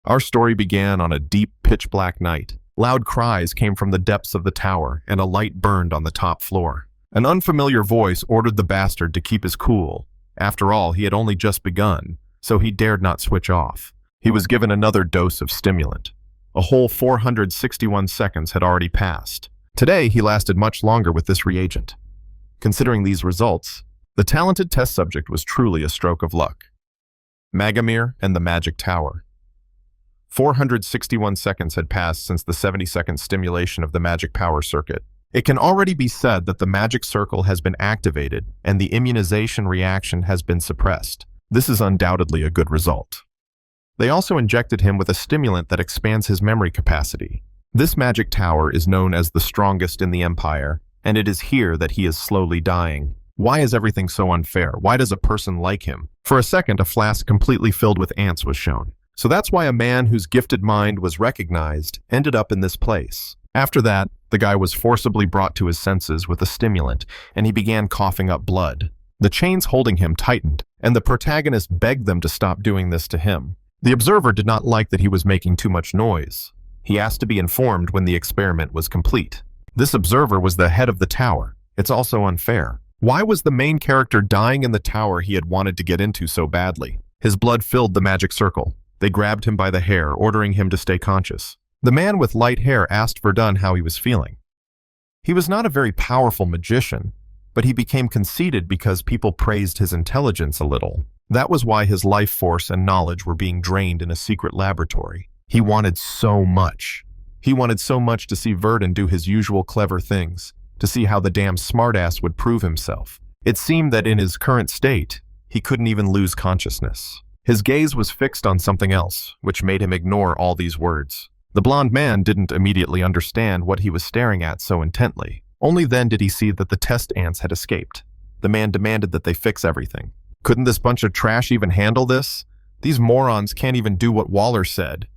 Our story began on a deep, pitch-black night. Loud cries came from the depths of the tower, and a light burned on the top floor. An unfamiliar voice ordered the bastard to keep his cool. After all, he had only just begun, so he dared not switch off. He was given another dose of stimulant. A whole 461 seconds had already passed. Today, he lasted much longer with this reagent. Considering these results, the talented test subject was truly a stroke of luck. Magamir and the Magic Tower. 461 seconds had passed since the 70-second stimulation of the magic power circuit. It can already be said that the magic circle has been activated and the immunization reaction has been suppressed. This is undoubtedly a good result. They also injected him with a stimulant that expands his memory capacity. This magic tower is known as the strongest in the Empire, and it is here that he is slowly dying. Why is everything so unfair? Why does a person like him? For a second, a flask completely filled with ants was shown. So that's why a man whose gifted mind was recognized ended up in this place. After that, the guy was forcibly brought to his senses with a stimulant, and he began coughing up blood. The chains holding him tightened, and the protagonist begged them to stop doing this to him. The observer did not like that he was making too much noise. He asked to be informed when the experiment was complete. This observer was the head of the tower. It's also unfair. Why was the main character dying in the tower he had wanted to get into so badly? His blood filled the magic circle. They grabbed him by the hair, ordering him to stay conscious. The man with light hair asked Verden how he was feeling. He was not a very powerful magician, but he became conceited because people praised his intelligence a little. That was why his life force and knowledge were being drained in a secret laboratory. He wanted so much. He wanted so much to see Verden do his usual clever things, to see how the damn smartass would prove himself. It seemed that in his current state, he couldn't even lose consciousness. His gaze was fixed on something else, which made him ignore all these words. The blond man didn't immediately understand what he was staring at so intently. Only then did he see that the test ants had escaped. The man demanded that they fix everything. Couldn't this bunch of trash even handle this? These morons can't even do what Waller said.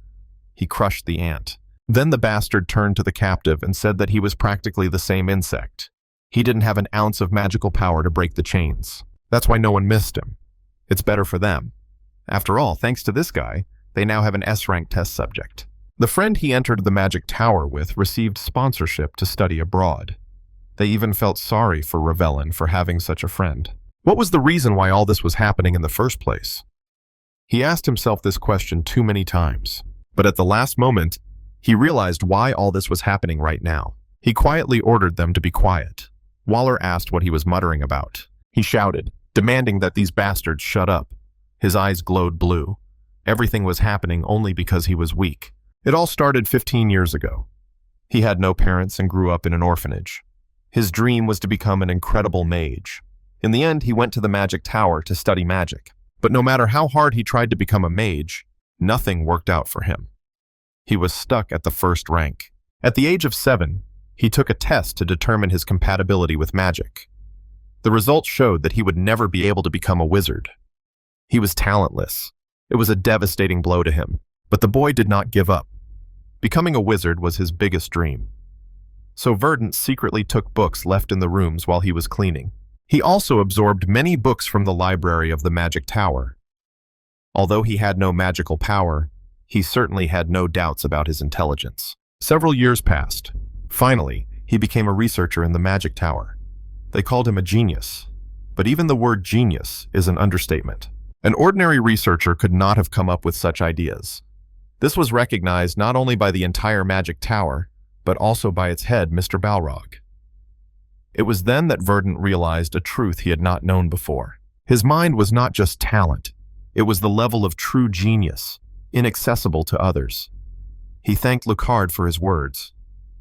He crushed the ant. Then the bastard turned to the captive and said that he was practically the same insect. He didn't have an ounce of magical power to break the chains. That's why no one missed him. It's better for them. After all, thanks to this guy, they now have an S-rank test subject. The friend he entered the magic tower with received sponsorship to study abroad. They even felt sorry for Verden for having such a friend. What was the reason why all this was happening in the first place? He asked himself this question too many times, but at the last moment, he realized why all this was happening right now. He quietly ordered them to be quiet. Waller asked what he was muttering about. He shouted, demanding that these bastards shut up. His eyes glowed blue. Everything was happening only because he was weak. It all started 15 years ago. He had no parents and grew up in an orphanage. His dream was to become an incredible mage. In the end, he went to the magic tower to study magic. But no matter how hard he tried to become a mage, nothing worked out for him. He was stuck at the first rank. At the age of 7, he took a test to determine his compatibility with magic. The results showed that he would never be able to become a wizard. He was talentless. It was a devastating blow to him, but the boy did not give up. Becoming a wizard was his biggest dream. So Verden secretly took books left in the rooms while he was cleaning. He also absorbed many books from the library of the magic tower. Although he had no magical power, he certainly had no doubts about his intelligence. Several years passed. Finally, he became a researcher in the magic tower. They called him a genius, but even the word genius is an understatement. An ordinary researcher could not have come up with such ideas. This was recognized not only by the entire magic tower, but also by its head, Mr. Balrog. It was then that Verden realized a truth he had not known before. His mind was not just talent. It was the level of true genius, inaccessible to others. He thanked Lucard for his words.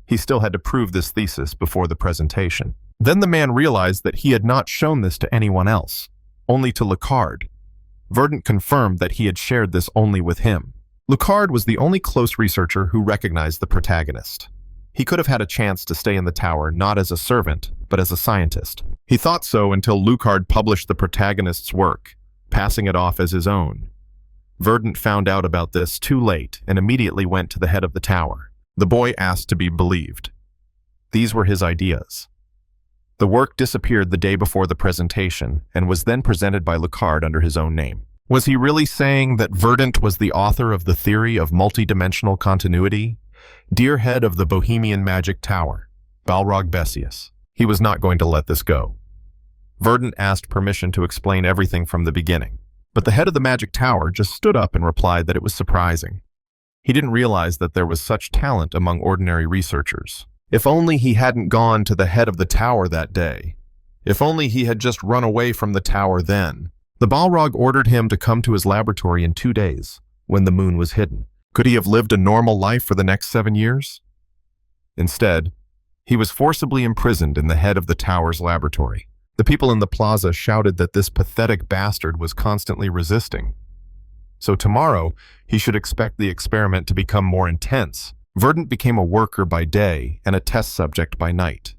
He still had to prove this thesis before the presentation. Then the man realized that he had not shown this to anyone else, only to Lucard. Verden confirmed that he had shared this only with him. Lucard was the only close researcher who recognized the protagonist. He could have had a chance to stay in the tower not as a servant, but as a scientist. He thought so until Lucard published the protagonist's work, passing it off as his own. Verden found out about this too late and immediately went to the head of the tower. The boy asked to be believed. These were his ideas. The work disappeared the day before the presentation and was then presented by Lucard under his own name. Was he really saying that Verden was the author of the theory of multidimensional continuity? Dear head of the Bohemian Magic Tower, Balrog Bessius, he was not going to let this go. Verden asked permission to explain everything from the beginning, but the head of the Magic Tower just stood up and replied that it was surprising. He didn't realize that there was such talent among ordinary researchers. If only he hadn't gone to the head of the tower that day. If only he had just run away from the tower then. The Balrog ordered him to come to his laboratory in 2 days, when the moon was hidden. Could he have lived a normal life for the next 7 years? Instead, he was forcibly imprisoned in the head of the tower's laboratory. The people in the plaza shouted that this pathetic bastard was constantly resisting. So tomorrow, he should expect the experiment to become more intense. Verden became a worker by day and a test subject by night.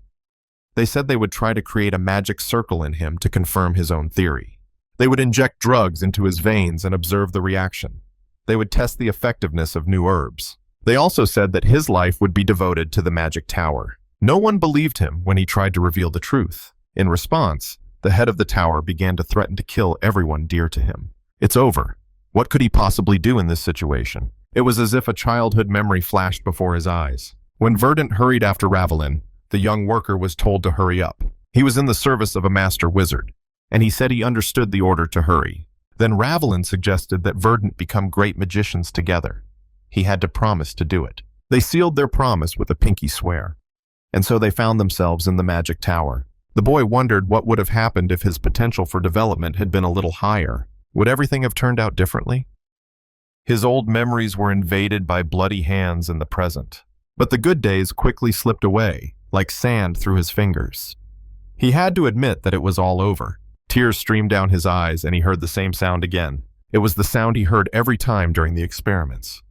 They said they would try to create a magic circle in him to confirm his own theory. They would inject drugs into his veins and observe the reaction. They would test the effectiveness of new herbs. They also said that his life would be devoted to the magic tower. No one believed him when he tried to reveal the truth. In response, the head of the tower began to threaten to kill everyone dear to him. It's over. What could he possibly do in this situation? It was as if a childhood memory flashed before his eyes. When Verden hurried after Ravelin, the young worker was told to hurry up. He was in the service of a master wizard, and he said he understood the order to hurry. Then Ravelin suggested that Verden become great magicians together. He had to promise to do it. They sealed their promise with a pinky swear. And so they found themselves in the magic tower. The boy wondered what would have happened if his potential for development had been a little higher. Would everything have turned out differently? His old memories were invaded by bloody hands in the present. But the good days quickly slipped away, like sand through his fingers. He had to admit that it was all over. Tears streamed down his eyes, and he heard the same sound again. It was the sound he heard every time during the experiments.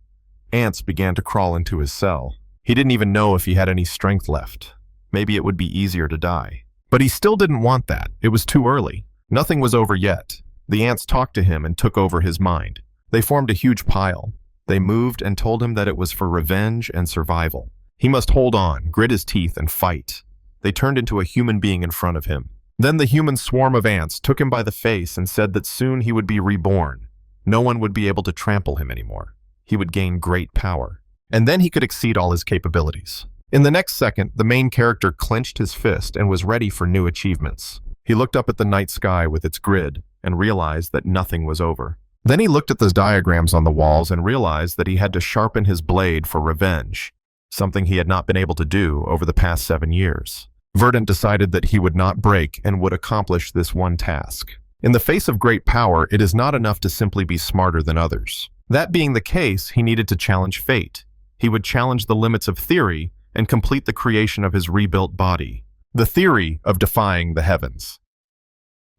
Ants began to crawl into his cell. He didn't even know if he had any strength left. Maybe it would be easier to die. But he still didn't want that. It was too early. Nothing was over yet. The ants talked to him and took over his mind. They formed a huge pile. They moved and told him that it was for revenge and survival. He must hold on, grit his teeth, and fight. They turned into a human being in front of him. Then the human swarm of ants took him by the face and said that soon he would be reborn. No one would be able to trample him anymore. He would gain great power. And then he could exceed all his capabilities. In the next second, the main character clenched his fist and was ready for new achievements. He looked up at the night sky with its grid and realized that nothing was over. Then he looked at the diagrams on the walls and realized that he had to sharpen his blade for revenge, something he had not been able to do over the past 7 years. Verden decided that he would not break and would accomplish this one task. In the face of great power, it is not enough to simply be smarter than others. That being the case, he needed to challenge fate. He would challenge the limits of theory and complete the creation of his rebuilt body. The theory of defying the heavens.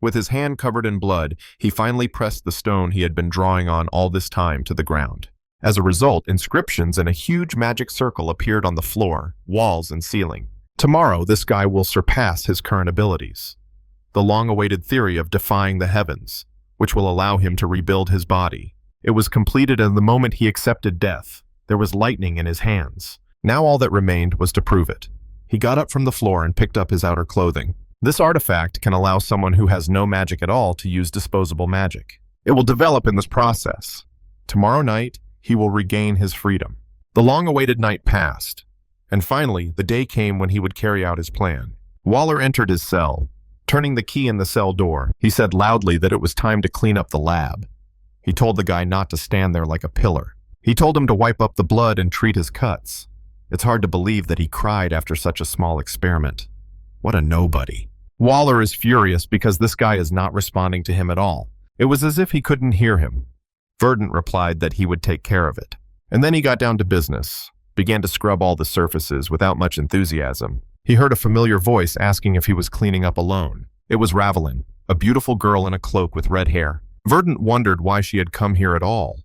With his hand covered in blood, he finally pressed the stone he had been drawing on all this time to the ground. As a result, inscriptions in a huge magic circle appeared on the floor, walls, and ceiling. Tomorrow, this guy will surpass his current abilities. The long-awaited theory of defying the heavens, which will allow him to rebuild his body. It was completed in the moment he accepted death. There was lightning in his hands. Now all that remained was to prove it. He got up from the floor and picked up his outer clothing. This artifact can allow someone who has no magic at all to use disposable magic. It will develop in this process. Tomorrow night, he will regain his freedom. The long-awaited night passed, and finally, the day came when he would carry out his plan. Waller entered his cell. Turning the key in the cell door, he said loudly that it was time to clean up the lab. He told the guy not to stand there like a pillar. He told him to wipe up the blood and treat his cuts. It's hard to believe that he cried after such a small experiment. What a nobody. Waller is furious because this guy is not responding to him at all. It was as if he couldn't hear him. Verden replied that he would take care of it. And then he got down to business, began to scrub all the surfaces without much enthusiasm. He heard a familiar voice asking if he was cleaning up alone. It was Ravelin, a beautiful girl in a cloak with red hair. Verden wondered why she had come here at all.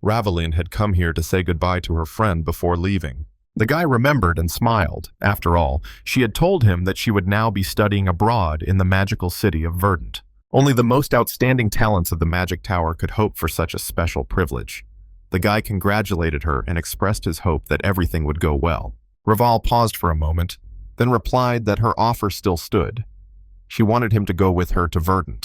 Ravelin had come here to say goodbye to her friend before leaving. The guy remembered and smiled. After all, she had told him that she would now be studying abroad in the magical city of Verden. Only the most outstanding talents of the Magic Tower could hope for such a special privilege. The guy congratulated her and expressed his hope that everything would go well. Raval paused for a moment, then replied that her offer still stood. She wanted him to go with her to Verden.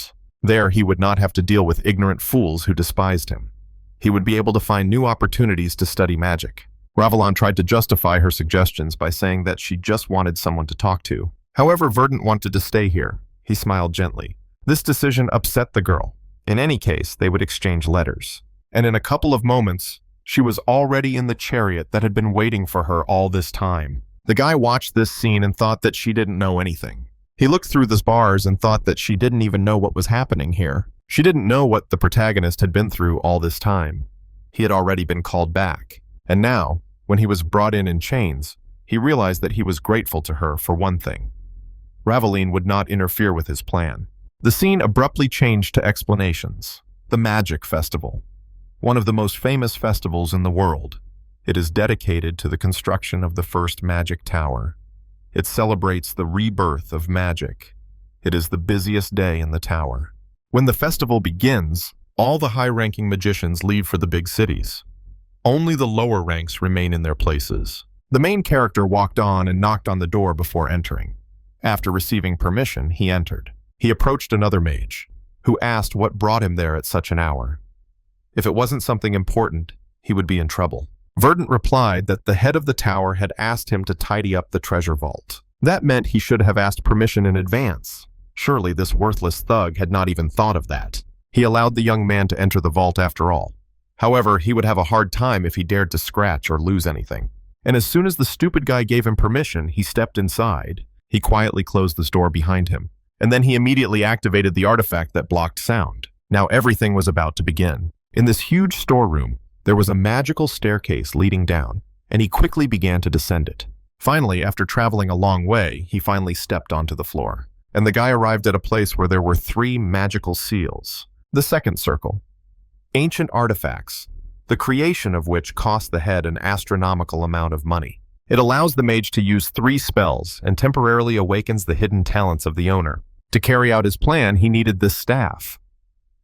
There, he would not have to deal with ignorant fools who despised him. He would be able to find new opportunities to study magic. Ravelin tried to justify her suggestions by saying that she just wanted someone to talk to. However, Verden wanted to stay here. He smiled gently. This decision upset the girl. In any case, they would exchange letters. And in a couple of moments, she was already in the chariot that had been waiting for her all this time. The guy watched this scene and thought that she didn't know anything. He looked through the bars and thought that she didn't even know what was happening here. She didn't know what the protagonist had been through all this time. He had already been called back. And now, when he was brought in chains, he realized that he was grateful to her for one thing. Ravelin would not interfere with his plan. The scene abruptly changed to explanations. The Magic Festival. One of the most famous festivals in the world. It is dedicated to the construction of the first magic tower. It celebrates the rebirth of magic. It is the busiest day in the tower. When the festival begins, all the high-ranking magicians leave for the big cities. Only the lower ranks remain in their places. The main character walked on and knocked on the door before entering. After receiving permission, he entered. He approached another mage, who asked what brought him there at such an hour. If it wasn't something important, he would be in trouble. Verden replied that the head of the tower had asked him to tidy up the treasure vault. That meant he should have asked permission in advance. Surely this worthless thug had not even thought of that. He allowed the young man to enter the vault after all. However, he would have a hard time if he dared to scratch or lose anything. And as soon as the stupid guy gave him permission, he stepped inside. He quietly closed the door behind him, and then he immediately activated the artifact that blocked sound. Now everything was about to begin. In this huge storeroom, there was a magical staircase leading down, and he quickly began to descend it. Finally, after traveling a long way, he finally stepped onto the floor. And the guy arrived at a place where there were 3 magical seals. The second circle. Ancient artifacts, the creation of which cost the head an astronomical amount of money. It allows the mage to use 3 spells and temporarily awakens the hidden talents of the owner. To carry out his plan, he needed this staff.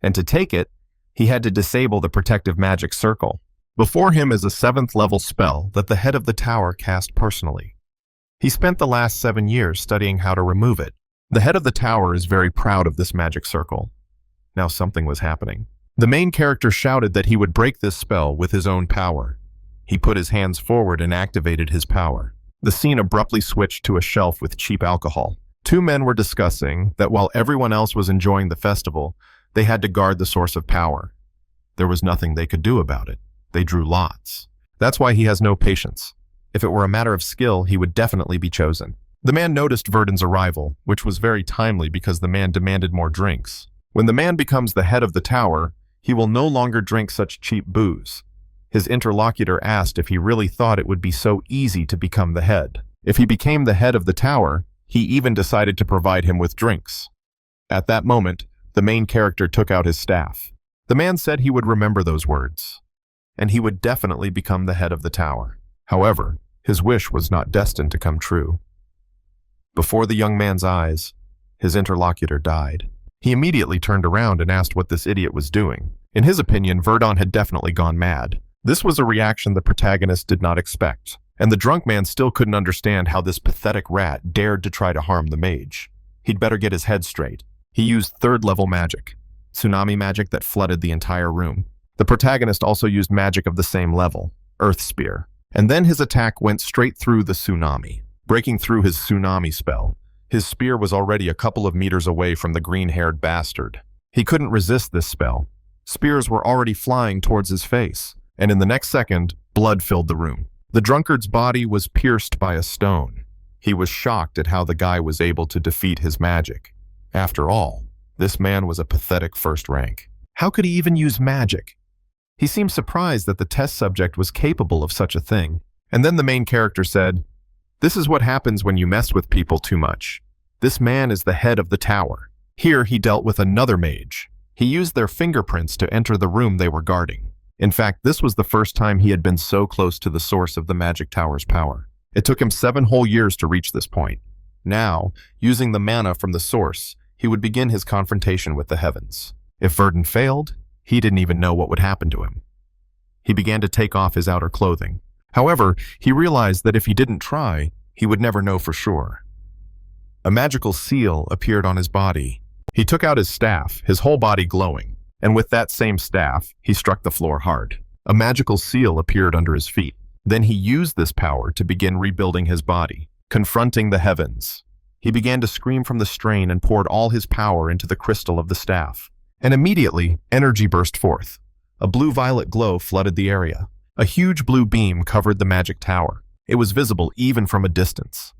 And to take it, he had to disable the protective magic circle. Before him is a 7th level spell that the head of the tower cast personally. He spent the last 7 years studying how to remove it. The head of the tower is very proud of this magic circle. Now something was happening. The main character shouted that he would break this spell with his own power. He put his hands forward and activated his power. The scene abruptly switched to a shelf with cheap alcohol. 2 men were discussing that while everyone else was enjoying the festival, they had to guard the source of power. There was nothing they could do about it. They drew lots. That's why he has no patience. If it were a matter of skill, he would definitely be chosen. The man noticed Verden's arrival, which was very timely because the man demanded more drinks. When the man becomes the head of the tower, he will no longer drink such cheap booze. His interlocutor asked if he really thought it would be so easy to become the head. If he became the head of the tower, he even decided to provide him with drinks. At that moment, the main character took out his staff. The man said he would remember those words, and he would definitely become the head of the tower. However, his wish was not destined to come true. Before the young man's eyes, his interlocutor died. He immediately turned around and asked what this idiot was doing. In his opinion, Verden had definitely gone mad. This was a reaction the protagonist did not expect, and the drunk man still couldn't understand how this pathetic rat dared to try to harm the mage. He'd better get his head straight. He used 3rd level magic, tsunami magic that flooded the entire room. The protagonist also used magic of the same level, Earth Spear, and then his attack went straight through the tsunami, breaking through his tsunami spell. His spear was already a couple of meters away from the green-haired bastard. He couldn't resist this spell. Spears were already flying towards his face, and in the next second, blood filled the room. The drunkard's body was pierced by a stone. He was shocked at how the guy was able to defeat his magic. After all, this man was a pathetic first rank. How could he even use magic? He seemed surprised that the test subject was capable of such a thing. And then the main character said, "This is what happens when you mess with people too much. This man is the head of the tower." Here he dealt with another mage. He used their fingerprints to enter the room they were guarding. In fact, this was the first time he had been so close to the source of the magic tower's power. It took him 7 whole years to reach this point. Now, using the mana from the source, he would begin his confrontation with the heavens. If Verden failed, he didn't even know what would happen to him. He began to take off his outer clothing. However, he realized that if he didn't try, he would never know for sure. A magical seal appeared on his body. He took out his staff, his whole body glowing, and with that same staff, he struck the floor hard. A magical seal appeared under his feet. Then he used this power to begin rebuilding his body, confronting the heavens. He began to scream from the strain and poured all his power into the crystal of the staff. And immediately, energy burst forth. A blue-violet glow flooded the area. A huge blue beam covered the magic tower. It was visible even from a distance,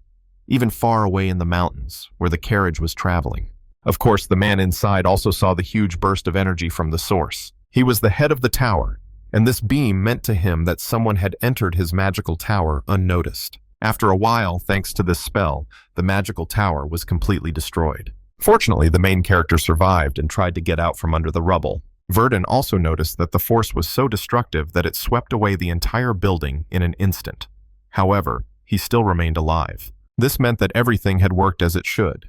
even far away in the mountains, where the carriage was traveling. Of course, the man inside also saw the huge burst of energy from the source. He was the head of the tower, and this beam meant to him that someone had entered his magical tower unnoticed. After a while, thanks to this spell, the magical tower was completely destroyed. Fortunately, the main character survived and tried to get out from under the rubble. Verden also noticed that the force was so destructive that it swept away the entire building in an instant. However, he still remained alive. This meant that everything had worked as it should.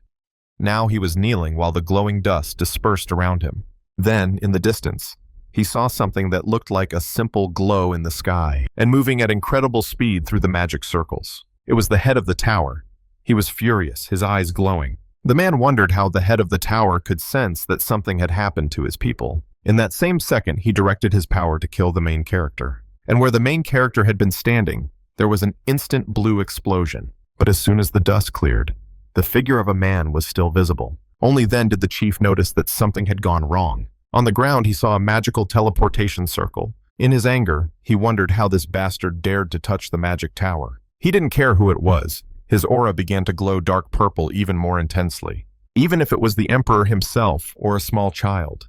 Now he was kneeling while the glowing dust dispersed around him. Then, in the distance, he saw something that looked like a simple glow in the sky and moving at incredible speed through the magic circles. It was the head of the tower. He was furious, his eyes glowing. The man wondered how the head of the tower could sense that something had happened to his people. In that same second, he directed his power to kill the main character. And where the main character had been standing, there was an instant blue explosion. But as soon as the dust cleared, the figure of a man was still visible. Only then did the chief notice that something had gone wrong. On the ground, he saw a magical teleportation circle. In his anger, he wondered how this bastard dared to touch the magic tower. He didn't care who it was. His aura began to glow dark purple even more intensely, even if it was the emperor himself or a small child.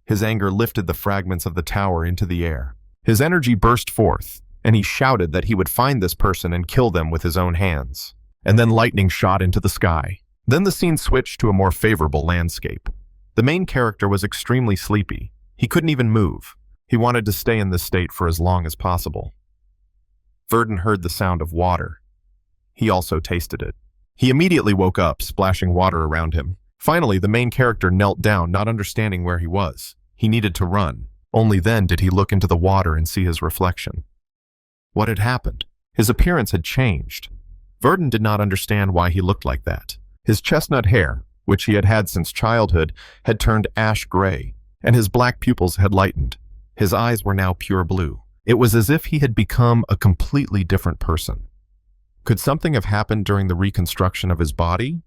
His anger lifted the fragments of the tower into the air. His energy burst forth, and he shouted that he would find this person and kill them with his own hands. And then lightning shot into the sky. Then the scene switched to a more favorable landscape. The main character was extremely sleepy. He couldn't even move. He wanted to stay in this state for as long as possible. Verden heard the sound of water. He also tasted it. He immediately woke up, splashing water around him. Finally, the main character knelt down, not understanding where he was. He needed to run. Only then did he look into the water and see his reflection. What had happened? His appearance had changed. Verden did not understand why he looked like that. His chestnut hair, which he had had since childhood, had turned ash gray, and his black pupils had lightened. His eyes were now pure blue. It was as if he had become a completely different person. Could something have happened during the reconstruction of his body?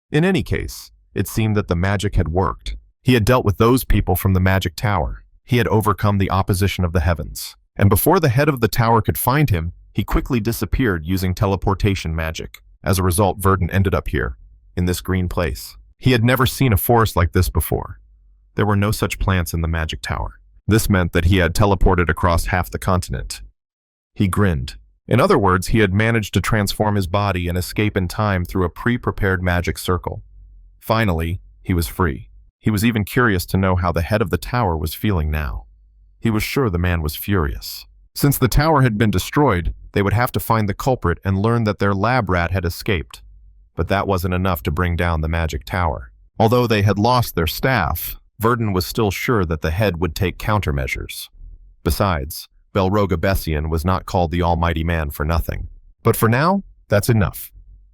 In any case, it seemed that the magic had worked. He had dealt with those people from the magic tower. He had overcome the opposition of the heavens. And before the head of the tower could find him, he quickly disappeared using teleportation magic. As a result, Verden ended up here, in this green place. He had never seen a forest like this before. There were no such plants in the magic tower. This meant that he had teleported across half the continent. He grinned. In other words, he had managed to transform his body and escape in time through a pre-prepared magic circle. Finally, he was free. He was even curious to know how the head of the tower was feeling now. He was sure the man was furious. Since the tower had been destroyed, they would have to find the culprit and learn that their lab rat had escaped. But that wasn't enough to bring down the magic tower. Although they had lost their staff, Verden was still sure that the head would take countermeasures. Besides, Belroga Bessian was not called the Almighty Man for nothing. But for now, that's enough.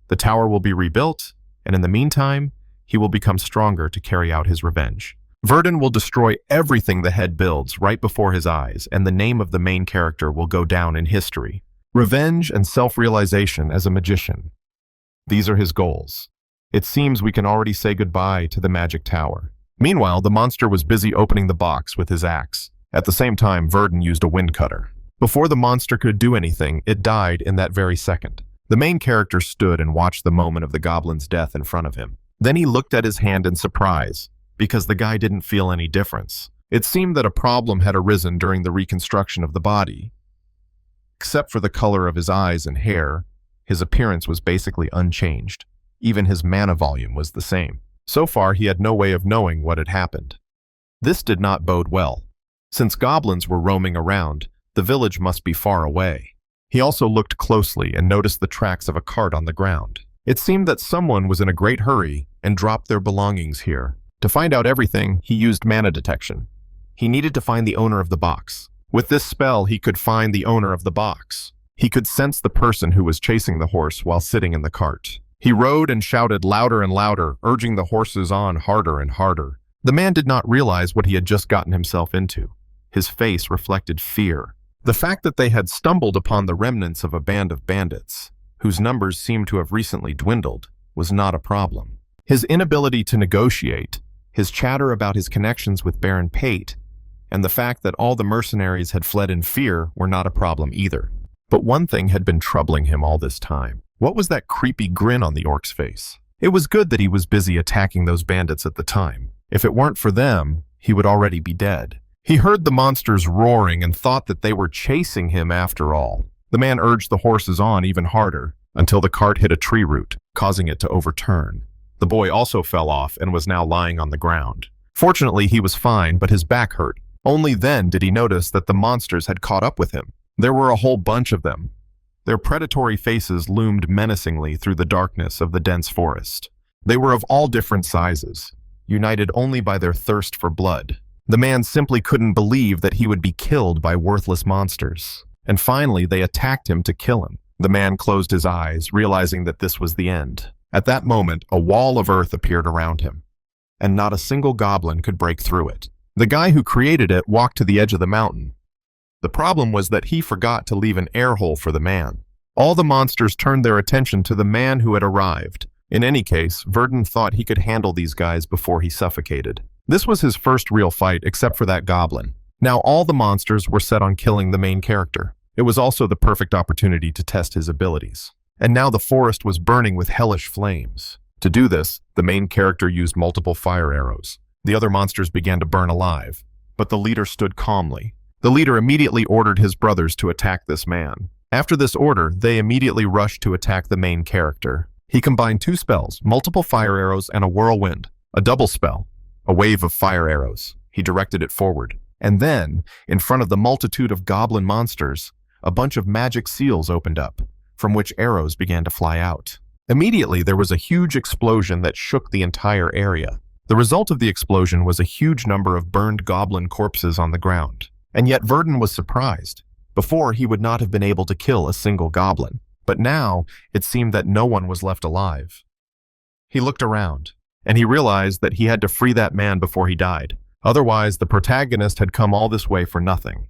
The tower will be rebuilt, and in the meantime, he will become stronger to carry out his revenge. Verden will destroy everything the head builds right before his eyes, and the name of the main character will go down in history. Revenge and self-realization as a magician. These are his goals. It seems we can already say goodbye to the magic tower. Meanwhile, the monster was busy opening the box with his axe. At the same time, Verden used a wind cutter. Before the monster could do anything, it died in that very second. The main character stood and watched the moment of the goblin's death in front of him. Then he looked at his hand in surprise, because the guy didn't feel any difference. It seemed that a problem had arisen during the reconstruction of the body. Except for the color of his eyes and hair, his appearance was basically unchanged. Even his mana volume was the same. So far, he had no way of knowing what had happened. This did not bode well. Since goblins were roaming around, the village must be far away. He also looked closely and noticed the tracks of a cart on the ground. It seemed that someone was in a great hurry and dropped their belongings here. To find out everything, he used mana detection. He needed to find the owner of the box. With this spell, he could find the owner of the box. He could sense the person who was chasing the horse while sitting in the cart. He rode and shouted louder and louder, urging the horses on harder and harder. The man did not realize what he had just gotten himself into. His face reflected fear. The fact that they had stumbled upon the remnants of a band of bandits, whose numbers seemed to have recently dwindled, was not a problem. His inability to negotiate, his chatter about his connections with Baron Pate, and the fact that all the mercenaries had fled in fear were not a problem either. But one thing had been troubling him all this time. What was that creepy grin on the orc's face? It was good that he was busy attacking those bandits at the time. If it weren't for them, he would already be dead. He heard the monsters roaring and thought that they were chasing him after all. The man urged the horses on even harder, until the cart hit a tree root, causing it to overturn. The boy also fell off and was now lying on the ground. Fortunately, he was fine, but his back hurt. Only then did he notice that the monsters had caught up with him. There were a whole bunch of them. Their predatory faces loomed menacingly through the darkness of the dense forest. They were of all different sizes, united only by their thirst for blood. The man simply couldn't believe that he would be killed by worthless monsters. And finally, they attacked him to kill him. The man closed his eyes, realizing that this was the end. At that moment, a wall of earth appeared around him, and not a single goblin could break through it. The guy who created it walked to the edge of the mountain. The problem was that he forgot to leave an air hole for the man. All the monsters turned their attention to the man who had arrived. In any case, Verden thought he could handle these guys before he suffocated. This was his first real fight except for that goblin. Now all the monsters were set on killing the main character. It was also the perfect opportunity to test his abilities. And now the forest was burning with hellish flames. To do this, the main character used multiple fire arrows. The other monsters began to burn alive, but the leader stood calmly. The leader immediately ordered his brothers to attack this man. After this order, they immediately rushed to attack the main character. He combined two spells, multiple fire arrows and a whirlwind, a double spell, a wave of fire arrows. He directed it forward. And then, in front of the multitude of goblin monsters, a bunch of magic seals opened up, from which arrows began to fly out. Immediately, there was a huge explosion that shook the entire area. The result of the explosion was a huge number of burned goblin corpses on the ground. And yet Verden was surprised. Before, he would not have been able to kill a single goblin. But now, it seemed that no one was left alive. He looked around, and he realized that he had to free that man before he died. Otherwise, the protagonist had come all this way for nothing.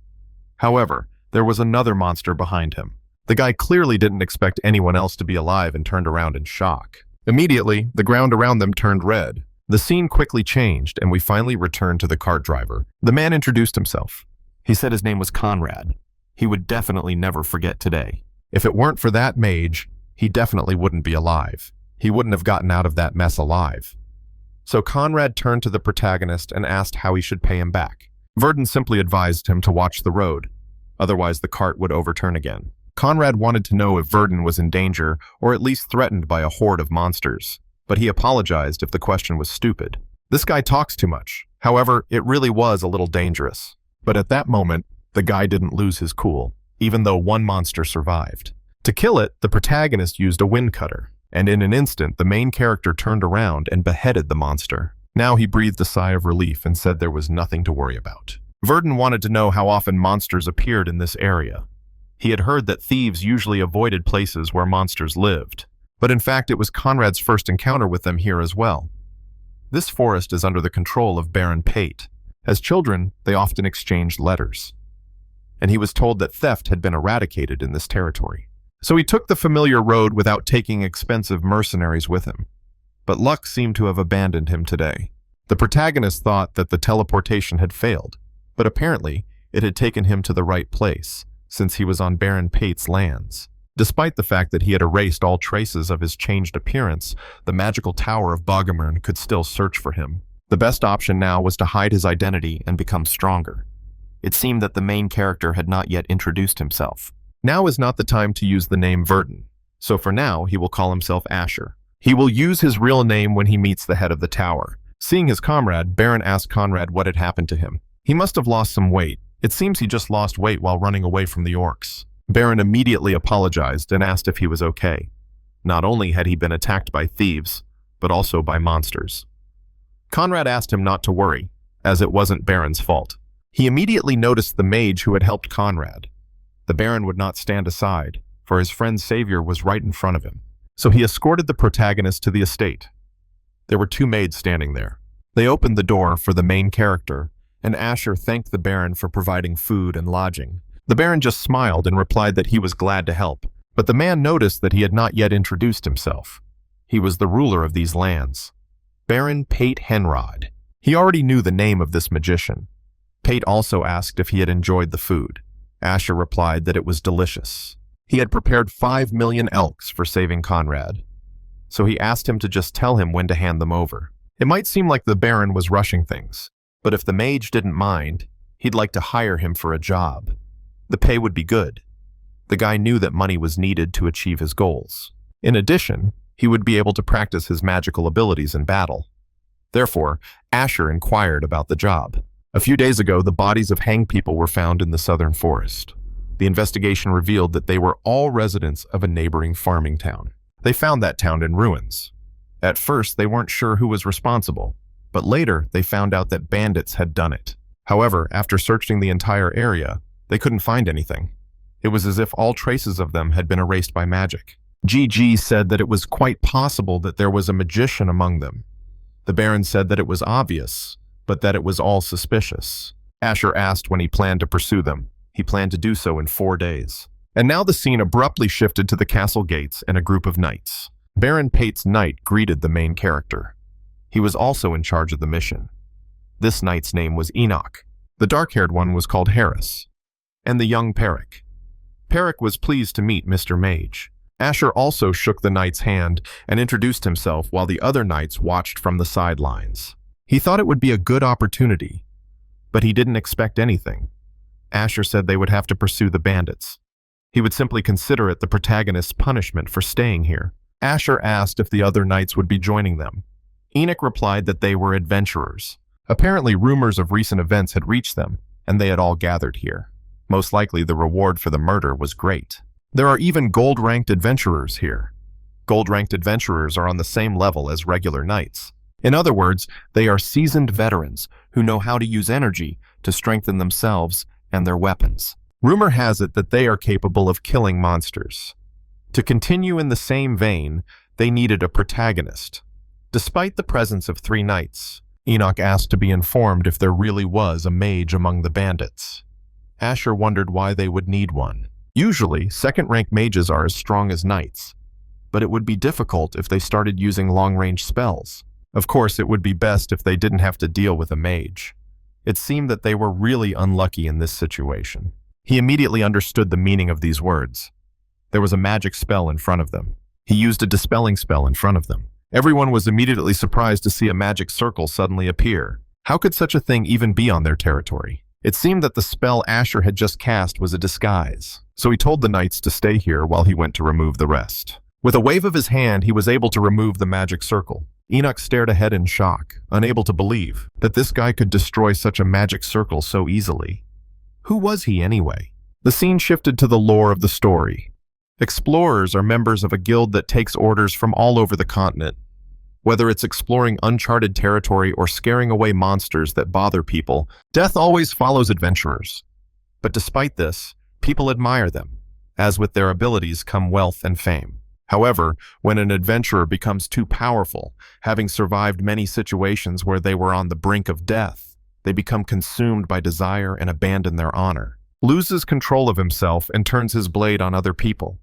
However, there was another monster behind him. The guy clearly didn't expect anyone else to be alive and turned around in shock. Immediately, the ground around them turned red. The scene quickly changed, and we finally returned to the cart driver. The man introduced himself. He said his name was Conrad. He would definitely never forget today. If it weren't for that mage, he definitely wouldn't be alive. He wouldn't have gotten out of that mess alive. So Conrad turned to the protagonist and asked how he should pay him back. Verden simply advised him to watch the road. Otherwise, the cart would overturn again. Conrad wanted to know if Verden was in danger or at least threatened by a horde of monsters. But he apologized if the question was stupid. This guy talks too much. However, it really was a little dangerous. But at that moment, the guy didn't lose his cool, even though one monster survived. To kill it, the protagonist used a wind cutter, and in an instant, the main character turned around and beheaded the monster. Now he breathed a sigh of relief and said there was nothing to worry about. Verden wanted to know how often monsters appeared in this area. He had heard that thieves usually avoided places where monsters lived, but in fact it was Conrad's first encounter with them here as well. This forest is under the control of Baron Pate. As children, they often exchanged letters, and he was told that theft had been eradicated in this territory. So he took the familiar road without taking expensive mercenaries with him. But luck seemed to have abandoned him today. The protagonist thought that the teleportation had failed, but apparently it had taken him to the right place, since he was on Baron Pate's lands. Despite the fact that he had erased all traces of his changed appearance, the magical tower of Bogamern could still search for him. The best option now was to hide his identity and become stronger. It seemed that the main character had not yet introduced himself. Now is not the time to use the name Verden, so for now he will call himself Asher. He will use his real name when he meets the head of the tower. Seeing his comrade, Baron asked Conrad what had happened to him. He must have lost some weight. It seems he just lost weight while running away from the orcs. Baron immediately apologized and asked if he was okay. Not only had he been attacked by thieves, but also by monsters. Conrad asked him not to worry, as it wasn't Baron's fault. He immediately noticed the mage who had helped Conrad. The Baron would not stand aside, for his friend's savior was right in front of him. So he escorted the protagonist to the estate. There were two maids standing there. They opened the door for the main character, and Asher thanked the Baron for providing food and lodging. The Baron just smiled and replied that he was glad to help, but the man noticed that he had not yet introduced himself. He was the ruler of these lands, Baron Pate Henrod. He already knew the name of this magician. Pate also asked if he had enjoyed the food. Asher replied that it was delicious. He had prepared 5 million elks for saving Conrad, so he asked him to just tell him when to hand them over. It might seem like the Baron was rushing things, but if the mage didn't mind, he'd like to hire him for a job. The pay would be good. The guy knew that money was needed to achieve his goals. In addition, he would be able to practice his magical abilities in battle. Therefore, Asher inquired about the job. A few days ago, the bodies of hanged people were found in the southern forest. The investigation revealed that they were all residents of a neighboring farming town. They found that town in ruins. At first, they weren't sure who was responsible, but later they found out that bandits had done it. However, after searching the entire area, they couldn't find anything. It was as if all traces of them had been erased by magic. GG said that it was quite possible that there was a magician among them. The Baron said that it was obvious, but that it was all suspicious. Asher asked when he planned to pursue them. He planned to do so in 4 days. And now the scene abruptly shifted to the castle gates and a group of knights. Baron Pate's knight greeted the main character. He was also in charge of the mission. This knight's name was Enoch. The dark-haired one was called Harris, and the young Peric. Peric was pleased to meet Mr. Mage. Asher also shook the knight's hand and introduced himself while the other knights watched from the sidelines. He thought it would be a good opportunity, but he didn't expect anything. Asher said they would have to pursue the bandits. He would simply consider it the protagonist's punishment for staying here. Asher asked if the other knights would be joining them. Enoch replied that they were adventurers. Apparently, rumors of recent events had reached them, and they had all gathered here. Most likely, the reward for the murder was great. There are even gold-ranked adventurers here. Gold-ranked adventurers are on the same level as regular knights. In other words, they are seasoned veterans who know how to use energy to strengthen themselves and their weapons. Rumor has it that they are capable of killing monsters. To continue in the same vein, they needed a protagonist. Despite the presence of 3 knights, Enoch asked to be informed if there really was a mage among the bandits. Asher wondered why they would need one. Usually, second-rank mages are as strong as knights, but it would be difficult if they started using long-range spells. Of course, it would be best if they didn't have to deal with a mage. It seemed that they were really unlucky in this situation. He immediately understood the meaning of these words. There was a magic spell in front of them. He used a dispelling spell in front of them. Everyone was immediately surprised to see a magic circle suddenly appear. How could such a thing even be on their territory? It seemed that the spell Asher had just cast was a disguise, so he told the knights to stay here while he went to remove the rest. With a wave of his hand, he was able to remove the magic circle. Enoch stared ahead in shock, unable to believe that this guy could destroy such a magic circle so easily. Who was he anyway? The scene shifted to the lore of the story. Explorers are members of a guild that takes orders from all over the continent. Whether it's exploring uncharted territory or scaring away monsters that bother people, death always follows adventurers. But despite this, people admire them. As with their abilities come wealth and fame. However, when an adventurer becomes too powerful, having survived many situations where they were on the brink of death, they become consumed by desire and abandon their honor, loses control of himself and turns his blade on other people.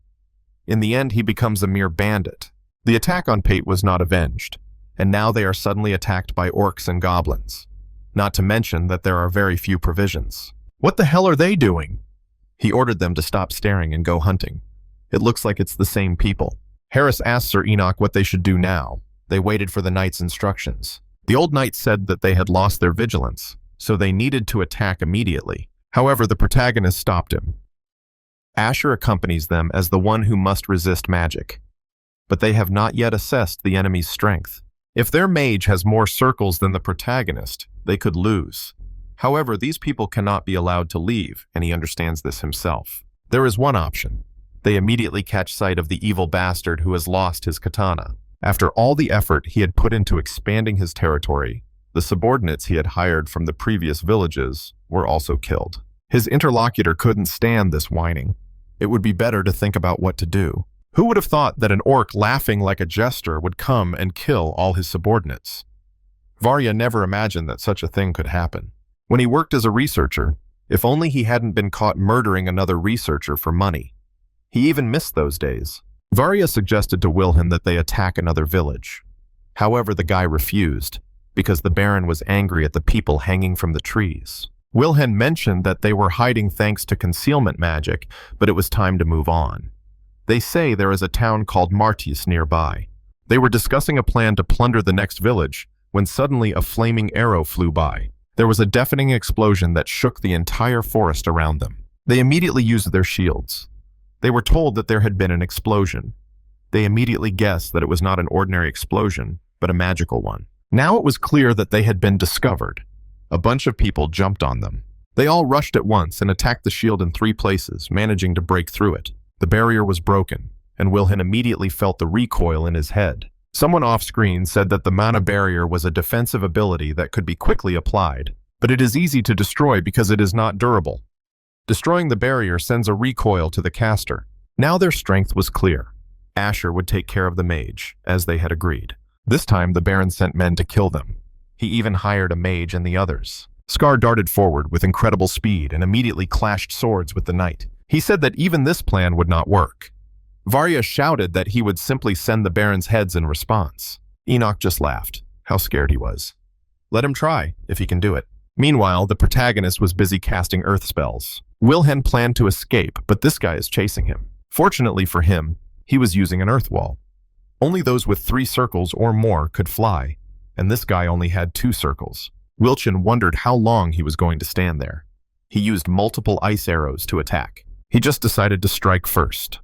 In the end, he becomes a mere bandit. The attack on Pate was not avenged, and now they are suddenly attacked by orcs and goblins. Not to mention that there are very few provisions. What the hell are they doing? He ordered them to stop staring and go hunting. It looks like it's the same people. Harris asked Sir Enoch what they should do now. They waited for the knight's instructions. The old knight said that they had lost their vigilance, so they needed to attack immediately. However, the protagonist stopped him. Asher accompanies them as the one who must resist magic, but they have not yet assessed the enemy's strength. If their mage has more circles than the protagonist, they could lose. However, these people cannot be allowed to leave, and he understands this himself. There is one option. They immediately catch sight of the evil bastard who has lost his katana. After all the effort he had put into expanding his territory, the subordinates he had hired from the previous villages were also killed. His interlocutor couldn't stand this whining. It would be better to think about what to do. Who would have thought that an orc laughing like a jester would come and kill all his subordinates? Varya never imagined that such a thing could happen. When he worked as a researcher, if only he hadn't been caught murdering another researcher for money. He even missed those days. Varya suggested to Wilhelm that they attack another village. However, the guy refused, because the Baron was angry at the people hanging from the trees. Wilhelm mentioned that they were hiding thanks to concealment magic, but it was time to move on. They say there is a town called Martius nearby. They were discussing a plan to plunder the next village when suddenly a flaming arrow flew by. There was a deafening explosion that shook the entire forest around them. They immediately used their shields. They were told that there had been an explosion. They immediately guessed that it was not an ordinary explosion, but a magical one. Now it was clear that they had been discovered. A bunch of people jumped on them. They all rushed at once and attacked the shield in 3 places, managing to break through it. The barrier was broken, and Wilhelm immediately felt the recoil in his head. Someone off-screen said that the mana barrier was a defensive ability that could be quickly applied, but it is easy to destroy because it is not durable. Destroying the barrier sends a recoil to the caster. Now their strength was clear. Asher would take care of the mage, as they had agreed. This time the Baron sent men to kill them. He even hired a mage and the others. Scar darted forward with incredible speed and immediately clashed swords with the knight. He said that even this plan would not work. Varya shouted that he would simply send the Baron's heads in response. Enoch just laughed. How scared he was. Let him try, if he can do it. Meanwhile, the protagonist was busy casting earth spells. Wilhelm planned to escape, but this guy is chasing him. Fortunately for him, he was using an earth wall. Only those with 3 circles or more could fly, and this guy only had 2 circles. Wilchin wondered how long he was going to stand there. He used multiple ice arrows to attack. He just decided to strike first.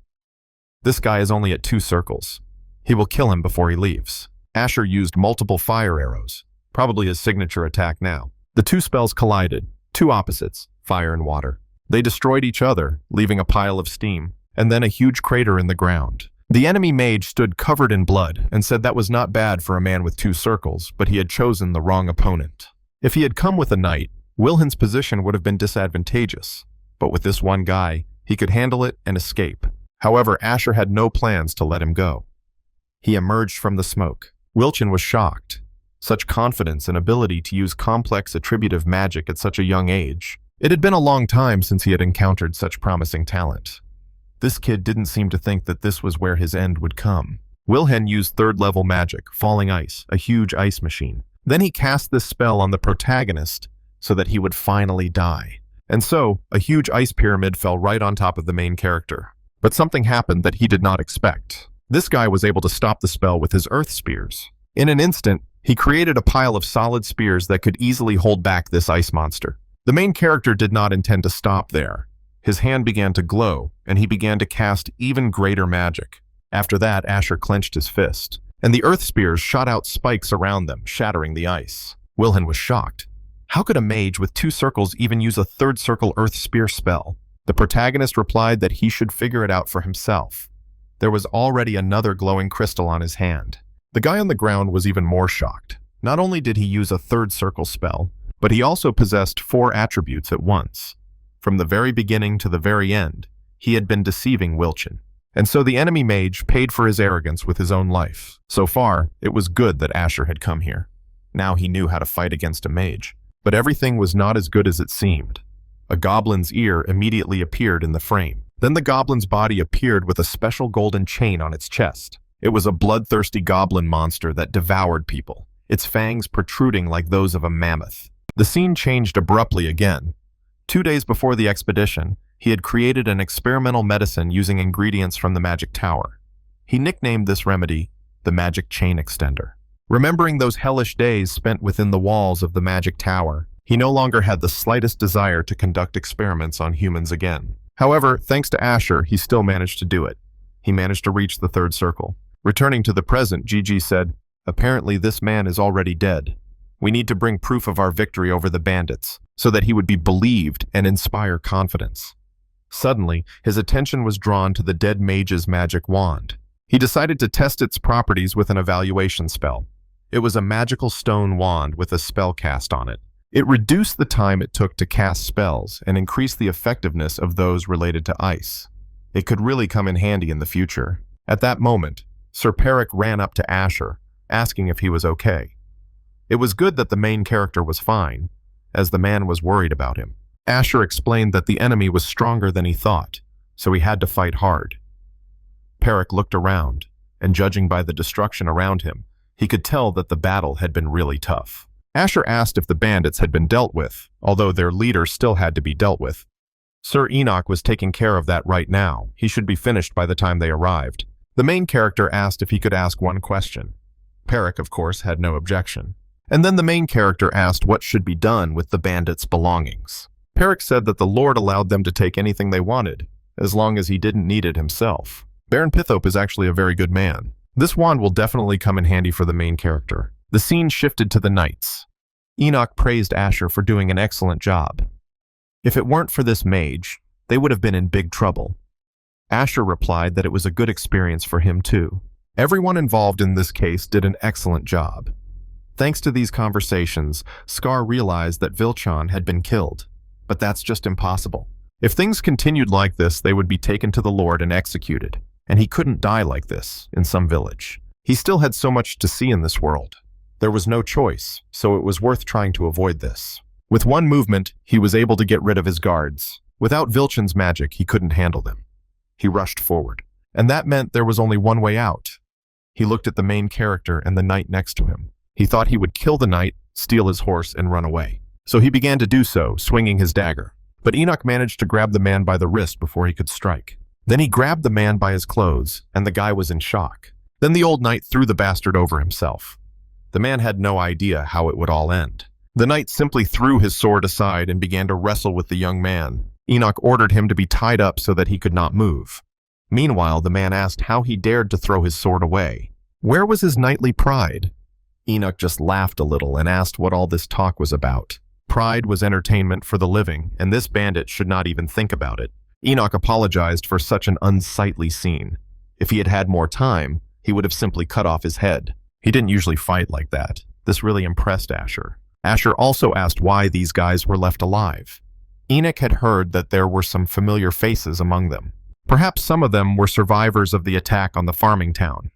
This guy is only at 2 circles. He will kill him before he leaves. Asher used multiple fire arrows, probably his signature attack now. The 2 spells collided, 2 opposites, fire and water. They destroyed each other, leaving a pile of steam, and then a huge crater in the ground. The enemy mage stood covered in blood and said that was not bad for a man with 2 circles, but he had chosen the wrong opponent. If he had come with a knight, Wilhelm's position would have been disadvantageous, but with this one guy, he could handle it and escape. However, Asher had no plans to let him go. He emerged from the smoke. Wilchin was shocked. Such confidence and ability to use complex attributive magic at such a young age. It had been a long time since he had encountered such promising talent. This kid didn't seem to think that this was where his end would come. Wilhelm used 3rd-level magic, Falling Ice, a huge ice machine. Then he cast this spell on the protagonist so that he would finally die. And so, a huge ice pyramid fell right on top of the main character. But something happened that he did not expect. This guy was able to stop the spell with his earth spears. In an instant, he created a pile of solid spears that could easily hold back this ice monster. The main character did not intend to stop there. His hand began to glow, and he began to cast even greater magic. After that, Asher clenched his fist, and the earth spears shot out spikes around them, shattering the ice. Wilhelm was shocked. How could a mage with 2 circles even use a 3rd circle earth spear spell? The protagonist replied that he should figure it out for himself. There was already another glowing crystal on his hand. The guy on the ground was even more shocked. Not only did he use a 3rd circle spell, but he also possessed 4 attributes at once. From the very beginning to the very end, he had been deceiving Wilchin. And so the enemy mage paid for his arrogance with his own life. So far, it was good that Asher had come here. Now he knew how to fight against a mage. But everything was not as good as it seemed. A goblin's ear immediately appeared in the frame. Then the goblin's body appeared with a special golden chain on its chest. It was a bloodthirsty goblin monster that devoured people, its fangs protruding like those of a mammoth. The scene changed abruptly again. 2 days before the expedition, he had created an experimental medicine using ingredients from the magic tower. He nicknamed this remedy the magic chain extender. Remembering those hellish days spent within the walls of the magic tower, he no longer had the slightest desire to conduct experiments on humans again. However, thanks to Asher, he still managed to do it. He managed to reach the 3rd circle. Returning to the present, Gigi said, "Apparently this man is already dead. We need to bring proof of our victory over the bandits, so that he would be believed and inspire confidence." Suddenly, his attention was drawn to the dead mage's magic wand. He decided to test its properties with an evaluation spell. It was a magical stone wand with a spell cast on it. It reduced the time it took to cast spells and increased the effectiveness of those related to ice. It could really come in handy in the future. At that moment, Sir Peric ran up to Asher, asking if he was okay. It was good that the main character was fine, as the man was worried about him. Asher explained that the enemy was stronger than he thought, so he had to fight hard. Peric looked around, and judging by the destruction around him, he could tell that the battle had been really tough. Asher asked if the bandits had been dealt with, although their leader still had to be dealt with. Sir Enoch was taking care of that right now. He should be finished by the time they arrived. The main character asked if he could ask one question. Peric, of course, had no objection. And then the main character asked what should be done with the bandits' belongings. Peric said that the Lord allowed them to take anything they wanted, as long as he didn't need it himself. Baron Pithope is actually a very good man. This wand will definitely come in handy for the main character. The scene shifted to the knights. Enoch praised Asher for doing an excellent job. If it weren't for this mage, they would have been in big trouble. Asher replied that it was a good experience for him too. Everyone involved in this case did an excellent job. Thanks to these conversations, Scar realized that Vilchan had been killed. But that's just impossible. If things continued like this, they would be taken to the Lord and executed. And he couldn't die like this, in some village. He still had so much to see in this world. There was no choice, so it was worth trying to avoid this. With one movement, he was able to get rid of his guards. Without Vilchan's magic, he couldn't handle them. He rushed forward. And that meant there was only one way out. He looked at the main character and the knight next to him. He thought he would kill the knight, steal his horse, and run away. So he began to do so, swinging his dagger. But Enoch managed to grab the man by the wrist before he could strike. Then he grabbed the man by his clothes, and the guy was in shock. Then the old knight threw the bastard over himself. The man had no idea how it would all end. The knight simply threw his sword aside and began to wrestle with the young man. Enoch ordered him to be tied up so that he could not move. Meanwhile, the man asked how he dared to throw his sword away. Where was his knightly pride? Enoch just laughed a little and asked what all this talk was about. Pride was entertainment for the living, and this bandit should not even think about it. Enoch apologized for such an unsightly scene. If he had had more time, he would have simply cut off his head. He didn't usually fight like that. This really impressed Asher. Asher also asked why these guys were left alive. Enoch had heard that there were some familiar faces among them. Perhaps some of them were survivors of the attack on the farming town.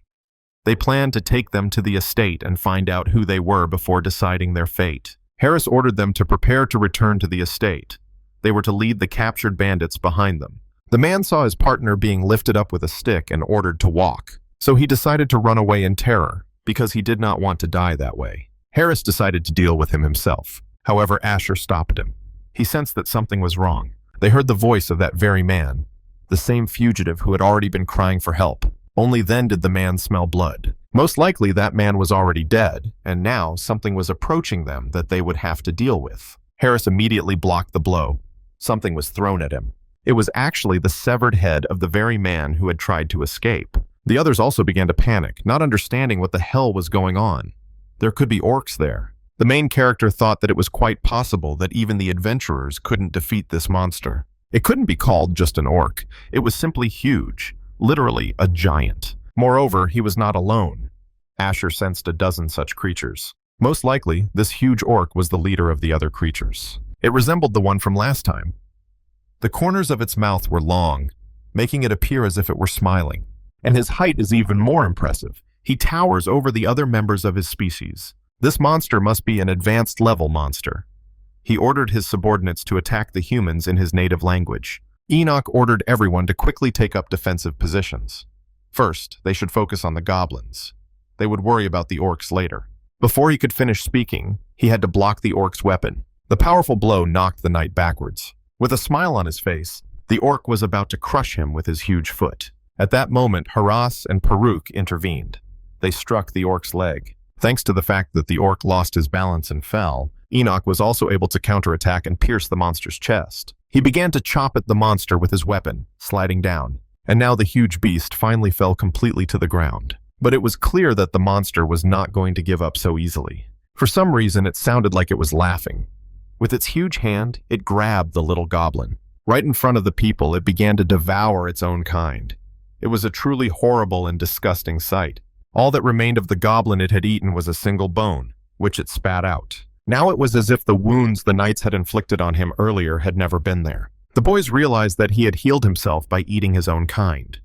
They planned to take them to the estate and find out who they were before deciding their fate. Harris ordered them to prepare to return to the estate. They were to lead the captured bandits behind them. The man saw his partner being lifted up with a stick and ordered to walk. So he decided to run away in terror, because he did not want to die that way. Harris decided to deal with him himself. However, Asher stopped him. He sensed that something was wrong. They heard the voice of that very man, the same fugitive who had already been crying for help. Only then did the man smell blood. Most likely that man was already dead, and now something was approaching them that they would have to deal with. Harris immediately blocked the blow. Something was thrown at him. It was actually the severed head of the very man who had tried to escape. The others also began to panic, not understanding what the hell was going on. There could be orcs there. The main character thought that it was quite possible that even the adventurers couldn't defeat this monster. It couldn't be called just an orc. It was simply huge, literally a giant. Moreover, he was not alone. Asher sensed a dozen such creatures. Most likely, this huge orc was the leader of the other creatures. It resembled the one from last time. The corners of its mouth were long, making it appear as if it were smiling. And his height is even more impressive. He towers over the other members of his species. This monster must be an advanced level monster. He ordered his subordinates to attack the humans in his native language. Enoch ordered everyone to quickly take up defensive positions. First, they should focus on the goblins. They would worry about the orcs later. Before he could finish speaking, he had to block the orc's weapon. The powerful blow knocked the knight backwards. With a smile on his face, the orc was about to crush him with his huge foot. At that moment, Haras and Paruk intervened. They struck the orc's leg. Thanks to the fact that the orc lost his balance and fell, Enoch was also able to counterattack and pierce the monster's chest. He began to chop at the monster with his weapon, sliding down. And now the huge beast finally fell completely to the ground. But it was clear that the monster was not going to give up so easily. For some reason, it sounded like it was laughing. With its huge hand, it grabbed the little goblin. Right in front of the people, it began to devour its own kind. It was a truly horrible and disgusting sight. All that remained of the goblin it had eaten was a single bone, which it spat out. Now it was as if the wounds the knights had inflicted on him earlier had never been there. The boys realized that he had healed himself by eating his own kind.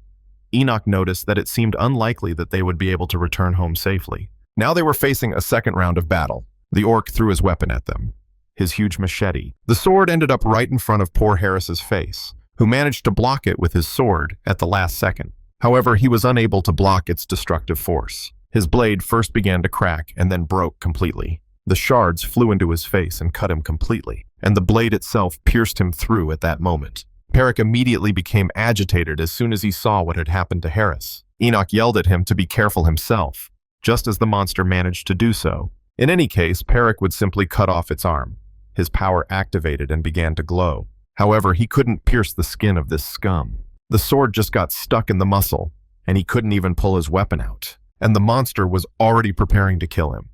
Enoch noticed that it seemed unlikely that they would be able to return home safely. Now they were facing a second round of battle. The orc threw his weapon at them, his huge machete. The sword ended up right in front of poor Harris's face, who managed to block it with his sword at the last second. However, he was unable to block its destructive force. His blade first began to crack and then broke completely. The shards flew into his face and cut him completely, and the blade itself pierced him through at that moment. Perek immediately became agitated as soon as he saw what had happened to Harris. Enoch yelled at him to be careful himself, just as the monster managed to do so. In any case, Perek would simply cut off its arm. His power activated and began to glow. However, he couldn't pierce the skin of this scum. The sword just got stuck in the muscle, and he couldn't even pull his weapon out. And the monster was already preparing to kill him.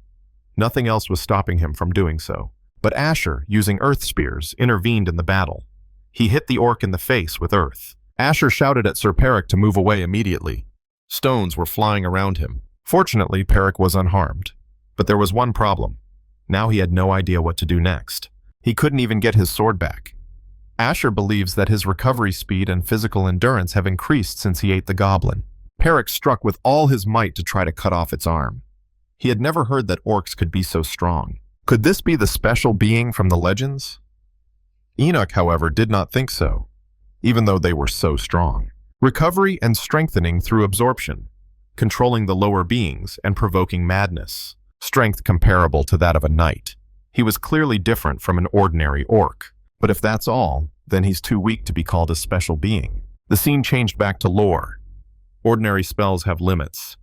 Nothing else was stopping him from doing so. But Asher, using earth spears, intervened in the battle. He hit the orc in the face with earth. Asher shouted at Sir Perek to move away immediately. Stones were flying around him. Fortunately, Perek was unharmed. But there was one problem. Now he had no idea what to do next. He couldn't even get his sword back. Asher believes that his recovery speed and physical endurance have increased since he ate the goblin. Perek struck with all his might to try to cut off its arm. He had never heard that orcs could be so strong. Could this be the special being from the legends? Enoch, however, did not think so, even though they were so strong. Recovery and strengthening through absorption, controlling the lower beings and provoking madness. Strength comparable to that of a knight. He was clearly different from an ordinary orc. But if that's all, then he's too weak to be called a special being. The scene changed back to lore. Ordinary spells have limits.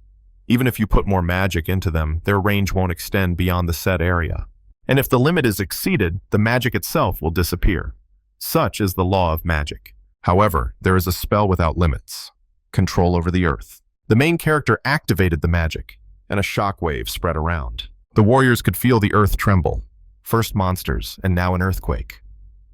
Even if you put more magic into them, their range won't extend beyond the set area. And if the limit is exceeded, the magic itself will disappear. Such is the law of magic. However, there is a spell without limits. Control over the earth. The main character activated the magic, and a shockwave spread around. The warriors could feel the earth tremble. First monsters, and now an earthquake.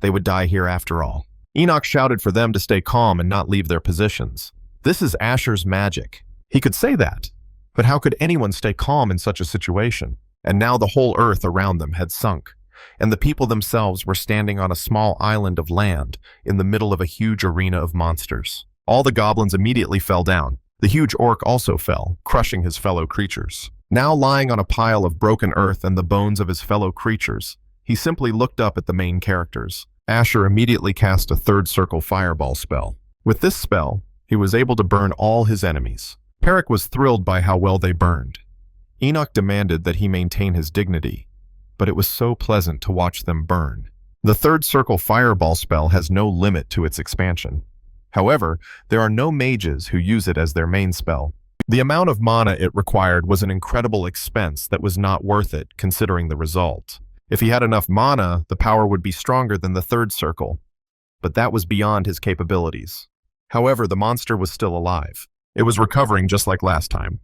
They would die here after all. Enoch shouted for them to stay calm and not leave their positions. This is Asher's magic. He could say that. But how could anyone stay calm in such a situation? And now the whole earth around them had sunk, and the people themselves were standing on a small island of land in the middle of a huge arena of monsters. All the goblins immediately fell down. The huge orc also fell, crushing his fellow creatures. Now lying on a pile of broken earth and the bones of his fellow creatures, he simply looked up at the main characters. Asher immediately cast a third circle fireball spell. With this spell, he was able to burn all his enemies. Perek was thrilled by how well they burned. Enoch demanded that he maintain his dignity, but it was so pleasant to watch them burn. The third circle fireball spell has no limit to its expansion. However, there are no mages who use it as their main spell. The amount of mana it required was an incredible expense that was not worth it considering the result. If he had enough mana, the power would be stronger than the third circle, but that was beyond his capabilities. However, the monster was still alive. It was recovering just like last time.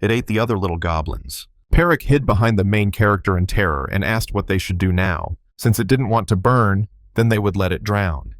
It ate the other little goblins. Perek hid behind the main character in terror and asked what they should do now. Since it didn't want to burn, then they would let it drown.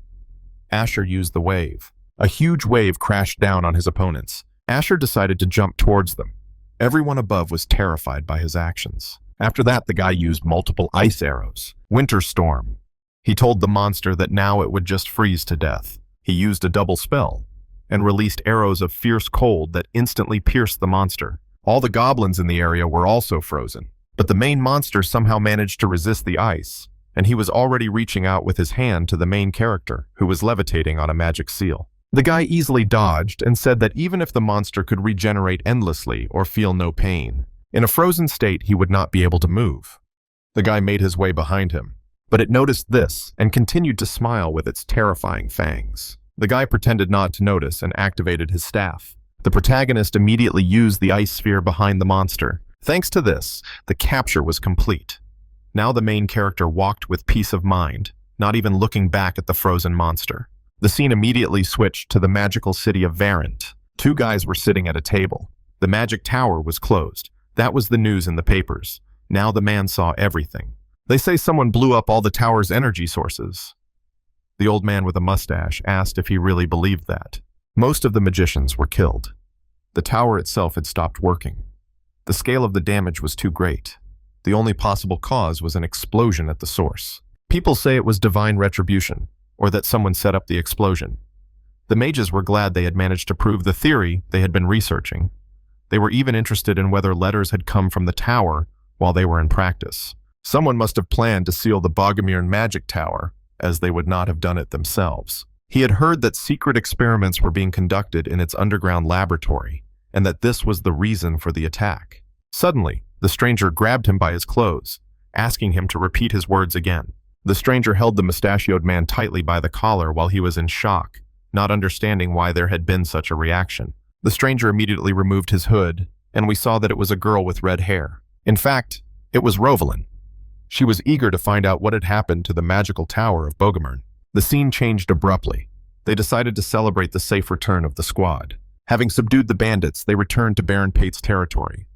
Asher used the wave. A huge wave crashed down on his opponents. Asher decided to jump towards them. Everyone above was terrified by his actions. After that, the guy used multiple ice arrows. Winter storm. He told the monster that now it would just freeze to death. He used a double spell and released arrows of fierce cold that instantly pierced the monster. All the goblins in the area were also frozen, but the main monster somehow managed to resist the ice, and he was already reaching out with his hand to the main character, who was levitating on a magic seal. The guy easily dodged and said that even if the monster could regenerate endlessly or feel no pain, in a frozen state he would not be able to move. The guy made his way behind him, but it noticed this and continued to smile with its terrifying fangs. The guy pretended not to notice and activated his staff. The protagonist immediately used the ice sphere behind the monster. Thanks to this, the capture was complete. Now the main character walked with peace of mind, not even looking back at the frozen monster. The scene immediately switched to the magical city of Verden. Two guys were sitting at a table. The magic tower was closed. That was the news in the papers. Now the man saw everything. They say someone blew up all the tower's energy sources. The old man with a mustache asked if he really believed that. Most of the magicians were killed. The tower itself had stopped working. The scale of the damage was too great. The only possible cause was an explosion at the source. People say it was divine retribution, or that someone set up the explosion. The mages were glad they had managed to prove the theory they had been researching. They were even interested in whether letters had come from the tower while they were in practice. Someone must have planned to seal the Bogomir magic tower, as they would not have done it themselves. He had heard that secret experiments were being conducted in its underground laboratory, and that this was the reason for the attack. Suddenly, the stranger grabbed him by his clothes, asking him to repeat his words again. The stranger held the mustachioed man tightly by the collar while he was in shock, not understanding why there had been such a reaction. The stranger immediately removed his hood, and we saw that it was a girl with red hair. In fact, it was Rovalyn. She was eager to find out what had happened to the magical tower of Bogomir. The scene changed abruptly. They decided to celebrate the safe return of the squad. Having subdued the bandits, they returned to Baron Pate's territory.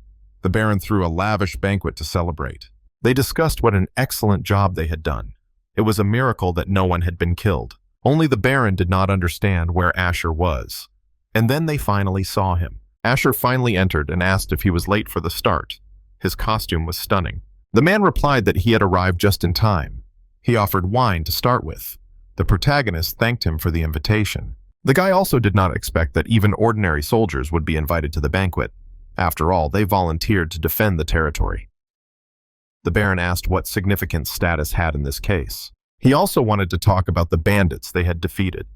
The Baron threw a lavish banquet to celebrate. They discussed what an excellent job they had done. It was a miracle that no one had been killed. Only the Baron did not understand where Asher was. And then they finally saw him. Asher finally entered and asked if he was late for the start. His costume was stunning. The man replied that he had arrived just in time. He offered wine to start with. The protagonist thanked him for the invitation. The guy also did not expect that even ordinary soldiers would be invited to the banquet. After all, they volunteered to defend the territory. The Baron asked what significance status had in this case. He also wanted to talk about the bandits they had defeated.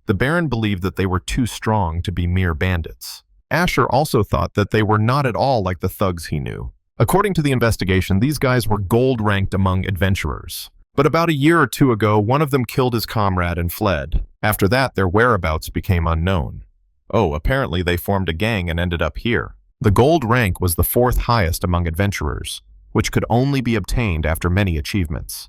The Baron believed that they were too strong to be mere bandits. Asher also thought that they were not at all like the thugs he knew. According to the investigation, these guys were gold-ranked among adventurers. But about a year or two ago, one of them killed his comrade and fled. After that, their whereabouts became unknown. Oh, apparently they formed a gang and ended up here. The gold rank was the fourth highest among adventurers, which could only be obtained after many achievements.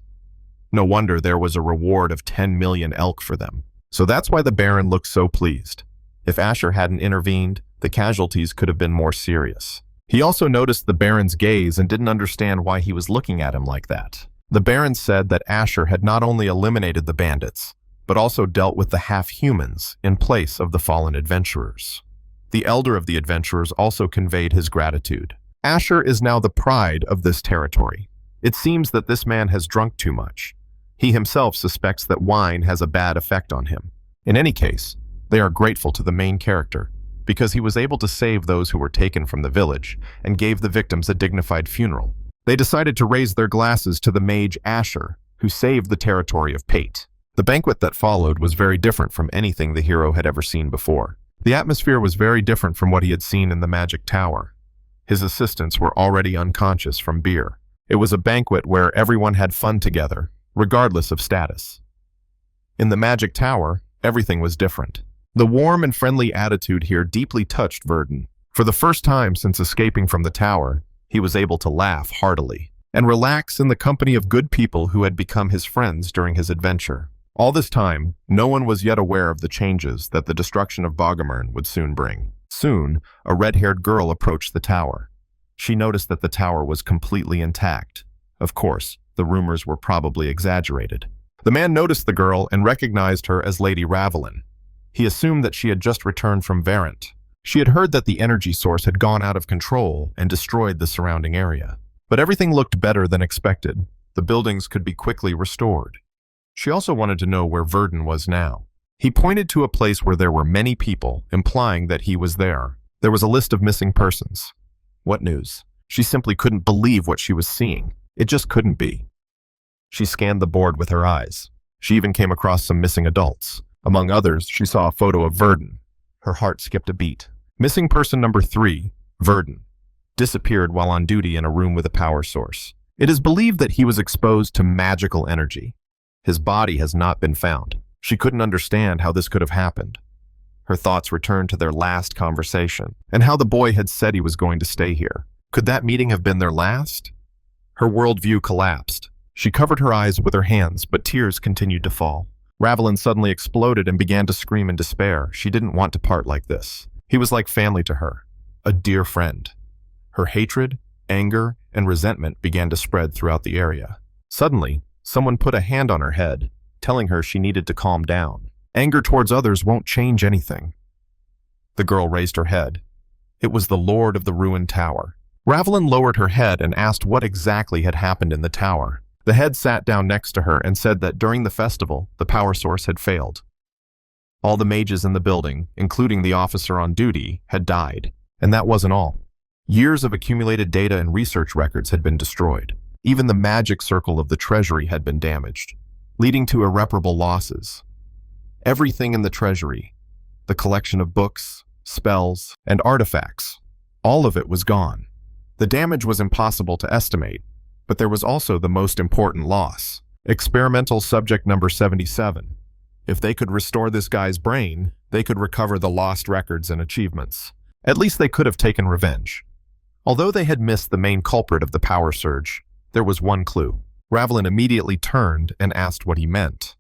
No wonder there was a reward of 10 million elk for them. So that's why the Baron looked so pleased. If Asher hadn't intervened, the casualties could have been more serious. He also noticed the Baron's gaze and didn't understand why he was looking at him like that. The Baron said that Asher had not only eliminated the bandits, but also dealt with the half-humans in place of the fallen adventurers. The elder of the adventurers also conveyed his gratitude. Asher is now the pride of this territory. It seems that this man has drunk too much. He himself suspects that wine has a bad effect on him. In any case, they are grateful to the main character, because he was able to save those who were taken from the village and gave the victims a dignified funeral. They decided to raise their glasses to the mage Asher, who saved the territory of Pate. The banquet that followed was very different from anything the hero had ever seen before. The atmosphere was very different from what he had seen in the magic tower. His assistants were already unconscious from beer. It was a banquet where everyone had fun together, regardless of status. In the magic tower, everything was different. The warm and friendly attitude here deeply touched Verden. For the first time since escaping from the tower, he was able to laugh heartily and relax in the company of good people who had become his friends during his adventure. All this time, no one was yet aware of the changes that the destruction of Bogomir would soon bring. Soon, a red-haired girl approached the tower. She noticed that the tower was completely intact. Of course, the rumors were probably exaggerated. The man noticed the girl and recognized her as Lady Rovalyn. He assumed that she had just returned from Verden. She had heard that the energy source had gone out of control and destroyed the surrounding area. But everything looked better than expected. The buildings could be quickly restored. She also wanted to know where Verden was now. He pointed to a place where there were many people, implying that he was there. There was a list of missing persons. What news? She simply couldn't believe what she was seeing. It just couldn't be. She scanned the board with her eyes. She even came across some missing adults. Among others, she saw a photo of Verden. Her heart skipped a beat. Missing person number 3, Verden, disappeared while on duty in a room with a power source. It is believed that he was exposed to magical energy. His body has not been found. She couldn't understand how this could have happened. Her thoughts returned to their last conversation and how the boy had said he was going to stay here. Could that meeting have been their last? Her worldview collapsed. She covered her eyes with her hands, but tears continued to fall. Rovalyn suddenly exploded and began to scream in despair. She didn't want to part like this. He was like family to her, a dear friend. Her hatred, anger, and resentment began to spread throughout the area. Suddenly, someone put a hand on her head, telling her she needed to calm down. Anger towards others won't change anything. The girl raised her head. It was the Lord of the ruined tower. Rovalyn lowered her head and asked what exactly had happened in the tower. The head sat down next to her and said that during the festival, the power source had failed. All the mages in the building, including the officer on duty, had died. And that wasn't all. Years of accumulated data and research records had been destroyed. Even the magic circle of the treasury had been damaged, leading to irreparable losses. Everything in the treasury, the collection of books, spells, and artifacts, all of it was gone. The damage was impossible to estimate, but there was also the most important loss. Experimental subject number 77. If they could restore this guy's brain, they could recover the lost records and achievements. At least they could have taken revenge. Although they had missed the main culprit of the power surge, there was one clue. Ravelin immediately turned and asked what he meant.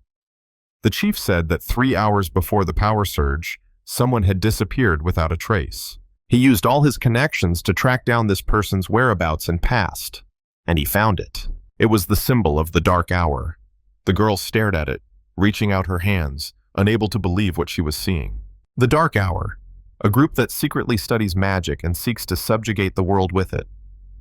The chief said that 3 hours before the power surge, someone had disappeared without a trace. He used all his connections to track down this person's whereabouts and past, and he found it. It was the symbol of the dark hour. The girl stared at it, reaching out her hands, unable to believe what she was seeing. The Dark Hour, a group that secretly studies magic and seeks to subjugate the world with it.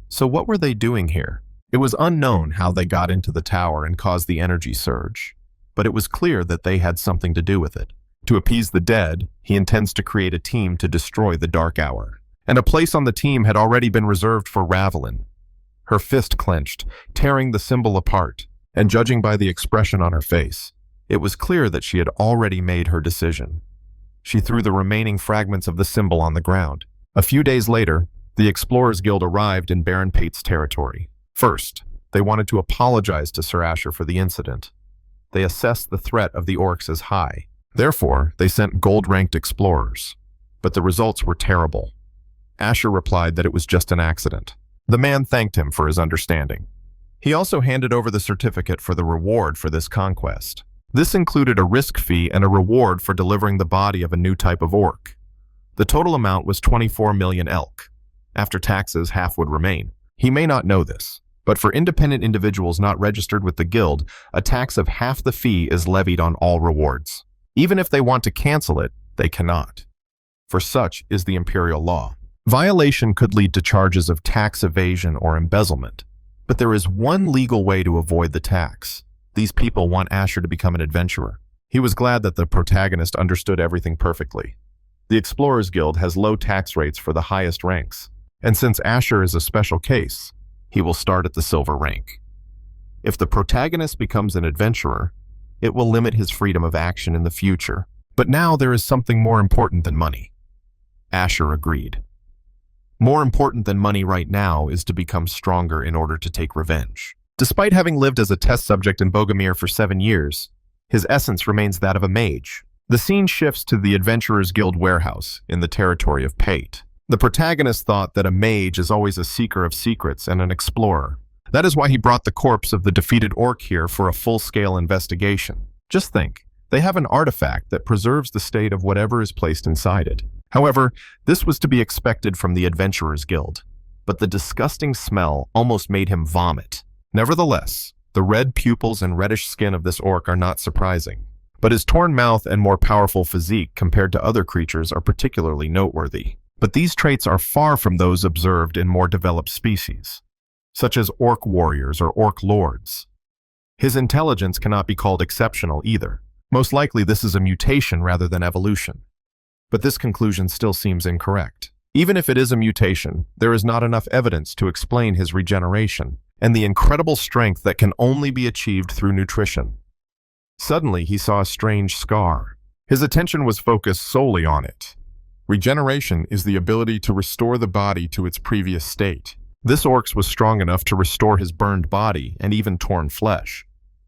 So what were they doing here? It was unknown how they got into the tower and caused the energy surge, but it was clear that they had something to do with it. To appease the dead, he intends to create a team to destroy the Dark Hour. And a place on the team had already been reserved for Ravelin. Her fist clenched, tearing the symbol apart, and judging by the expression on her face, it was clear that she had already made her decision. She threw the remaining fragments of the symbol on the ground. A few days later, the Explorers Guild arrived in Baron Pate's territory. First, they wanted to apologize to Sir Asher for the incident. They assessed the threat of the orcs as high. Therefore, they sent gold-ranked explorers. But the results were terrible. Asher replied that it was just an accident. The man thanked him for his understanding. He also handed over the certificate for the reward for this conquest. This included a risk fee and a reward for delivering the body of a new type of orc. The total amount was 24 million elk. After taxes, half would remain. He may not know this, but for independent individuals not registered with the guild, a tax of half the fee is levied on all rewards. Even if they want to cancel it, they cannot. For such is the imperial law. Violation could lead to charges of tax evasion or embezzlement, but there is one legal way to avoid the tax. These people want Asher to become an adventurer. He was glad that the protagonist understood everything perfectly. The Explorers Guild has low tax rates for the highest ranks, and since Asher is a special case, he will start at the silver rank. If the protagonist becomes an adventurer, it will limit his freedom of action in the future. But now there is something more important than money. Asher agreed. More important than money right now is to become stronger in order to take revenge. Despite having lived as a test subject in Bogomir for 7 years, his essence remains that of a mage. The scene shifts to the Adventurers Guild warehouse in the territory of Pate. The protagonist thought that a mage is always a seeker of secrets and an explorer. That is why he brought the corpse of the defeated orc here for a full-scale investigation. Just think, they have an artifact that preserves the state of whatever is placed inside it. However, this was to be expected from the Adventurers Guild, but the disgusting smell almost made him vomit. Nevertheless, the red pupils and reddish skin of this orc are not surprising, but his torn mouth and more powerful physique compared to other creatures are particularly noteworthy. But these traits are far from those observed in more developed species, such as orc warriors or orc lords. His intelligence cannot be called exceptional either. Most likely this is a mutation rather than evolution. But this conclusion still seems incorrect. Even if it is a mutation, there is not enough evidence to explain his regeneration and the incredible strength that can only be achieved through nutrition. Suddenly, he saw a strange scar. His attention was focused solely on it. Regeneration is the ability to restore the body to its previous state. This orc was strong enough to restore his burned body and even torn flesh,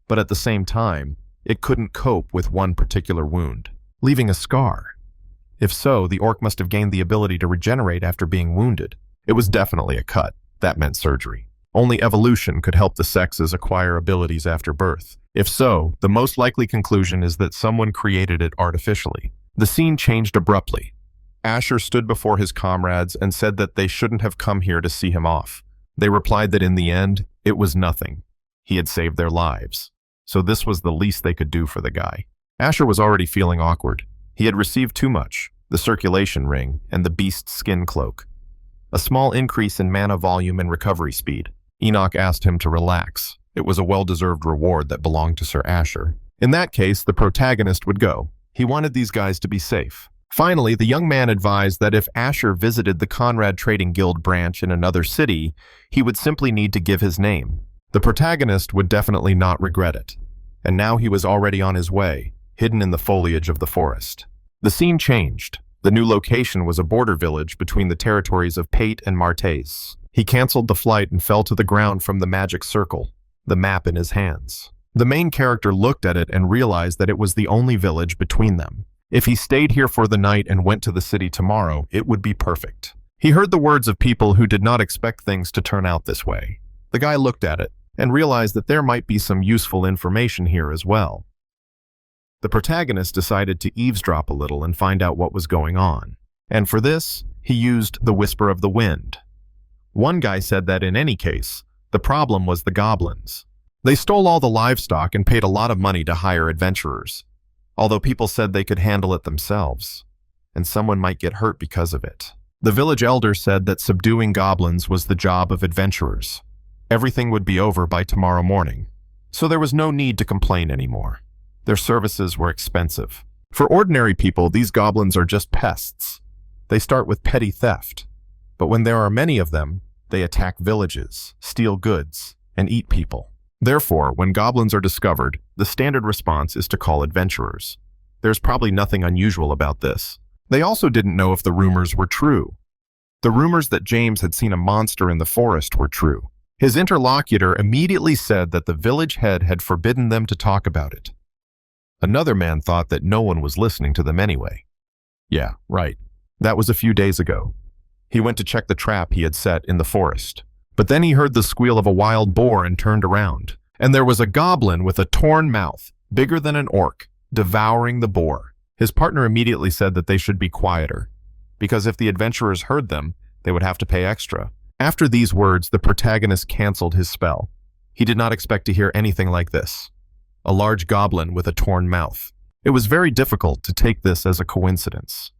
but at the same time, it couldn't cope with one particular wound, leaving a scar. If so, the orc must have gained the ability to regenerate after being wounded. It was definitely a cut. That meant surgery. Only evolution could help the sexes acquire abilities after birth. If so, the most likely conclusion is that someone created it artificially. The scene changed abruptly. Asher stood before his comrades and said that they shouldn't have come here to see him off. They replied that in the end, it was nothing. He had saved their lives. So this was the least they could do for the guy. Asher was already feeling awkward. He had received too much, the circulation ring and the beast's skin cloak. A small increase in mana volume and recovery speed. Enoch asked him to relax. It was a well-deserved reward that belonged to Sir Asher. In that case, the protagonist would go. He wanted these guys to be safe. Finally, the young man advised that if Asher visited the Conrad Trading Guild branch in another city, he would simply need to give his name. The protagonist would definitely not regret it. And now he was already on his way, hidden in the foliage of the forest. The scene changed. The new location was a border village between the territories of Pate and Martes. He canceled the flight and fell to the ground from the magic circle, the map in his hands. The main character looked at it and realized that it was the only village between them. If he stayed here for the night and went to the city tomorrow, it would be perfect. He heard the words of people who did not expect things to turn out this way. The guy looked at it and realized that there might be some useful information here as well. The protagonist decided to eavesdrop a little and find out what was going on. And for this, he used the whisper of the wind. One guy said that in any case, the problem was the goblins. They stole all the livestock and paid a lot of money to hire adventurers, although people said they could handle it themselves, and someone might get hurt because of it. The village elder said that subduing goblins was the job of adventurers. Everything would be over by tomorrow morning, so there was no need to complain anymore. Their services were expensive. For ordinary people, these goblins are just pests. They start with petty theft, but when there are many of them, they attack villages, steal goods, and eat people. Therefore, when goblins are discovered, the standard response is to call adventurers. There's probably nothing unusual about this. They also didn't know if the rumors were true. The rumors that James had seen a monster in the forest were true. His interlocutor immediately said that the village head had forbidden them to talk about it. Another man thought that no one was listening to them anyway. Yeah, right. That was a few days ago. He went to check the trap he had set in the forest. But then he heard the squeal of a wild boar and turned around. And there was a goblin with a torn mouth, bigger than an orc, devouring the boar. His partner immediately said that they should be quieter, because if the adventurers heard them, they would have to pay extra. After these words, the protagonist canceled his spell. He did not expect to hear anything like this. A large goblin with a torn mouth. It was very difficult to take this as a coincidence.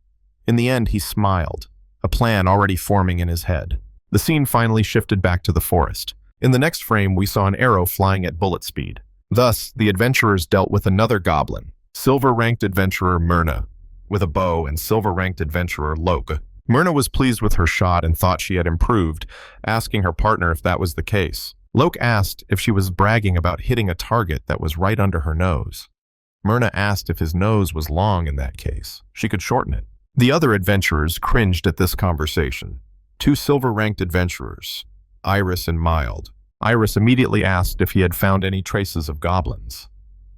In the end, he smiled, a plan already forming in his head. The scene finally shifted back to the forest. In the next frame, we saw an arrow flying at bullet speed. Thus, the adventurers dealt with another goblin, silver-ranked adventurer Myrna, with a bow, and silver-ranked adventurer Loke. Myrna was pleased with her shot and thought she had improved, asking her partner if that was the case. Loke asked if she was bragging about hitting a target that was right under her nose. Myrna asked if his nose was long in that case. She could shorten it. The other adventurers cringed at this conversation. Two silver-ranked adventurers, Iris and Mild. Iris immediately asked if he had found any traces of goblins.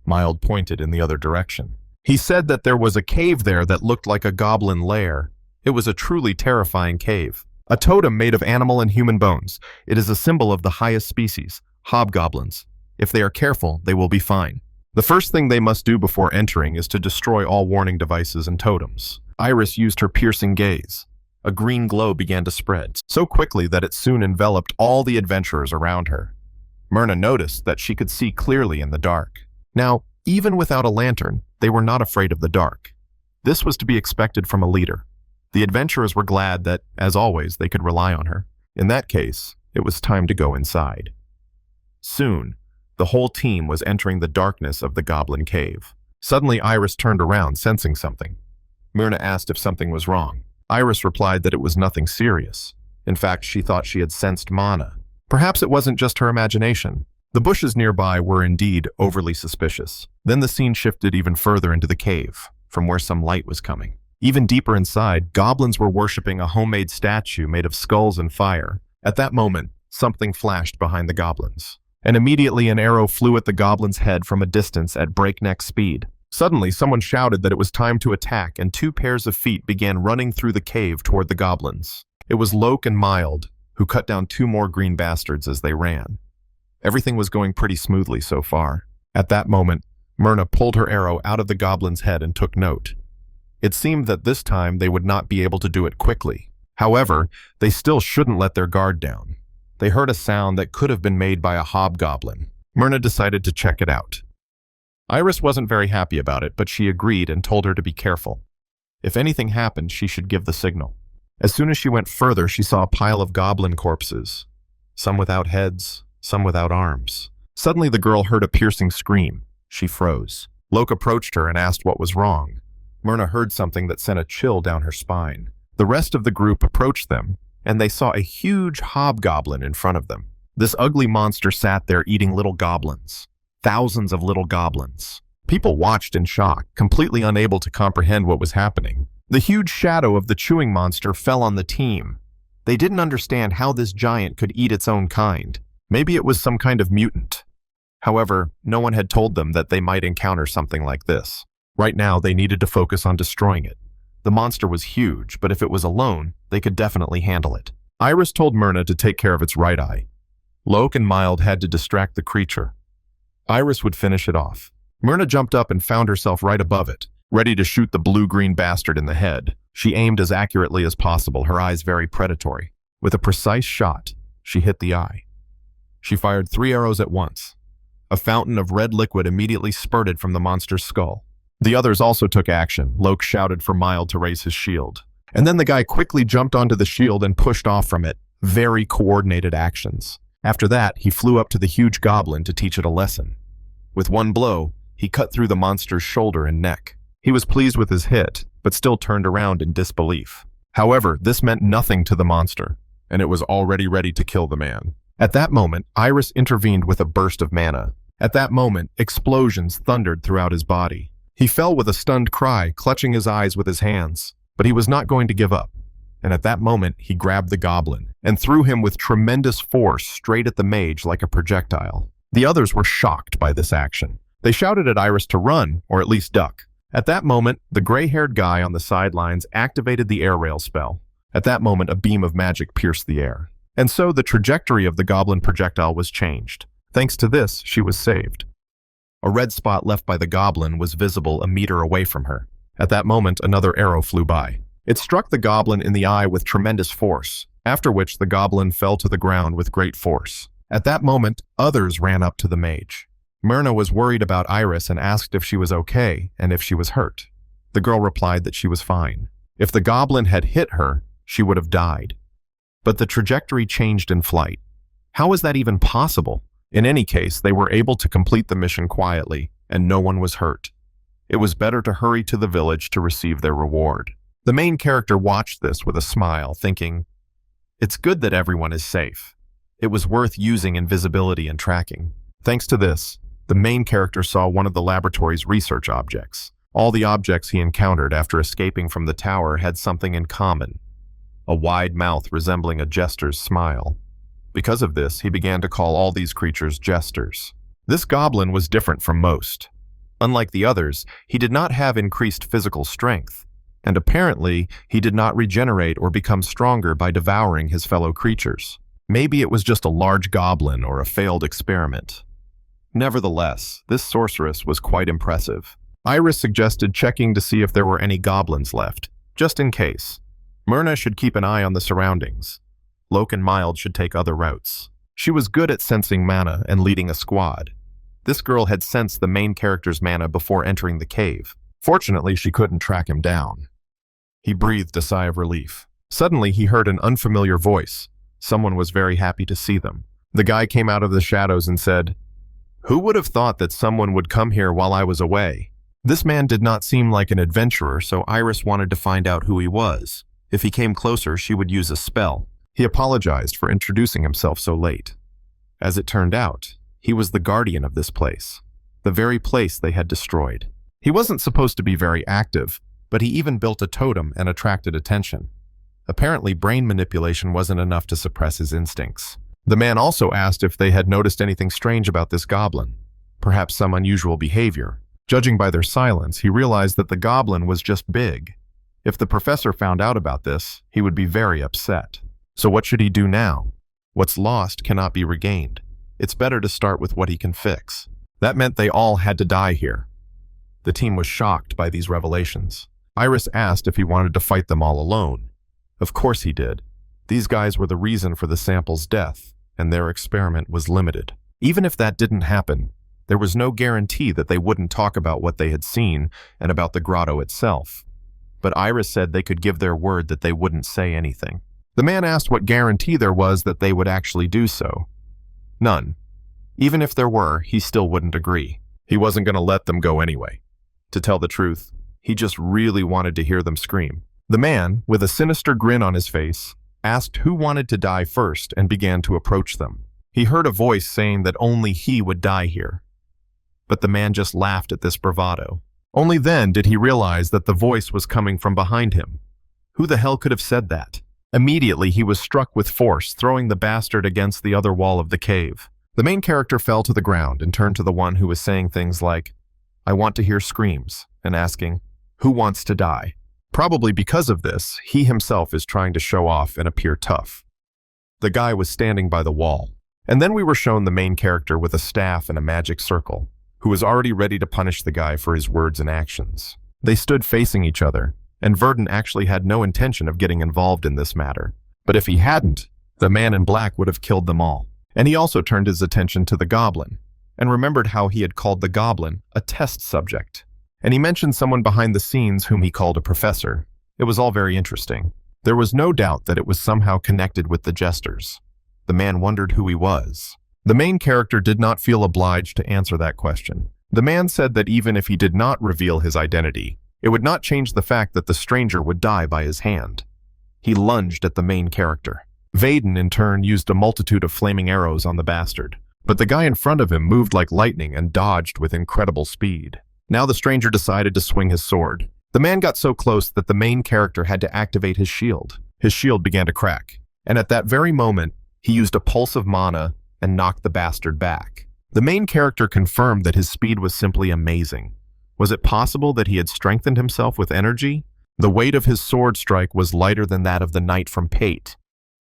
Mild pointed in the other direction. He said that there was a cave there that looked like a goblin lair. It was a truly terrifying cave. A totem made of animal and human bones. It is a symbol of the highest species, hobgoblins. If they are careful, they will be fine. The first thing they must do before entering is to destroy all warning devices and totems. Iris used her piercing gaze. A green glow began to spread, so quickly that it soon enveloped all the adventurers around her. Myrna noticed that she could see clearly in the dark. Now, even without a lantern, they were not afraid of the dark. This was to be expected from a leader. The adventurers were glad that, as always, they could rely on her. In that case, it was time to go inside. Soon, the whole team was entering the darkness of the goblin cave. Suddenly, Iris turned around, sensing something. Myrna asked if something was wrong. Iris replied that it was nothing serious. In fact, she thought she had sensed mana. Perhaps it wasn't just her imagination. The bushes nearby were indeed overly suspicious. Then the scene shifted even further into the cave, from where some light was coming. Even deeper inside, goblins were worshipping a homemade statue made of skulls and fire. At that moment, something flashed behind the goblins, and immediately an arrow flew at the goblin's head from a distance at breakneck speed. Suddenly, someone shouted that it was time to attack, and two pairs of feet began running through the cave toward the goblins. It was Loke and Mild, who cut down two more green bastards as they ran. Everything was going pretty smoothly so far. At that moment, Myrna pulled her arrow out of the goblin's head and took note. It seemed that this time they would not be able to do it quickly. However, they still shouldn't let their guard down. They heard a sound that could have been made by a hobgoblin. Myrna decided to check it out. Iris wasn't very happy about it, but she agreed and told her to be careful. If anything happened, she should give the signal. As soon as she went further, she saw a pile of goblin corpses, some without heads, some without arms. Suddenly, the girl heard a piercing scream. She froze. Loke approached her and asked what was wrong. Myrna heard something that sent a chill down her spine. The rest of the group approached them, and they saw a huge hobgoblin in front of them. This ugly monster sat there eating little goblins. Thousands of little goblins. People watched in shock, completely unable to comprehend what was happening. The huge shadow of the chewing monster fell on the team. They didn't understand how this giant could eat its own kind. Maybe it was some kind of mutant. However, no one had told them that they might encounter something like this. Right now, they needed to focus on destroying it. The monster was huge, but if it was alone, they could definitely handle it. Iris told Myrna to take care of its right eye. Loke and Mild had to distract the creature. Iris would finish it off. Myrna jumped up and found herself right above it, ready to shoot the blue-green bastard in the head. She aimed as accurately as possible, her eyes very predatory. With a precise shot, she hit the eye. She fired 3 arrows at once. A fountain of red liquid immediately spurted from the monster's skull. The others also took action. Loke shouted for Mild to raise his shield. And then the guy quickly jumped onto the shield and pushed off from it. Very coordinated actions. After that, he flew up to the huge goblin to teach it a lesson. With one blow, he cut through the monster's shoulder and neck. He was pleased with his hit, but still turned around in disbelief. However, this meant nothing to the monster, and it was already ready to kill the man. At that moment, Iris intervened with a burst of mana. At that moment, explosions thundered throughout his body. He fell with a stunned cry, clutching his eyes with his hands, but he was not going to give up. And at that moment, he grabbed the goblin and threw him with tremendous force straight at the mage like a projectile. The others were shocked by this action. They shouted at Iris to run, or at least duck. At that moment, the gray-haired guy on the sidelines activated the air rail spell. At that moment, a beam of magic pierced the air. And so the trajectory of the goblin projectile was changed. Thanks to this, she was saved. A red spot left by the goblin was visible a meter away from her. At that moment, another arrow flew by. It struck the goblin in the eye with tremendous force, after which the goblin fell to the ground with great force. At that moment, others ran up to the mage. Myrna was worried about Iris and asked if she was okay and if she was hurt. The girl replied that she was fine. If the goblin had hit her, she would have died. But the trajectory changed in flight. How was that even possible? In any case, they were able to complete the mission quietly, and no one was hurt. It was better to hurry to the village to receive their reward. The main character watched this with a smile, thinking, "It's good that everyone is safe." It was worth using invisibility and tracking. Thanks to this, the main character saw one of the laboratory's research objects. All the objects he encountered after escaping from the tower had something in common: a wide mouth resembling a jester's smile. Because of this, he began to call all these creatures jesters. This goblin was different from most. Unlike the others, he did not have increased physical strength, and apparently he did not regenerate or become stronger by devouring his fellow creatures. Maybe it was just a large goblin or a failed experiment. Nevertheless, this sorceress was quite impressive. Iris suggested checking to see if there were any goblins left, just in case. Myrna should keep an eye on the surroundings. Loke and Mild should take other routes. She was good at sensing mana and leading a squad. This girl had sensed the main character's mana before entering the cave. Fortunately, she couldn't track him down. He breathed a sigh of relief. Suddenly, he heard an unfamiliar voice. Someone was very happy to see them. The guy came out of the shadows and said, "Who would have thought that someone would come here while I was away?" This man did not seem like an adventurer, so Iris wanted to find out who he was. If he came closer, she would use a spell. He apologized for introducing himself so late. As it turned out, he was the guardian of this place, the very place they had destroyed. He wasn't supposed to be very active, but he even built a totem and attracted attention. Apparently, brain manipulation wasn't enough to suppress his instincts. The man also asked if they had noticed anything strange about this goblin, perhaps some unusual behavior. Judging by their silence, he realized that the goblin was just big. If the professor found out about this, he would be very upset. So what should he do now? What's lost cannot be regained. It's better to start with what he can fix. That meant they all had to die here. The team was shocked by these revelations. Iris asked if he wanted to fight them all alone. Of course he did. These guys were the reason for the sample's death, and their experiment was limited. Even if that didn't happen, there was no guarantee that they wouldn't talk about what they had seen and about the grotto itself. But Iris said they could give their word that they wouldn't say anything. The man asked what guarantee there was that they would actually do so. None. Even if there were, he still wouldn't agree. He wasn't going to let them go anyway. To tell the truth, He just really wanted to hear them scream. The man, with a sinister grin on his face, asked who wanted to die first and began to approach them. He heard a voice saying that only he would die here. But the man just laughed at this bravado. Only then did he realize that the voice was coming from behind him. Who the hell could have said that? Immediately, he was struck with force, throwing the bastard against the other wall of the cave. The main character fell to the ground and turned to the one who was saying things like, "I want to hear screams," and asking, "Who wants to die?" Probably because of this, he himself is trying to show off and appear tough. The guy was standing by the wall. And then we were shown the main character with a staff and a magic circle, who was already ready to punish the guy for his words and actions. They stood facing each other, and Verden actually had no intention of getting involved in this matter. But if he hadn't, the man in black would have killed them all. And he also turned his attention to the goblin, and remembered how he had called the goblin a test subject. And he mentioned someone behind the scenes whom he called a professor. It was all very interesting. There was no doubt that it was somehow connected with the jesters. The man wondered who he was. The main character did not feel obliged to answer that question. The man said that even if he did not reveal his identity, it would not change the fact that the stranger would die by his hand. He lunged at the main character. Verden, in turn, used a multitude of flaming arrows on the bastard, but the guy in front of him moved like lightning and dodged with incredible speed. Now the stranger decided to swing his sword. The man got so close that the main character had to activate his shield. His shield began to crack, and at that very moment, he used a pulse of mana and knocked the bastard back. The main character confirmed that his speed was simply amazing. Was it possible that he had strengthened himself with energy? The weight of his sword strike was lighter than that of the knight from Pate.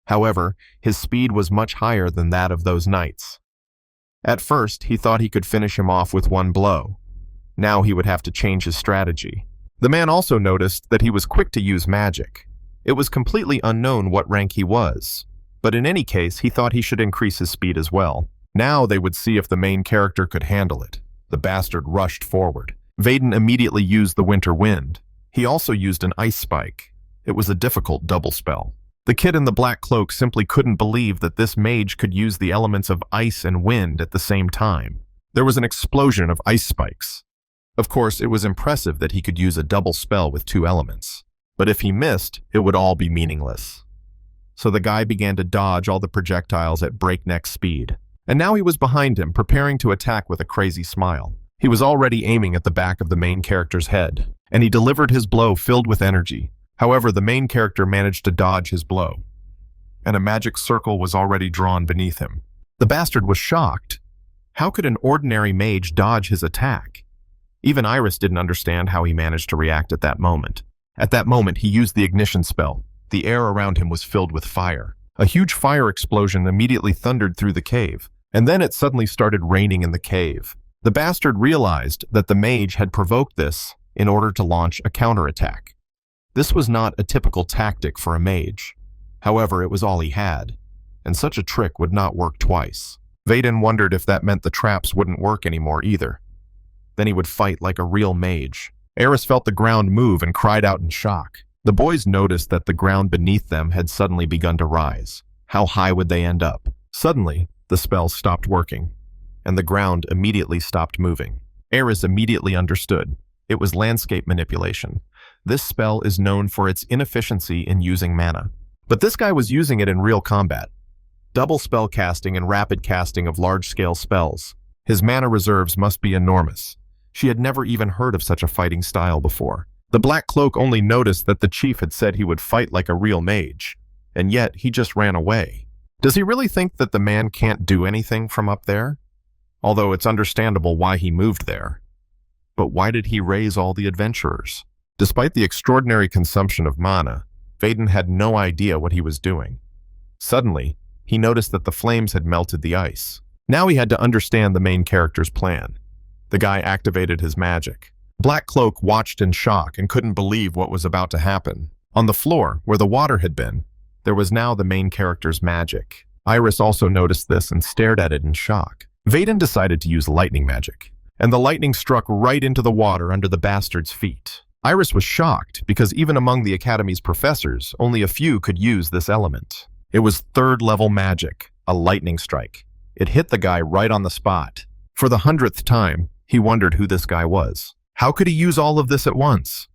However, his speed was much higher than that of those knights. At first, he thought he could finish him off with one blow. Now he would have to change his strategy. The man also noticed that he was quick to use magic. It was completely unknown what rank he was, but in any case, he thought he should increase his speed as well. Now they would see if the main character could handle it. The bastard rushed forward. Verden immediately used the winter wind. He also used an ice spike. It was a difficult double spell. The kid in the black cloak simply couldn't believe that this mage could use the elements of ice and wind at the same time. There was an explosion of ice spikes. Of course, it was impressive that he could use a double spell with two elements. But if he missed, it would all be meaningless. So the guy began to dodge all the projectiles at breakneck speed. And now he was behind him, preparing to attack with a crazy smile. He was already aiming at the back of the main character's head, and he delivered his blow filled with energy. However, the main character managed to dodge his blow, and a magic circle was already drawn beneath him. The bastard was shocked. How could an ordinary mage dodge his attack? Even Iris didn't understand how he managed to react at that moment. At that moment, he used the ignition spell. The air around him was filled with fire. A huge fire explosion immediately thundered through the cave, and then it suddenly started raining in the cave. The bastard realized that the mage had provoked this in order to launch a counterattack. This was not a typical tactic for a mage. However, it was all he had, and such a trick would not work twice. Verden wondered if that meant the traps wouldn't work anymore either. Then he would fight like a real mage. Eris felt the ground move and cried out in shock. The boys noticed that the ground beneath them had suddenly begun to rise. How high would they end up? Suddenly, the spell stopped working, and the ground immediately stopped moving. Eris immediately understood. It was landscape manipulation. This spell is known for its inefficiency in using mana. But this guy was using it in real combat. Double spell casting and rapid casting of large-scale spells. His mana reserves must be enormous. She had never even heard of such a fighting style before. The Black Cloak only noticed that the chief had said he would fight like a real mage, and yet he just ran away. Does he really think that the man can't do anything from up there? Although it's understandable why he moved there. But why did he raise all the adventurers? Despite the extraordinary consumption of mana, Verden had no idea what he was doing. Suddenly, he noticed that the flames had melted the ice. Now he had to understand the main character's plan. The guy activated his magic. Black Cloak watched in shock and couldn't believe what was about to happen. On the floor, where the water had been, there was now the main character's magic. Iris also noticed this and stared at it in shock. Verden decided to use lightning magic, and the lightning struck right into the water under the bastard's feet. Iris was shocked because even among the Academy's professors, only a few could use this element. It was third-level magic, a lightning strike. It hit the guy right on the spot. For the 100th time, he wondered who this guy was. How could he use all of this at once?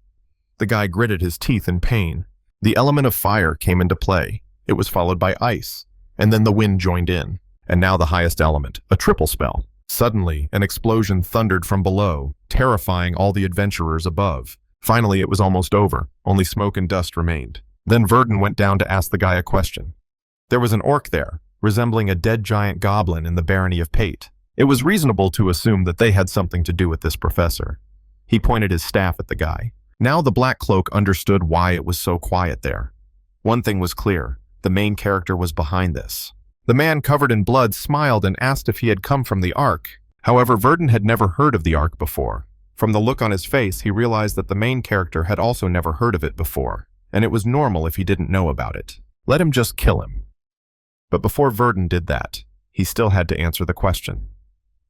The guy gritted his teeth in pain. The element of fire came into play. It was followed by ice, and then the wind joined in. And now the highest element, a triple spell. Suddenly, an explosion thundered from below, terrifying all the adventurers above. Finally, it was almost over. Only smoke and dust remained. Then Verden went down to ask the guy a question. There was an orc there, resembling a dead giant goblin in the barony of Pate. It was reasonable to assume that they had something to do with this professor. He pointed his staff at the guy. Now the Black Cloak understood why it was so quiet there. One thing was clear. The main character was behind this. The man covered in blood smiled and asked if he had come from the Ark. However, Verden had never heard of the Ark before. From the look on his face, he realized that the main character had also never heard of it before, and it was normal if he didn't know about it. Let him just kill him. But before Verden did that, he still had to answer the question.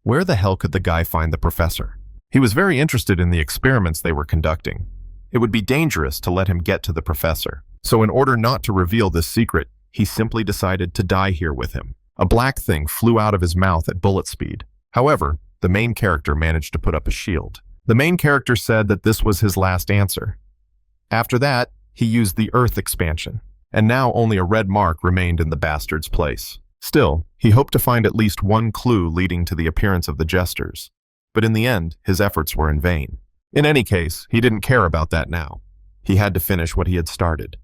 Where the hell could the guy find the professor? He was very interested in the experiments they were conducting. It would be dangerous to let him get to the professor. So in order not to reveal this secret, he simply decided to die here with him. A black thing flew out of his mouth at bullet speed. However, the main character managed to put up a shield. The main character said that this was his last answer. After that, he used the Earth expansion, and now only a red mark remained in the bastard's place. Still, he hoped to find at least one clue leading to the appearance of the jesters. But in the end, his efforts were in vain. In any case, he didn't care about that now. He had to finish what he had started.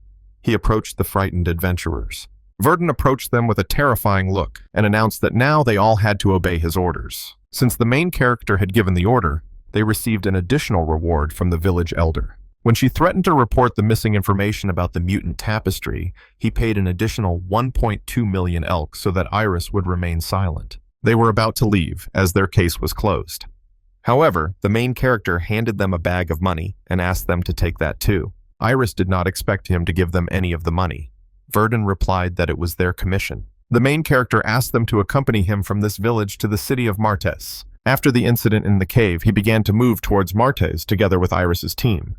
He approached the frightened adventurers. Verden approached them with a terrifying look and announced that now they all had to obey his orders. Since the main character had given the order, they received an additional reward from the village elder. When she threatened to report the missing information about the mutant tapestry, he paid an additional 1.2 million elk so that Iris would remain silent. They were about to leave, as their case was closed. However, the main character handed them a bag of money and asked them to take that too. Iris did not expect him to give them any of the money. Verden replied that it was their commission. The main character asked them to accompany him from this village to the city of Martes. After the incident in the cave, he began to move towards Martes together with Iris's team.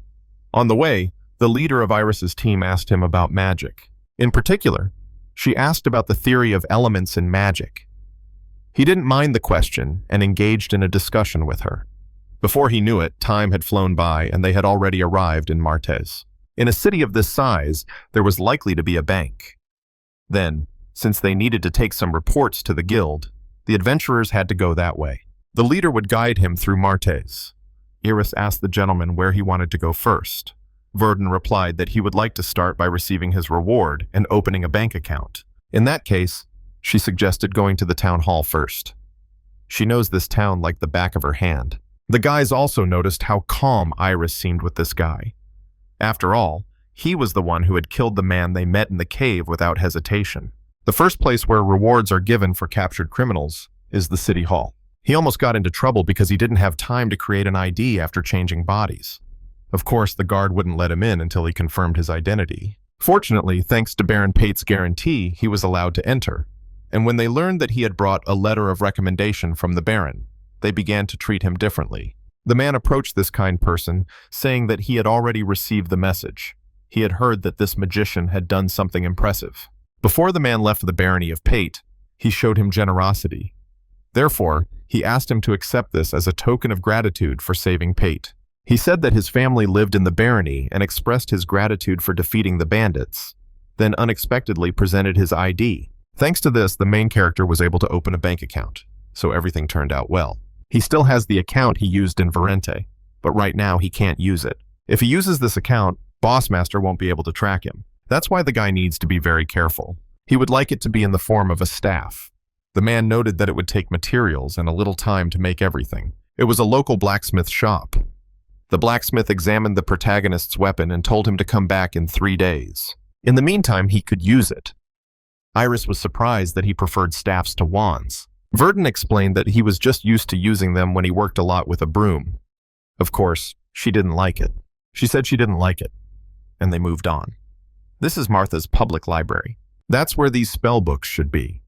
On the way, the leader of Iris's team asked him about magic. In particular, she asked about the theory of elements in magic. He didn't mind the question and engaged in a discussion with her. Before he knew it, time had flown by and they had already arrived in Martes. In a city of this size, there was likely to be a bank. Then, since they needed to take some reports to the guild, the adventurers had to go that way. The leader would guide him through Martes. Iris asked the gentleman where he wanted to go first. Verden replied that he would like to start by receiving his reward and opening a bank account. In that case, she suggested going to the town hall first. She knows this town like the back of her hand. The guys also noticed how calm Iris seemed with this guy. After all, he was the one who had killed the man they met in the cave without hesitation. The first place where rewards are given for captured criminals is the city hall. He almost got into trouble because he didn't have time to create an ID after changing bodies. Of course, the guard wouldn't let him in until he confirmed his identity. Fortunately, thanks to Baron Pate's guarantee, he was allowed to enter. And when they learned that he had brought a letter of recommendation from the Baron, they began to treat him differently. The man approached this kind person, saying that he had already received the message. He had heard that this magician had done something impressive. Before the man left the barony of Pate, he showed him generosity. Therefore, he asked him to accept this as a token of gratitude for saving Pate. He said that his family lived in the barony and expressed his gratitude for defeating the bandits, then unexpectedly presented his ID. Thanks to this, the main character was able to open a bank account, so everything turned out well. He still has the account he used in Verden, but right now he can't use it. If he uses this account, Bossmaster won't be able to track him. That's why the guy needs to be very careful. He would like it to be in the form of a staff. The man noted that it would take materials and a little time to make everything. It was a local blacksmith shop. The blacksmith examined the protagonist's weapon and told him to come back in 3 days. In the meantime, he could use it. Iris was surprised that he preferred staffs to wands. Verden explained that he was just used to using them when he worked a lot with a broom. Of course, she didn't like it. She said she didn't like it, and they moved on. This is Martha's public library. That's where these spell books should be.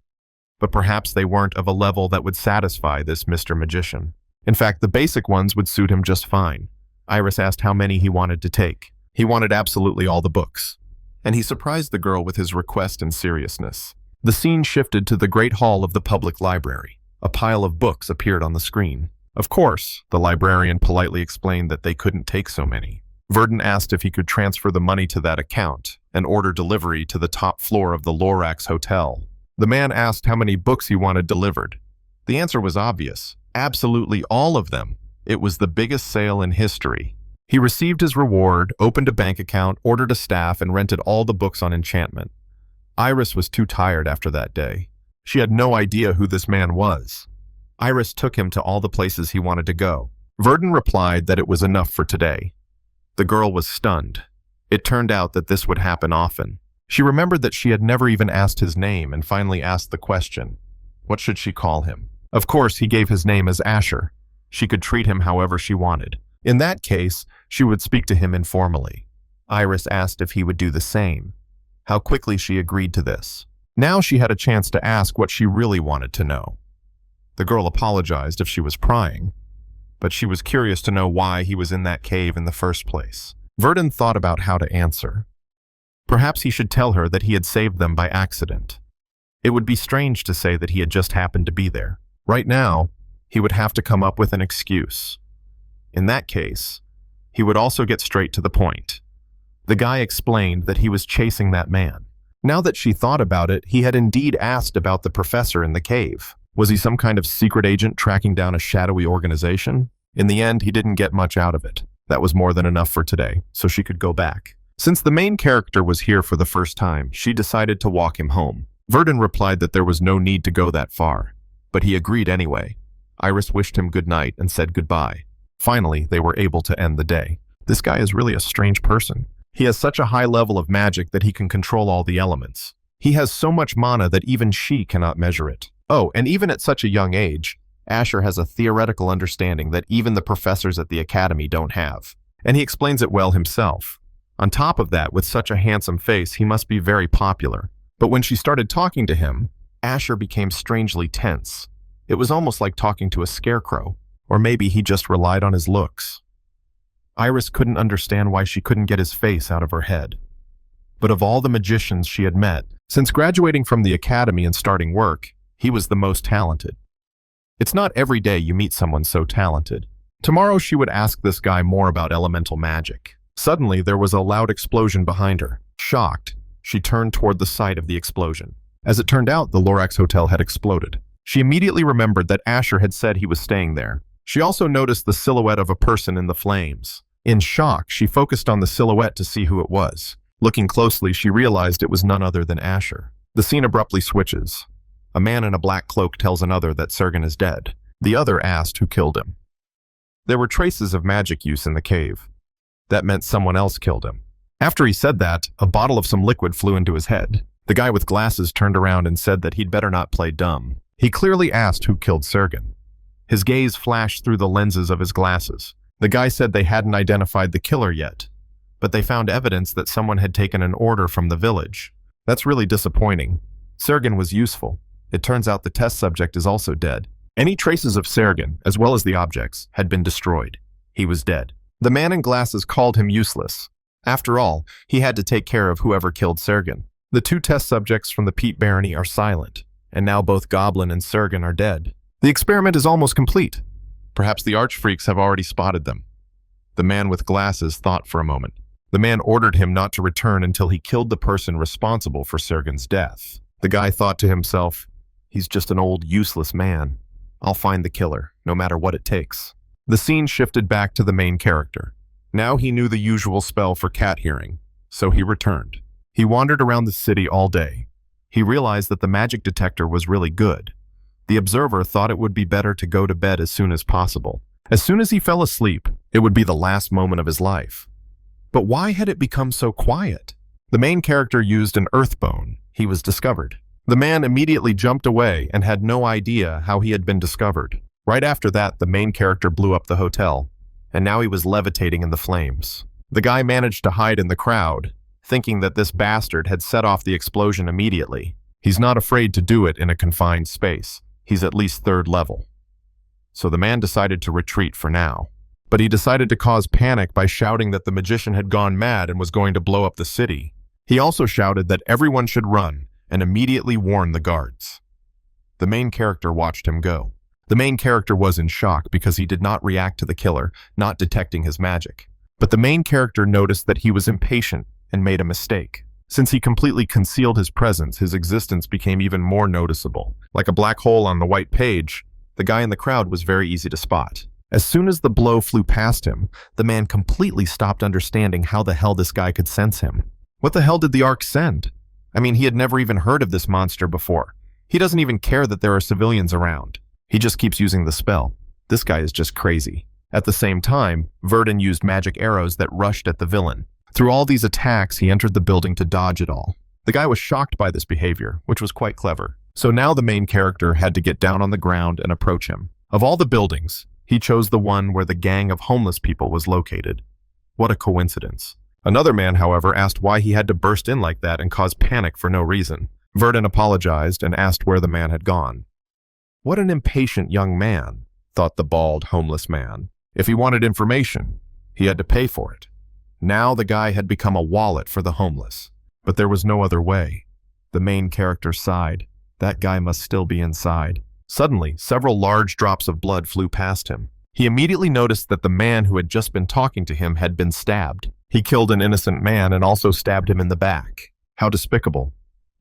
But perhaps they weren't of a level that would satisfy this Mr. Magician. In fact, the basic ones would suit him just fine. Iris asked how many he wanted to take. He wanted absolutely all the books. And he surprised the girl with his request and seriousness. The scene shifted to the great hall of the public library. A pile of books appeared on the screen. Of course, the librarian politely explained that they couldn't take so many. Verden asked if he could transfer the money to that account and order delivery to the top floor of the Lorax Hotel. The man asked how many books he wanted delivered. The answer was obvious. Absolutely all of them. It was the biggest sale in history. He received his reward, opened a bank account, ordered a staff, and rented all the books on enchantment. Iris was too tired after that day. She had no idea who this man was. Iris took him to all the places he wanted to go. Verden replied that it was enough for today. The girl was stunned. It turned out that this would happen often. She remembered that she had never even asked his name and finally asked the question, what should she call him? Of course, he gave his name as Asher. She could treat him however she wanted. In that case, she would speak to him informally. Iris asked if he would do the same. How quickly she agreed to this. Now she had a chance to ask what she really wanted to know. The girl apologized if she was prying, but she was curious to know why he was in that cave in the first place. Verden thought about how to answer. Perhaps he should tell her that he had saved them by accident. It would be strange to say that he had just happened to be there. Right now, he would have to come up with an excuse. In that case, he would also get straight to the point. The guy explained that he was chasing that man. Now that she thought about it, he had indeed asked about the professor in the cave. Was he some kind of secret agent tracking down a shadowy organization? In the end, he didn't get much out of it. That was more than enough for today, so she could go back. Since the main character was here for the first time, she decided to walk him home. Verden replied that there was no need to go that far, but he agreed anyway. Iris wished him good night and said goodbye. Finally, they were able to end the day. This guy is really a strange person. He has such a high level of magic that he can control all the elements. He has so much mana that even she cannot measure it. Oh, and even at such a young age, Asher has a theoretical understanding that even the professors at the academy don't have. And he explains it well himself. On top of that, with such a handsome face, he must be very popular. But when she started talking to him, Asher became strangely tense. It was almost like talking to a scarecrow. Or maybe he just relied on his looks. Iris couldn't understand why she couldn't get his face out of her head. But of all the magicians she had met, since graduating from the academy and starting work, he was the most talented. It's not every day you meet someone so talented. Tomorrow she would ask this guy more about elemental magic. Suddenly, there was a loud explosion behind her. Shocked, she turned toward the site of the explosion. As it turned out, the Lorax Hotel had exploded. She immediately remembered that Asher had said he was staying there. She also noticed the silhouette of a person in the flames. In shock, she focused on the silhouette to see who it was. Looking closely, she realized it was none other than Asher. The scene abruptly switches. A man in a black cloak tells another that Sergen is dead. The other asked who killed him. There were traces of magic use in the cave. That meant someone else killed him. After he said that, a bottle of some liquid flew into his head. The guy with glasses turned around and said that he'd better not play dumb. He clearly asked who killed Sergen. His gaze flashed through the lenses of his glasses. The guy said they hadn't identified the killer yet, but they found evidence that someone had taken an order from the village. That's really disappointing. Sergen was useful. It turns out the test subject is also dead. Any traces of Sergen, as well as the objects, had been destroyed. He was dead. The man in glasses called him useless. After all, he had to take care of whoever killed Sergen. The two test subjects from the Peat Barony are silent, and now both Goblin and Sergen are dead. The experiment is almost complete. Perhaps the archfreaks have already spotted them. The man with glasses thought for a moment. The man ordered him not to return until he killed the person responsible for Sergen's death. The guy thought to himself, he's just an old, useless man. I'll find the killer, no matter what it takes. The scene shifted back to the main character. Now he knew the usual spell for cat hearing, so he returned. He wandered around the city all day. He realized that the magic detector was really good. The observer thought it would be better to go to bed as soon as possible. As soon as he fell asleep, it would be the last moment of his life. But why had it become so quiet? The main character used an earthbone. He was discovered. The man immediately jumped away and had no idea how he had been discovered. Right after that, the main character blew up the hotel, and now he was levitating in the flames. The guy managed to hide in the crowd, thinking that this bastard had set off the explosion immediately. He's not afraid to do it in a confined space. He's at least 3rd level. So the man decided to retreat for now. But he decided to cause panic by shouting that the magician had gone mad and was going to blow up the city. He also shouted that everyone should run and immediately warned the guards. The main character watched him go. The main character was in shock because he did not react to the killer, not detecting his magic. But the main character noticed that he was impatient and made a mistake. Since he completely concealed his presence, his existence became even more noticeable. Like a black hole on the white page, the guy in the crowd was very easy to spot. As soon as the blow flew past him, the man completely stopped understanding how the hell this guy could sense him. What the hell did the Ark send? I mean, he had never even heard of this monster before. He doesn't even care that there are civilians around. He just keeps using the spell. This guy is just crazy. At the same time, Verden used magic arrows that rushed at the villain. Through all these attacks, he entered the building to dodge it all. The guy was shocked by this behavior, which was quite clever. So now the main character had to get down on the ground and approach him. Of all the buildings, he chose the one where the gang of homeless people was located. What a coincidence. Another man, however, asked why he had to burst in like that and cause panic for no reason. Verden apologized and asked where the man had gone. What an impatient young man, thought the bald, homeless man. If he wanted information, he had to pay for it. Now the guy had become a wallet for the homeless. But there was no other way. The main character sighed. That guy must still be inside. Suddenly, several large drops of blood flew past him. He immediately noticed that the man who had just been talking to him had been stabbed. He killed an innocent man and also stabbed him in the back. How despicable.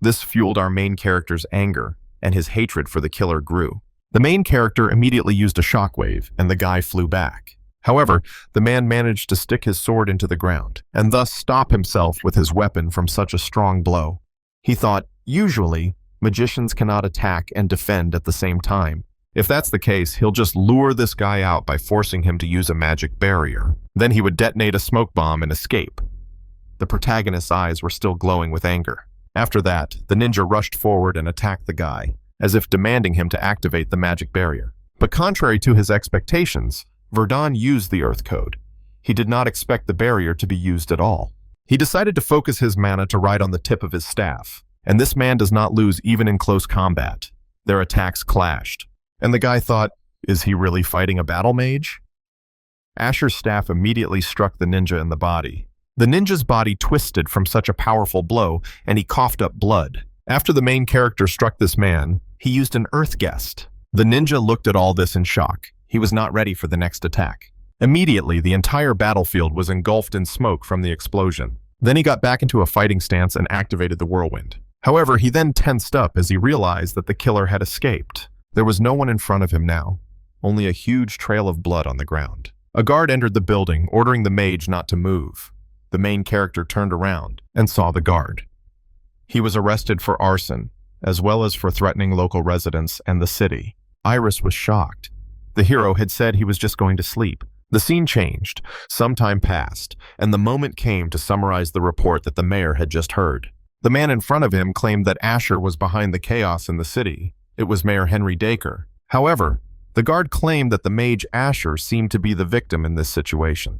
This fueled our main character's anger, and his hatred for the killer grew. The main character immediately used a shockwave, and the guy flew back. However, the man managed to stick his sword into the ground, and thus stop himself with his weapon from such a strong blow. He thought, usually, magicians cannot attack and defend at the same time. If that's the case, he'll just lure this guy out by forcing him to use a magic barrier. Then he would detonate a smoke bomb and escape. The protagonist's eyes were still glowing with anger. After that, the ninja rushed forward and attacked the guy, as if demanding him to activate the magic barrier. But contrary to his expectations, Verden used the Earth Code. He did not expect the barrier to be used at all. He decided to focus his mana to ride on the tip of his staff, and this man does not lose even in close combat. Their attacks clashed, and the guy thought, is he really fighting a battle mage? Asher's staff immediately struck the ninja in the body. The ninja's body twisted from such a powerful blow, and he coughed up blood. After the main character struck this man, he used an earth guest. The ninja looked at all this in shock. He was not ready for the next attack. Immediately, the entire battlefield was engulfed in smoke from the explosion. Then he got back into a fighting stance and activated the whirlwind. However, he then tensed up as he realized that the killer had escaped. There was no one in front of him now, only a huge trail of blood on the ground. A guard entered the building, ordering the mage not to move. The main character turned around and saw the guard. He was arrested for arson, as well as for threatening local residents and the city. Iris was shocked. The hero had said he was just going to sleep. The scene changed. Some time passed, and the moment came to summarize the report that the mayor had just heard. The man in front of him claimed that Asher was behind the chaos in the city. It was Mayor Henry Dacre. However, the guard claimed that the mage Asher seemed to be the victim in this situation.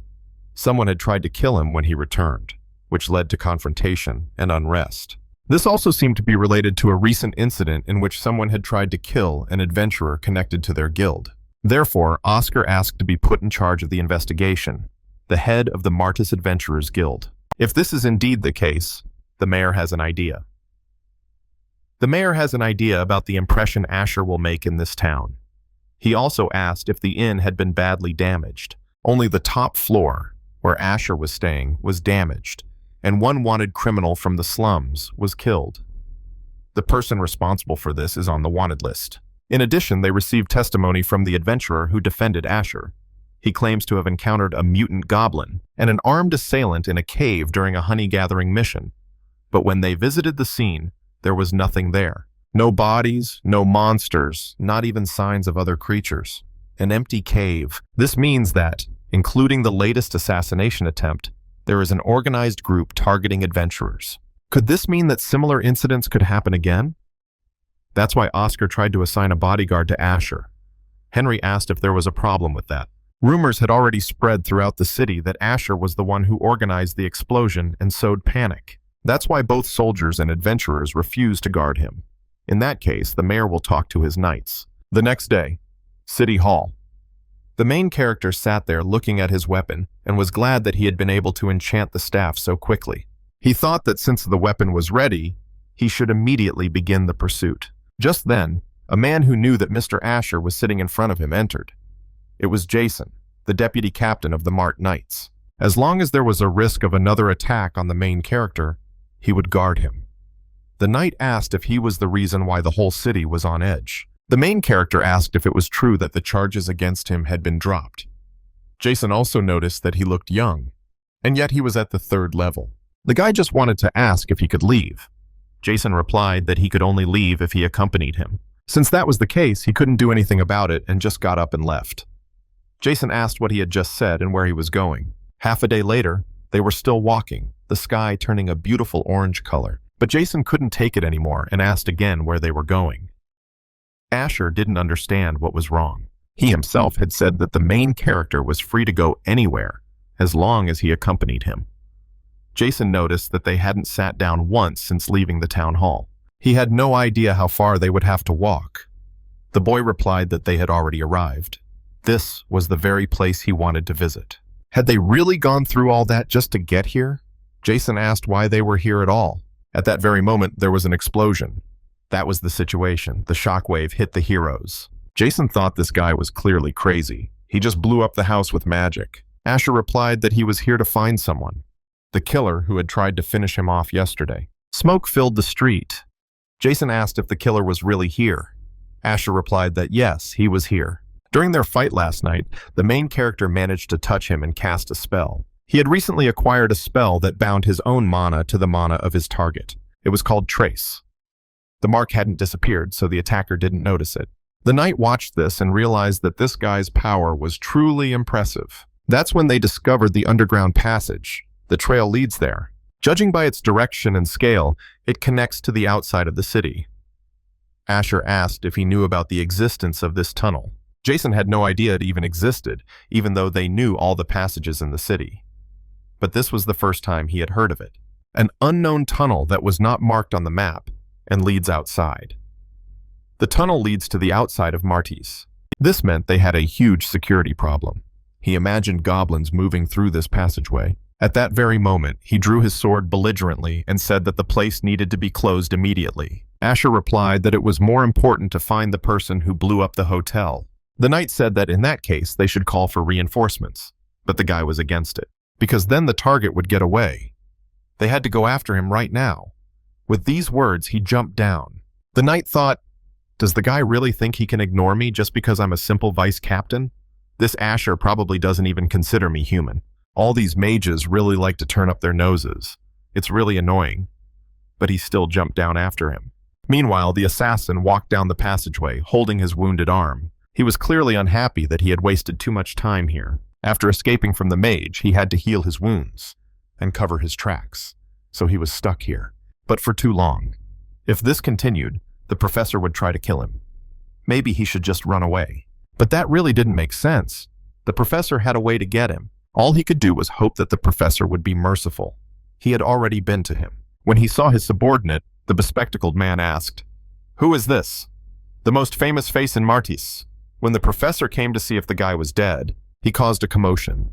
Someone had tried to kill him when he returned, which led to confrontation and unrest. This also seemed to be related to a recent incident in which someone had tried to kill an adventurer connected to their guild. Therefore, Oscar asked to be put in charge of the investigation, the head of the Martis Adventurers Guild. If this is indeed the case, the mayor has an idea. The mayor has an idea about the impression Asher will make in this town. He also asked if the inn had been badly damaged. Only the top floor, where Asher was staying, was damaged, and one wanted criminal from the slums was killed. The person responsible for this is on the wanted list. In addition, they received testimony from the adventurer who defended Asher. He claims to have encountered a mutant goblin and an armed assailant in a cave during a honey-gathering mission. But when they visited the scene, there was nothing there. No bodies, no monsters, not even signs of other creatures. An empty cave. This means that, including the latest assassination attempt, there is an organized group targeting adventurers. Could this mean that similar incidents could happen again? That's why Oscar tried to assign a bodyguard to Asher. Henry asked if there was a problem with that. Rumors had already spread throughout the city that Asher was the one who organized the explosion and sowed panic. That's why both soldiers and adventurers refused to guard him. In that case, the mayor will talk to his knights. The next day, City Hall. The main character sat there looking at his weapon and was glad that he had been able to enchant the staff so quickly. He thought that since the weapon was ready, he should immediately begin the pursuit. Just then, A man who knew that Mr. Asher was sitting in front of him entered. It was Jason, the deputy captain of the Mart Knights. As long as there was a risk of another attack on the main character, he would guard him. The knight asked if he was the reason why the whole city was on edge. The main character asked if it was true that the charges against him had been dropped. Jason also noticed that he looked young, and yet he was at the 3rd level. The guy just wanted to ask if he could leave. Jason replied that he could only leave if he accompanied him. Since that was the case, he couldn't do anything about it and just got up and left. Jason asked what he had just said and where he was going. Half a day later, they were still walking, the sky turning a beautiful orange color. But Jason couldn't take it anymore and asked again where they were going. Asher didn't understand what was wrong. He himself had said that the main character was free to go anywhere, as long as he accompanied him. Jason noticed that they hadn't sat down once since leaving the town hall. He had no idea how far they would have to walk. The boy replied that they had already arrived. This was the very place he wanted to visit. Had they really gone through all that just to get here? Jason asked why they were here at all. At that very moment, there was an explosion. That was the situation. The shockwave hit the heroes. Jason thought this guy was clearly crazy. He just blew up the house with magic. Asher replied that he was here to find someone. The killer who had tried to finish him off yesterday. Smoke filled the street. Jason asked if the killer was really here. Asher replied that yes, he was here. During their fight last night, the main character managed to touch him and cast a spell. He had recently acquired a spell that bound his own mana to the mana of his target. It was called Trace. The mark hadn't disappeared, so the attacker didn't notice it. The knight watched this and realized that this guy's power was truly impressive. That's when they discovered the underground passage. The trail leads there. Judging by its direction and scale, it connects to the outside of the city. Asher asked if he knew about the existence of this tunnel. Jason had no idea it even existed, even though they knew all the passages in the city. But this was the first time he had heard of it. An unknown tunnel that was not marked on the map and leads outside. The tunnel leads to the outside of Martis. This meant they had a huge security problem. He imagined goblins moving through this passageway. At that very moment, he drew his sword belligerently and said that the place needed to be closed immediately. Asher replied that it was more important to find the person who blew up the hotel. The knight said that in that case, they should call for reinforcements, but the guy was against it, because then the target would get away. They had to go after him right now. With these words, he jumped down. The knight thought, does the guy really think he can ignore me just because I'm a simple vice captain? This Asher probably doesn't even consider me human. All these mages really like to turn up their noses. It's really annoying. But he still jumped down after him. Meanwhile, the assassin walked down the passageway, holding his wounded arm. He was clearly unhappy that he had wasted too much time here. After escaping from the mage, he had to heal his wounds and cover his tracks. So he was stuck here, but for too long. If this continued, the professor would try to kill him. Maybe he should just run away. But that really didn't make sense. The professor had a way to get him. All he could do was hope that the professor would be merciful. He had already been to him. When he saw his subordinate, the bespectacled man asked, "Who is this?" "The most famous face in Martis." When the professor came to see if the guy was dead, he caused a commotion.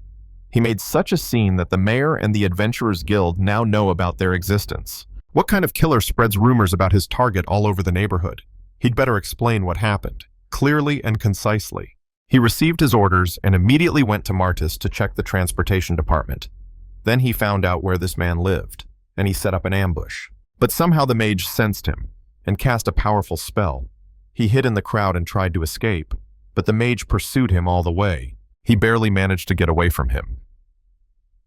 He made such a scene that the mayor and the Adventurers Guild now know about their existence. What kind of killer spreads rumors about his target all over the neighborhood? He'd better explain what happened, clearly and concisely. He received his orders and immediately went to Martis to check the transportation department. Then he found out where this man lived, and he set up an ambush. But somehow the mage sensed him and cast a powerful spell. He hid in the crowd and tried to escape, but the mage pursued him all the way. He barely managed to get away from him.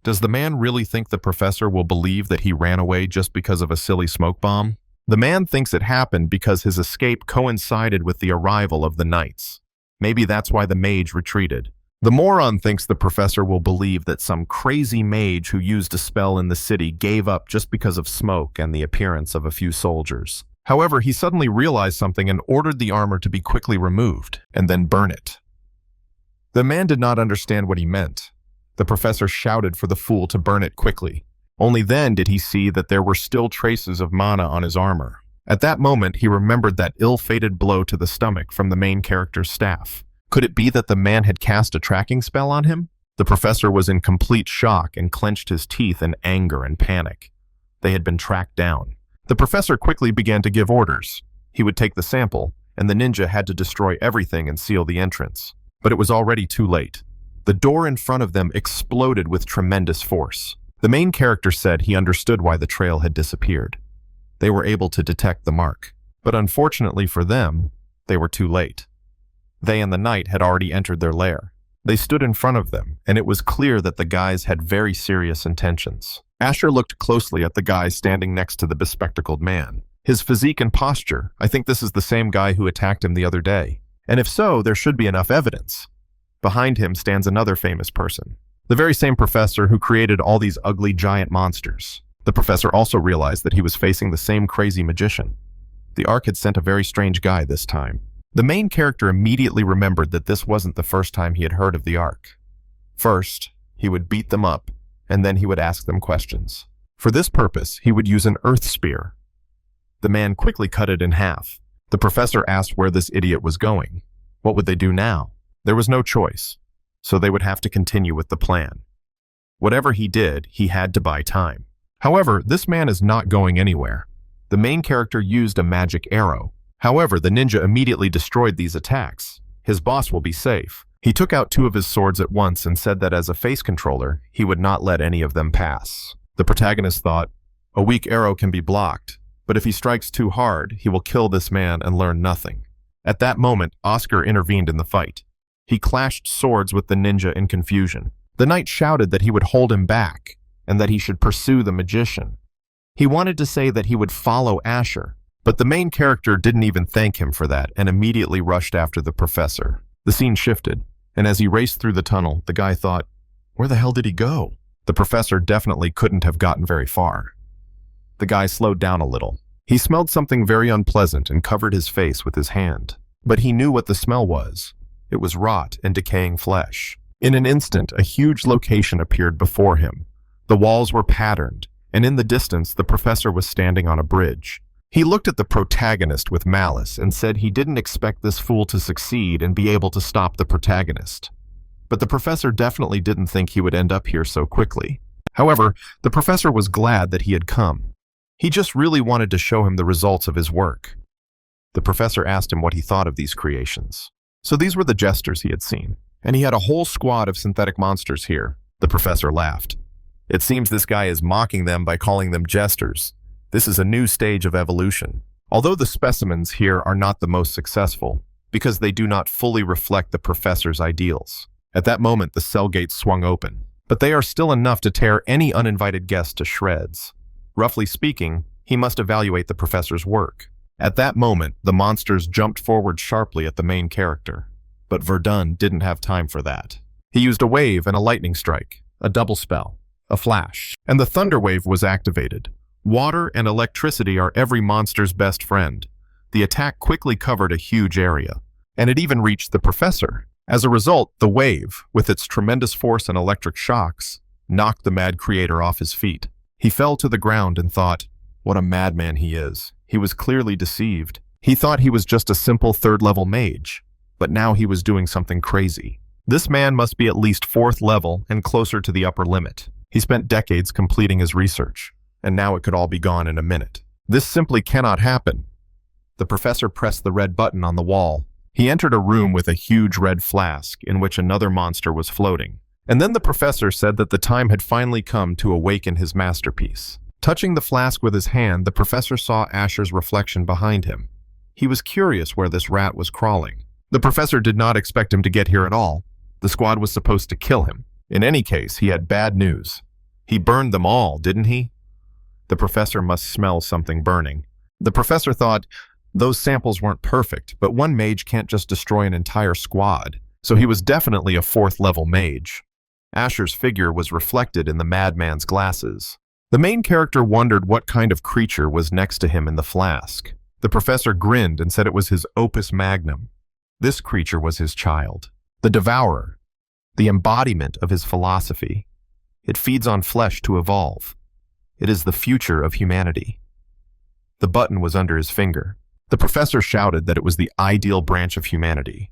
Does the man really think the professor will believe that he ran away just because of a silly smoke bomb? The man thinks it happened because his escape coincided with the arrival of the knights. Maybe that's why the mage retreated. The moron thinks the professor will believe that some crazy mage who used a spell in the city gave up just because of smoke and the appearance of a few soldiers. However, he suddenly realized something and ordered the armor to be quickly removed and then burn it. The man did not understand what he meant. The professor shouted for the fool to burn it quickly. Only then did he see that there were still traces of mana on his armor. At that moment, he remembered that ill-fated blow to the stomach from the main character's staff. Could it be that the man had cast a tracking spell on him? The professor was in complete shock and clenched his teeth in anger and panic. They had been tracked down. The professor quickly began to give orders. He would take the sample and the ninja had to destroy everything and seal the entrance. But it was already too late. The door in front of them exploded with tremendous force. The main character said he understood why the trail had disappeared. They were able to detect the mark. But unfortunately for them, they were too late. They and the knight had already entered their lair. They stood in front of them, and it was clear that the guys had very serious intentions. Asher looked closely at the guy standing next to the bespectacled man. His physique and posture, I think this is the same guy who attacked him the other day. And if so, there should be enough evidence. Behind him stands another famous person. The very same professor who created all these ugly giant monsters. The professor also realized that he was facing the same crazy magician. The Ark had sent a very strange guy this time. The main character immediately remembered that this wasn't the first time he had heard of the Ark. First, he would beat them up, and then he would ask them questions. For this purpose, he would use an earth spear. The man quickly cut it in half. The professor asked where this idiot was going. What would they do now? There was no choice, so they would have to continue with the plan. Whatever he did, he had to buy time. However, this man is not going anywhere. The main character used a magic arrow. However, the ninja immediately destroyed these attacks. His boss will be safe. He took out 2 of his swords at once and said that as a face controller, he would not let any of them pass. The protagonist thought, a weak arrow can be blocked, but if he strikes too hard, he will kill this man and learn nothing. At that moment, Oscar intervened in the fight. He clashed swords with the ninja in confusion. The knight shouted that he would hold him back, and that he should pursue the magician. He wanted to say that he would follow Asher, but the main character didn't even thank him for that and immediately rushed after the professor. The scene shifted, and as he raced through the tunnel, the guy thought, where the hell did he go? The professor definitely couldn't have gotten very far. The guy slowed down a little. He smelled something very unpleasant and covered his face with his hand. But he knew what the smell was. It was rot and decaying flesh. In an instant, a huge location appeared before him. The walls were patterned, and in the distance, the professor was standing on a bridge. He looked at the protagonist with malice and said he didn't expect this fool to succeed and be able to stop the protagonist. But the professor definitely didn't think he would end up here so quickly. However, the professor was glad that he had come. He just really wanted to show him the results of his work. The professor asked him what he thought of these creations. So these were the jesters he had seen, and he had a whole squad of synthetic monsters here. The professor laughed. It seems this guy is mocking them by calling them jesters. This is a new stage of evolution. Although the specimens here are not the most successful, because they do not fully reflect the professor's ideals. At that moment, the cell gates swung open, but they are still enough to tear any uninvited guest to shreds. Roughly speaking, he must evaluate the professor's work. At that moment, the monsters jumped forward sharply at the main character. But Verden didn't have time for that. He used a wave and a lightning strike, a double spell, a flash, and the thunder wave was activated. Water and electricity are every monster's best friend. The attack quickly covered a huge area, and it even reached the professor. As a result, the wave, with its tremendous force and electric shocks, knocked the mad creator off his feet. He fell to the ground and thought, what a madman he is. He was clearly deceived. He thought he was just a simple 3rd-level mage, but now he was doing something crazy. This man must be at least 4th level and closer to the upper limit. He spent decades completing his research, and now it could all be gone in a minute. This simply cannot happen. The professor pressed the red button on the wall. He entered a room with a huge red flask in which another monster was floating. And then the professor said that the time had finally come to awaken his masterpiece. Touching the flask with his hand, the professor saw Asher's reflection behind him. He was curious where this rat was crawling. The professor did not expect him to get here at all. The squad was supposed to kill him. In any case, he had bad news. He burned them all, didn't he? The professor must smell something burning. The professor thought, those samples weren't perfect, but one mage can't just destroy an entire squad, so he was definitely a 4th-level mage. Asher's figure was reflected in the madman's glasses. The main character wondered what kind of creature was next to him in the flask. The professor grinned and said it was his opus magnum. This creature was his child, the devourer, the embodiment of his philosophy. It feeds on flesh to evolve. It is the future of humanity. The button was under his finger. The professor shouted that it was the ideal branch of humanity.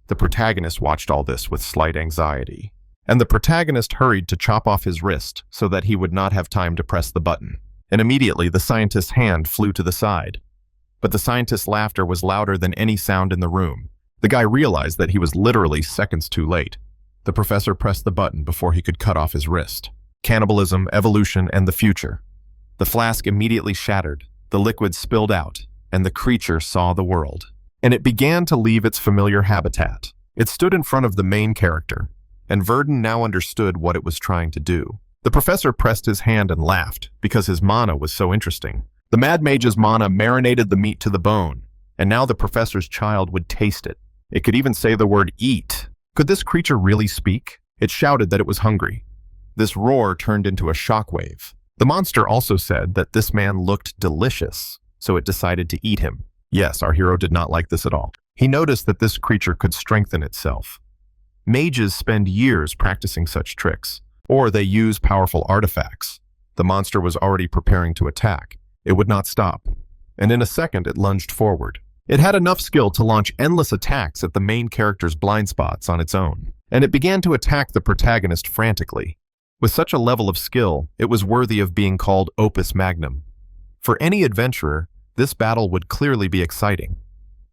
The protagonist watched all this with slight anxiety, and the protagonist hurried to chop off his wrist so that he would not have time to press the button. And immediately the scientist's hand flew to the side. but the scientist's laughter was louder than any sound in the room. The guy realized that he was literally seconds too late. The professor pressed the button before he could cut off his wrist. Cannibalism, evolution, and the future. The flask immediately shattered, the liquid spilled out, and the creature saw the world. And it began to leave its familiar habitat. It stood in front of the main character, and Verden now understood what it was trying to do. The professor pressed his hand and laughed, because his mana was so interesting. The Mad Mage's mana marinated the meat to the bone, and now the professor's child would taste it. It could even say the word eat. Could this creature really speak? It shouted that it was hungry. This roar turned into a shockwave. The monster also said that this man looked delicious, so it decided to eat him. Yes, our hero did not like this at all. He noticed that this creature could strengthen itself. Mages spend years practicing such tricks, or they use powerful artifacts. The monster was already preparing to attack. It would not stop, and in a second it lunged forward. It had enough skill to launch endless attacks at the main character's blind spots on its own, and it began to attack the protagonist frantically. With such a level of skill, it was worthy of being called opus magnum. For any adventurer, this battle would clearly be exciting.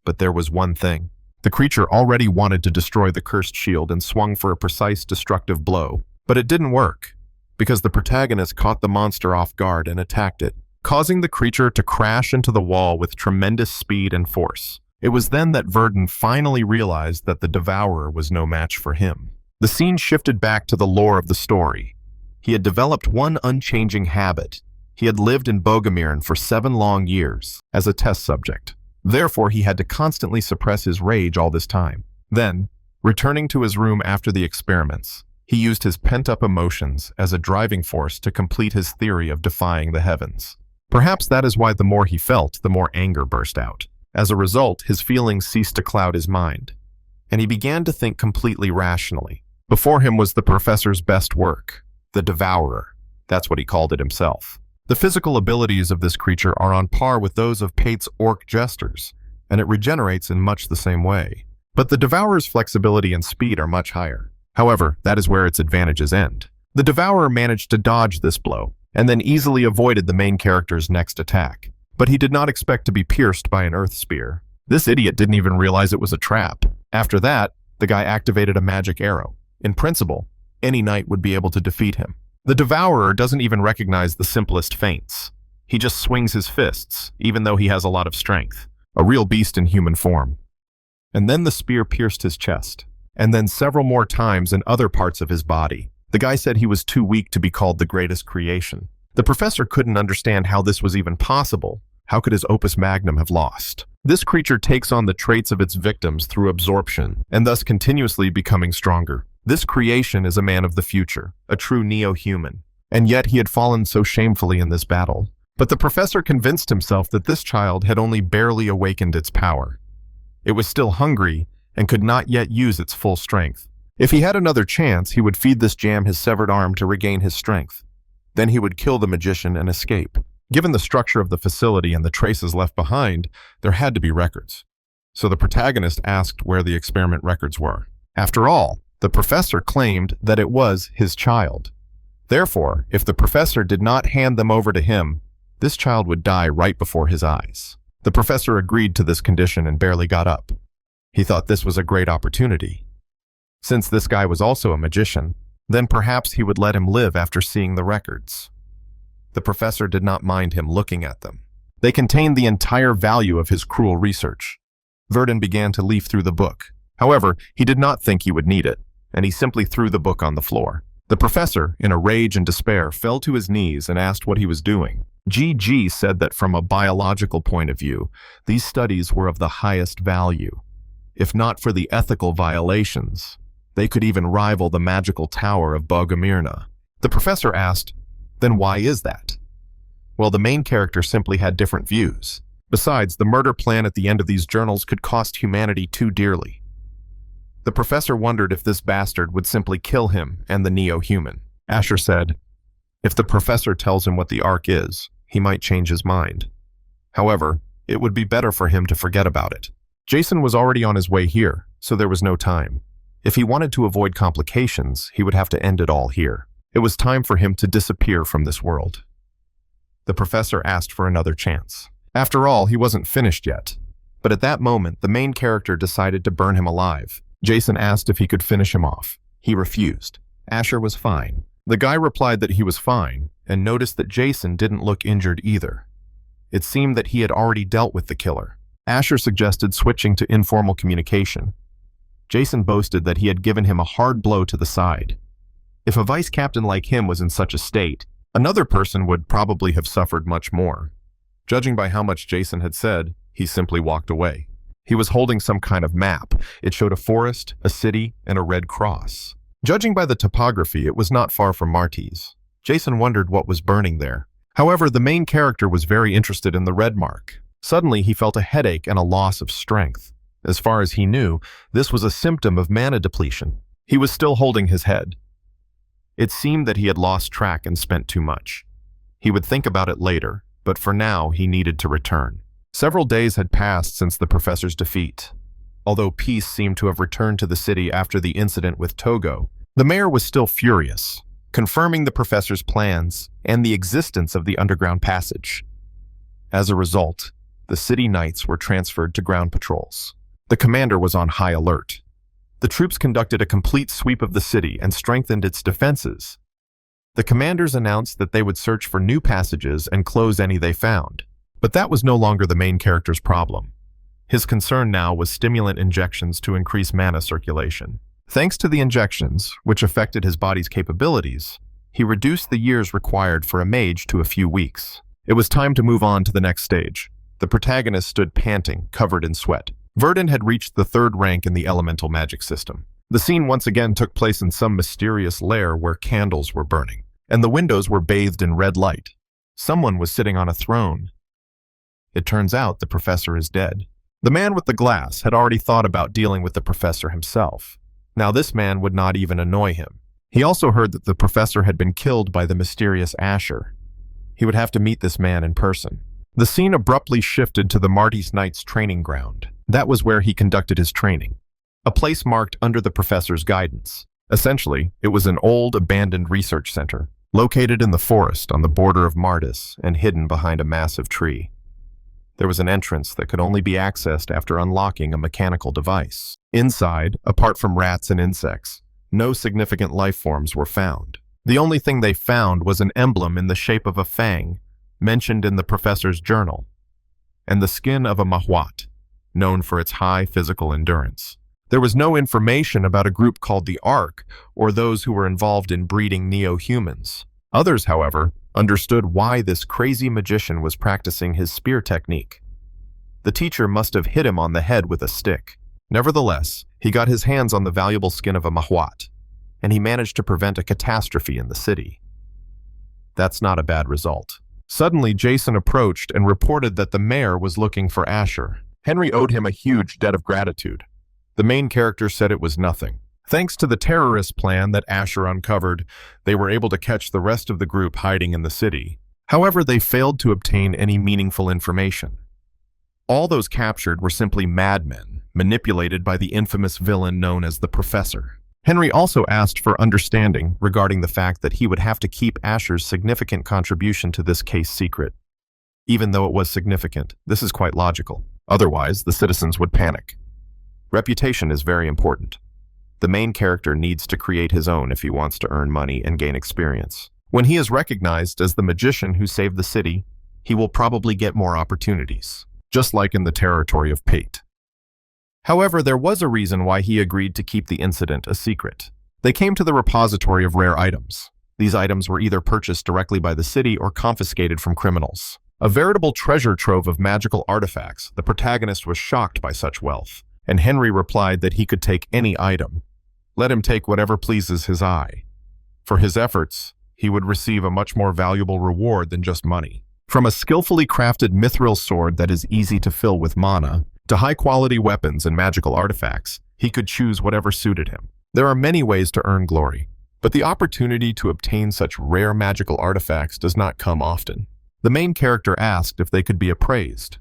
But there was one thing. The creature already wanted to destroy the cursed shield and swung for a precise destructive blow. But it didn't work, because the protagonist caught the monster off guard and attacked it, causing the creature to crash into the wall with tremendous speed and force. It was then that Verden finally realized that the Devourer was no match for him. The scene shifted back to the lore of the story. He had developed one unchanging habit. He had lived in Bogomiran for 7 long years as a test subject. Therefore, he had to constantly suppress his rage all this time. Then, returning to his room after the experiments, he used his pent-up emotions as a driving force to complete his theory of defying the heavens. Perhaps that is why the more he felt, the more anger burst out. As a result, his feelings ceased to cloud his mind, and he began to think completely rationally. Before him was the professor's best work, the Devourer. That's what he called it himself. The physical abilities of this creature are on par with those of Pate's orc jesters, and it regenerates in much the same way. But the Devourer's flexibility and speed are much higher. However, that is where its advantages end. The Devourer managed to dodge this blow, and then easily avoided the main character's next attack. But he did not expect to be pierced by an earth spear. This idiot didn't even realize it was a trap. After that, the guy activated a magic arrow. In principle, any knight would be able to defeat him. The Devourer doesn't even recognize the simplest feints. He just swings his fists, even though he has a lot of strength. A real beast in human form. And then the spear pierced his chest, and then several more times in other parts of his body. The guy said he was too weak to be called the greatest creation. The professor couldn't understand how this was even possible. How could his opus magnum have lost? This creature takes on the traits of its victims through absorption, and thus continuously becoming stronger. This creation is a man of the future, a true neo-human, and yet he had fallen so shamefully in this battle. But the professor convinced himself that this child had only barely awakened its power. It was still hungry and could not yet use its full strength. If he had another chance, he would feed this jam his severed arm to regain his strength. Then he would kill the magician and escape. Given the structure of the facility and the traces left behind, there had to be records. So the protagonist asked where the experiment records were. After all, the professor claimed that it was his child. Therefore, if the professor did not hand them over to him, this child would die right before his eyes. The professor agreed to this condition and barely got up. He thought this was a great opportunity. Since this guy was also a magician, then perhaps he would let him live after seeing the records. The professor did not mind him looking at them. They contained the entire value of his cruel research. Verden began to leaf through the book. However, he did not think he would need it, and he simply threw the book on the floor. The professor, in a rage and despair, fell to his knees and asked what he was doing. GG said that from a biological point of view, these studies were of the highest value. If not for the ethical violations, they could even rival the magical tower of Bogomirna. The professor asked, then why is that? Well, the main character simply had different views. Besides, the murder plan at the end of these journals could cost humanity too dearly. The professor wondered if this bastard would simply kill him and the neo-human. Asher said, if the professor tells him what the Ark is, he might change his mind. However, it would be better for him to forget about it. Jason was already on his way here, so there was no time. If he wanted to avoid complications, he would have to end it all here. It was time for him to disappear from this world. The professor asked for another chance. After all, he wasn't finished yet. But at that moment, the main character decided to burn him alive. Jason asked if he could finish him off. He refused. Asher was fine. The guy replied that he was fine, and noticed that Jason didn't look injured either. It seemed that he had already dealt with the killer. Asher suggested switching to informal communication. Jason boasted that he had given him a hard blow to the side. If a vice captain like him was in such a state, another person would probably have suffered much more. Judging by how much Jason had said, he simply walked away. He was holding some kind of map. It showed a forest, a city, and a red cross. Judging by the topography, it was not far from Marty's. Jason wondered what was burning there. However, the main character was very interested in the red mark. Suddenly, he felt a headache and a loss of strength. As far as he knew, this was a symptom of mana depletion. He was still holding his head. It seemed that he had lost track and spent too much. He would think about it later, but for now, he needed to return. Several days had passed since the professor's defeat. Although peace seemed to have returned to the city after the incident with Togo, the mayor was still furious, confirming the professor's plans and the existence of the underground passage. As a result, the city knights were transferred to ground patrols. The commander was on high alert. The troops conducted a complete sweep of the city and strengthened its defenses. The commanders announced that they would search for new passages and close any they found. But that was no longer the main character's problem. His concern now was stimulant injections to increase mana circulation. Thanks to the injections, which affected his body's capabilities, he reduced the years required for a mage to a few weeks. It was time to move on to the next stage. The protagonist stood panting, covered in sweat. Verden had reached the 3rd rank in the elemental magic system. The scene once again took place in some mysterious lair where candles were burning, and the windows were bathed in red light. Someone was sitting on a throne. It turns out the professor is dead. The man with the glass had already thought about dealing with the professor himself. Now this man would not even annoy him. He also heard that the professor had been killed by the mysterious Asher. He would have to meet this man in person. The scene abruptly shifted to the Marty's Knights training ground. That was where he conducted his training. A place marked under the professor's guidance. Essentially, it was an old, abandoned research center, located in the forest on the border of Martis and hidden behind a massive tree. There was an entrance that could only be accessed after unlocking a mechanical device. Inside, apart from rats and insects, no significant life forms were found. The only thing they found was an emblem in the shape of a fang, mentioned in the professor's journal, and the skin of a Manhwa, known for its high physical endurance. There was no information about a group called the Ark or those who were involved in breeding neo-humans. Others, however, understood why this crazy magician was practicing his spear technique. The teacher must have hit him on the head with a stick. Nevertheless, he got his hands on the valuable skin of a Manhwa, and he managed to prevent a catastrophe in the city. That's not a bad result. Suddenly, Jason approached and reported that the mayor was looking for Asher. Henry owed him a huge debt of gratitude. The main character said it was nothing. Thanks to the terrorist plan that Asher uncovered, they were able to catch the rest of the group hiding in the city. However, they failed to obtain any meaningful information. All those captured were simply madmen, manipulated by the infamous villain known as the Professor. Henry also asked for understanding regarding the fact that he would have to keep Asher's significant contribution to this case secret. Even though it was significant, this is quite logical. Otherwise, the citizens would panic. Reputation is very important. The main character needs to create his own if he wants to earn money and gain experience. When he is recognized as the magician who saved the city, he will probably get more opportunities, just like in the territory of Pate. However, there was a reason why he agreed to keep the incident a secret. They came to the repository of rare items. These items were either purchased directly by the city or confiscated from criminals. A veritable treasure trove of magical artifacts, the protagonist was shocked by such wealth, and Henry replied that he could take any item. Let him take whatever pleases his eye. For his efforts, he would receive a much more valuable reward than just money. From a skillfully crafted mithril sword that is easy to fill with mana, to high-quality weapons and magical artifacts, he could choose whatever suited him. There are many ways to earn glory, but the opportunity to obtain such rare magical artifacts does not come often. The main character asked if they could be appraised.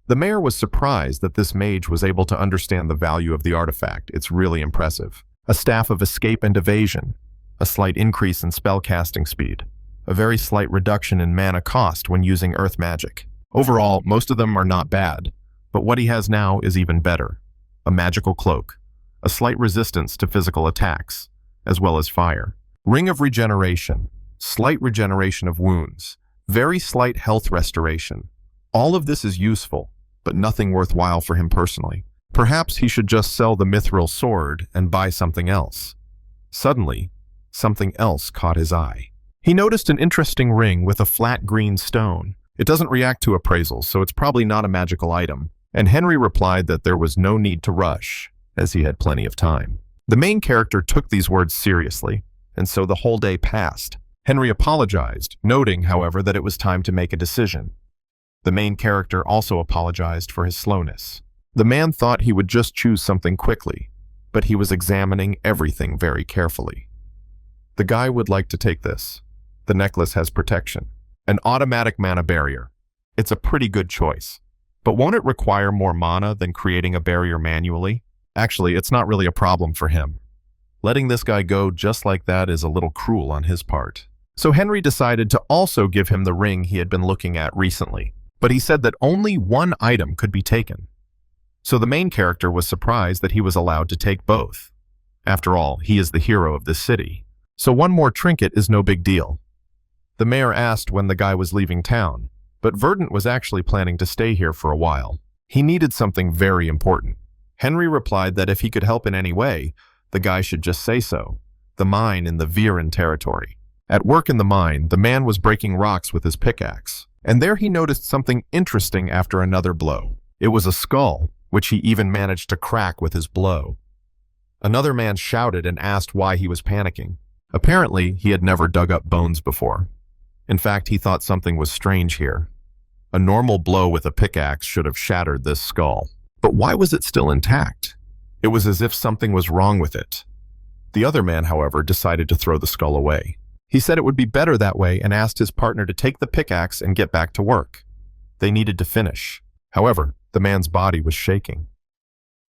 The mayor was surprised that this mage was able to understand the value of the artifact. It's really impressive. A staff of escape and evasion, a slight increase in spell casting speed, a very slight reduction in mana cost when using earth magic. Overall, most of them are not bad, but what he has now is even better. A magical cloak, a slight resistance to physical attacks, as well as fire. Ring of regeneration, slight regeneration of wounds, very slight health restoration. All of this is useful, but nothing worthwhile for him personally. Perhaps he should just sell the mithril sword and buy something else. Suddenly, something else caught his eye. He noticed an interesting ring with a flat green stone. It doesn't react to appraisals, so it's probably not a magical item. And Henry replied that there was no need to rush, as he had plenty of time. The main character took these words seriously, and so the whole day passed. Henry apologized, noting, however, that it was time to make a decision. The main character also apologized for his slowness. The man thought he would just choose something quickly, but he was examining everything very carefully. The guy would like to take this. The necklace has protection. An automatic mana barrier. It's a pretty good choice. But won't it require more mana than creating a barrier manually? Actually, it's not really a problem for him. Letting this guy go just like that is a little cruel on his part. So Henry decided to also give him the ring he had been looking at recently. But he said that only one item could be taken. So the main character was surprised that he was allowed to take both. After all, he is the hero of this city. So one more trinket is no big deal. The mayor asked when the guy was leaving town, but Verden was actually planning to stay here for a while. He needed something very important. Henry replied that if he could help in any way, the guy should just say so. The mine in the Verden territory. At work in the mine, the man was breaking rocks with his pickaxe, and there he noticed something interesting after another blow. It was a skull, which he even managed to crack with his blow. Another man shouted and asked why he was panicking. Apparently, he had never dug up bones before. In fact, he thought something was strange here. A normal blow with a pickaxe should have shattered this skull. But why was it still intact? It was as if something was wrong with it. The other man, however, decided to throw the skull away. He said it would be better that way and asked his partner to take the pickaxe and get back to work. They needed to finish. However, the man's body was shaking.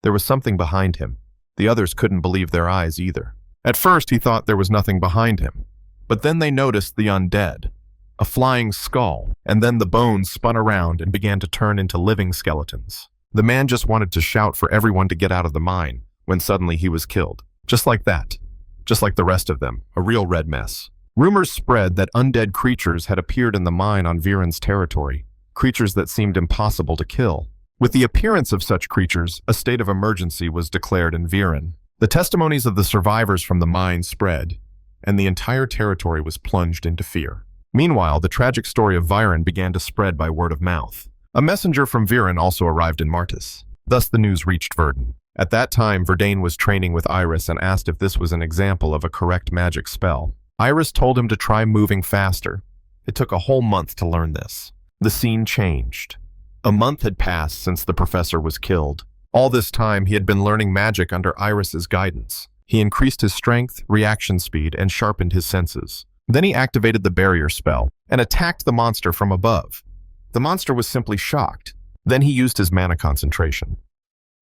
There was something behind him. The others couldn't believe their eyes either. At first, he thought there was nothing behind him. But then they noticed the undead. A flying skull, and then the bones spun around and began to turn into living skeletons. The man just wanted to shout for everyone to get out of the mine, when suddenly he was killed. Just like that. Just like the rest of them, a real red mess. Rumors spread that undead creatures had appeared in the mine on Verden's territory, creatures that seemed impossible to kill. With the appearance of such creatures, a state of emergency was declared in Verden. The testimonies of the survivors from the mine spread, and the entire territory was plunged into fear. Meanwhile, the tragic story of Verden began to spread by word of mouth. A messenger from Verden also arrived in Martis. Thus the news reached Verden. At that time, Verden was training with Iris and asked if this was an example of a correct magic spell. Iris told him to try moving faster. It took a whole month to learn this. The scene changed. A month had passed since the professor was killed. All this time, he had been learning magic under Iris's guidance. He increased his strength, reaction speed, and sharpened his senses. Then he activated the barrier spell and attacked the monster from above. The monster was simply shocked. Then he used his mana concentration.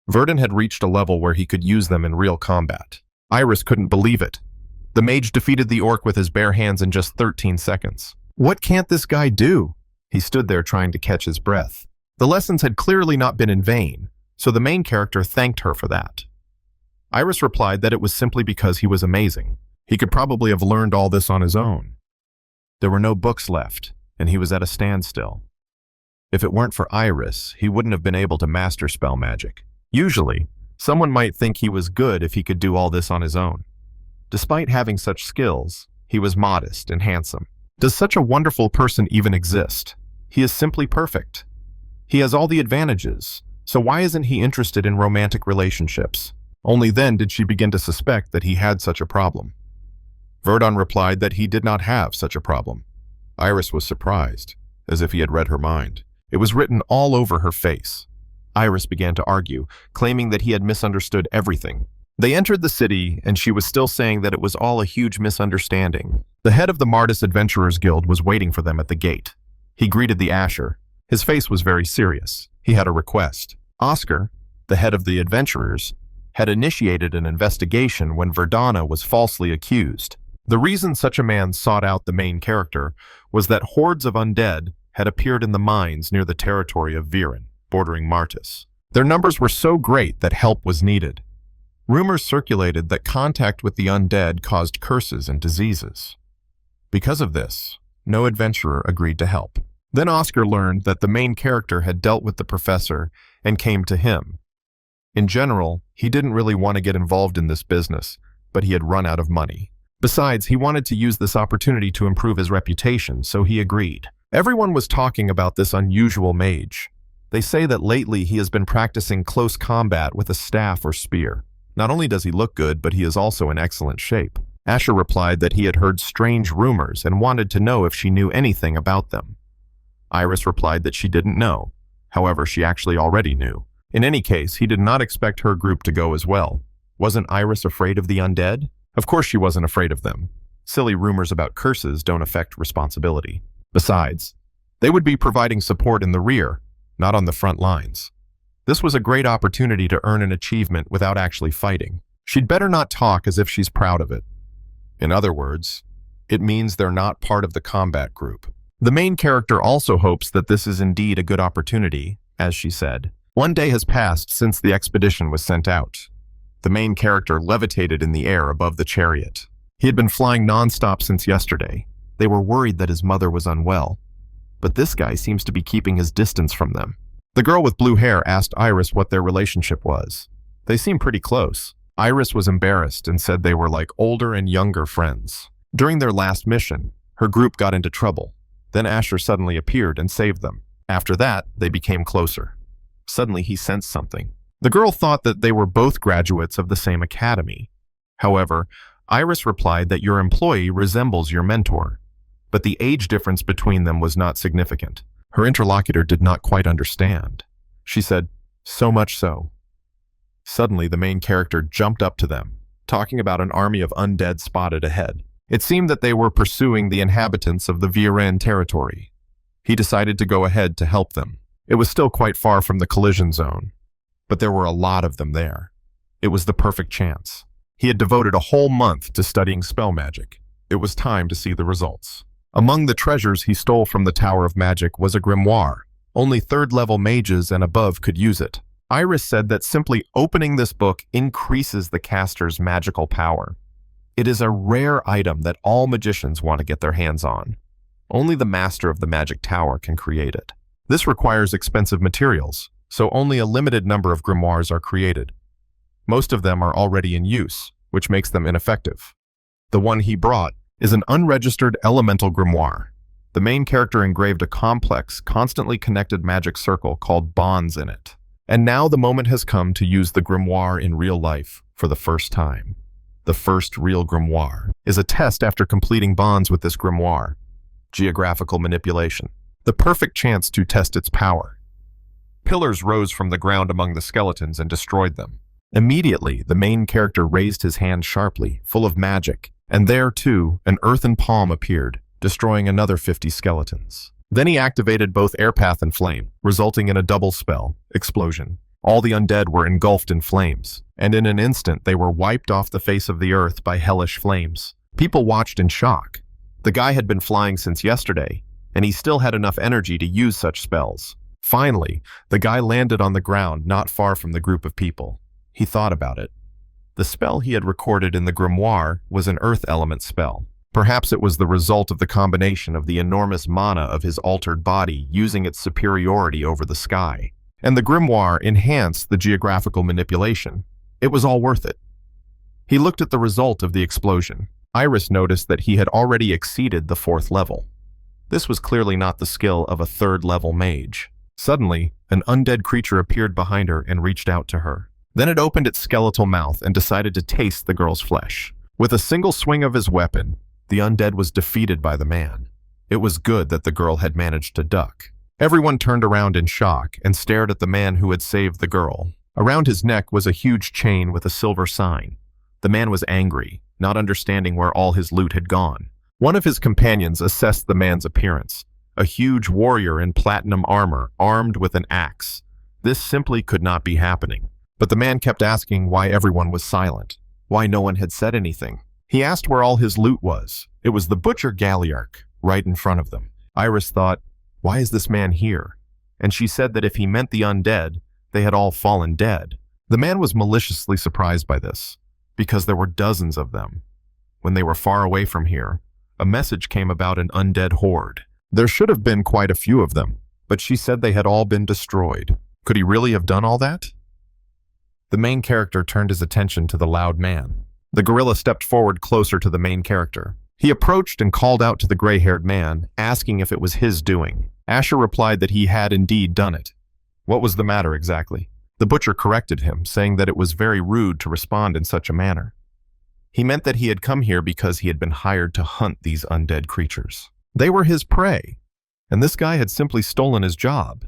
Verden had reached a level where he could use them in real combat. Iris couldn't believe it. The mage defeated the orc with his bare hands in just 13 seconds. What can't this guy do? He stood there trying to catch his breath. The lessons had clearly not been in vain, so the main character thanked her for that. Iris replied that it was simply because he was amazing. He could probably have learned all this on his own. There were no books left, and he was at a standstill. If it weren't for Iris, he wouldn't have been able to master spell magic. Usually, someone might think he was good if he could do all this on his own. Despite having such skills, he was modest and handsome. Does such a wonderful person even exist? He is simply perfect. He has all the advantages, so why isn't he interested in romantic relationships? Only then did she begin to suspect that he had such a problem. Verden replied that he did not have such a problem. Iris was surprised, as if he had read her mind. It was written all over her face. Iris began to argue, claiming that he had misunderstood everything. They entered the city, and she was still saying that it was all a huge misunderstanding. The head of the Martis Adventurers Guild was waiting for them at the gate. He greeted the Asher. His face was very serious. He had a request. Oscar, the head of the adventurers, had initiated an investigation when Verdana was falsely accused. The reason such a man sought out the main character was that hordes of undead had appeared in the mines near the territory of Verden, bordering Martis. Their numbers were so great that help was needed. Rumors circulated that contact with the undead caused curses and diseases. Because of this, no adventurer agreed to help. Then Oscar learned that the main character had dealt with the professor and came to him. In general, he didn't really want to get involved in this business, but he had run out of money. Besides, he wanted to use this opportunity to improve his reputation, so he agreed. Everyone was talking about this unusual mage. They say that lately he has been practicing close combat with a staff or spear. Not only does he look good, but he is also in excellent shape. Asher replied that he had heard strange rumors and wanted to know if she knew anything about them. Iris replied that she didn't know. However, she actually already knew. In any case, he did not expect her group to go as well. Wasn't Iris afraid of the undead? Of course she wasn't afraid of them. Silly rumors about curses don't affect responsibility. Besides, they would be providing support in the rear, not on the front lines. This was a great opportunity to earn an achievement without actually fighting. She'd better not talk as if she's proud of it. In other words, it means they're not part of the combat group. The main character also hopes that this is indeed a good opportunity, as she said. One day has passed since the expedition was sent out. The main character levitated in the air above the chariot. He had been flying non-stop since yesterday. They were worried that his mother was unwell. But this guy seems to be keeping his distance from them. The girl with blue hair asked Iris what their relationship was. They seemed pretty close. Iris was embarrassed and said they were like older and younger friends. During their last mission, her group got into trouble. Then Asher suddenly appeared and saved them. After that, they became closer. Suddenly he sensed something. The girl thought that they were both graduates of the same academy. However, Iris replied that your employee resembles your mentor, but the age difference between them was not significant. Her interlocutor did not quite understand. She said, "So much so." Suddenly, the main character jumped up to them, talking about an army of undead spotted ahead. It seemed that they were pursuing the inhabitants of the Verden territory. He decided to go ahead to help them. It was still quite far from the collision zone, but there were a lot of them there. It was the perfect chance. He had devoted a whole month to studying spell magic. It was time to see the results. Among the treasures he stole from the Tower of Magic was a grimoire. Only third-level mages and above could use it. Iris said that simply opening this book increases the caster's magical power. It is a rare item that all magicians want to get their hands on. Only the master of the magic tower can create it. This requires expensive materials, so only a limited number of grimoires are created. Most of them are already in use, which makes them ineffective. The one he brought is an unregistered elemental grimoire. The main character engraved a complex, constantly connected magic circle called bonds in it. And now the moment has come to use the grimoire in real life for the first time. The first real grimoire is a test after completing bonds with this grimoire. Geographical manipulation. The perfect chance to test its power. Pillars rose from the ground among the skeletons and destroyed them. Immediately, the main character raised his hand sharply, full of magic, and there, too, an earthen palm appeared, destroying another 50 skeletons. Then he activated both air path and flame, resulting in a double spell, explosion. All the undead were engulfed in flames, and in an instant they were wiped off the face of the earth by hellish flames. People watched in shock. The guy had been flying since yesterday, and he still had enough energy to use such spells. Finally, the guy landed on the ground not far from the group of people. He thought about it. The spell he had recorded in the grimoire was an earth element spell. Perhaps it was the result of the combination of the enormous mana of his altered body using its superiority over the sky. And the grimoire enhanced the geographical manipulation. It was all worth it. He looked at the result of the explosion. Iris noticed that he had already exceeded the 4th level. This was clearly not the skill of a 3rd-level mage. Suddenly, an undead creature appeared behind her and reached out to her. Then it opened its skeletal mouth and decided to taste the girl's flesh. With a single swing of his weapon, the undead was defeated by the man. It was good that the girl had managed to duck. Everyone turned around in shock and stared at the man who had saved the girl. Around his neck was a huge chain with a silver sign. The man was angry, not understanding where all his loot had gone. One of his companions assessed the man's appearance. A huge warrior in platinum armor, armed with an axe. This simply could not be happening. But the man kept asking why everyone was silent, why no one had said anything. He asked where all his loot was. It was the butcher Galliarch, right in front of them. Iris thought, Why is this man here? And she said that if he meant the undead, they had all fallen dead. The man was maliciously surprised by this, because there were dozens of them. When they were far away from here, a message came about an undead horde. There should have been quite a few of them, but she said they had all been destroyed. Could he really have done all that? The main character turned his attention to the loud man. The gorilla stepped forward closer to the main character. He approached and called out to the gray-haired man, asking if it was his doing. Asher replied that he had indeed done it. What was the matter exactly? The butcher corrected him, saying that it was very rude to respond in such a manner. He meant that he had come here because he had been hired to hunt these undead creatures. They were his prey, and this guy had simply stolen his job.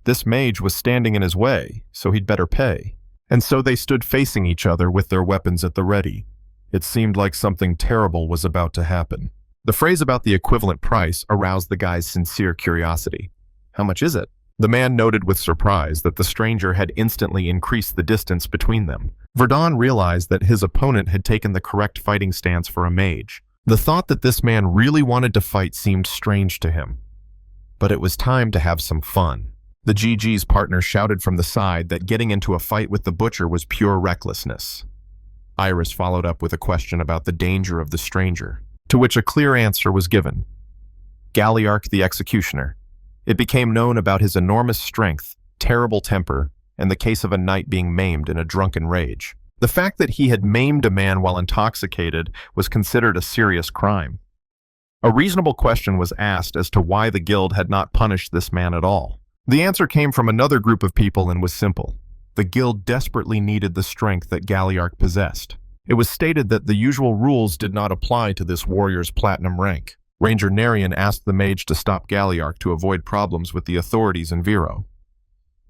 This mage was standing in his way, so he'd better pay. And so they stood facing each other with their weapons at the ready. It seemed like something terrible was about to happen. The phrase about the equivalent price aroused the guy's sincere curiosity. How much is it? The man noted with surprise that the stranger had instantly increased the distance between them. Verden realized that his opponent had taken the correct fighting stance for a mage. The thought that this man really wanted to fight seemed strange to him. But it was time to have some fun. The GG's partner shouted from the side that getting into a fight with the butcher was pure recklessness. Iris followed up with a question about the danger of the stranger, to which a clear answer was given. Galliarch the Executioner. It became known about his enormous strength, terrible temper, and the case of a knight being maimed in a drunken rage. The fact that he had maimed a man while intoxicated was considered a serious crime. A reasonable question was asked as to why the guild had not punished this man at all. The answer came from another group of people and was simple. The guild desperately needed the strength that Galliarch possessed. It was stated that the usual rules did not apply to this warrior's platinum rank. Ranger Narian asked the mage to stop Galliarch to avoid problems with the authorities in Vero.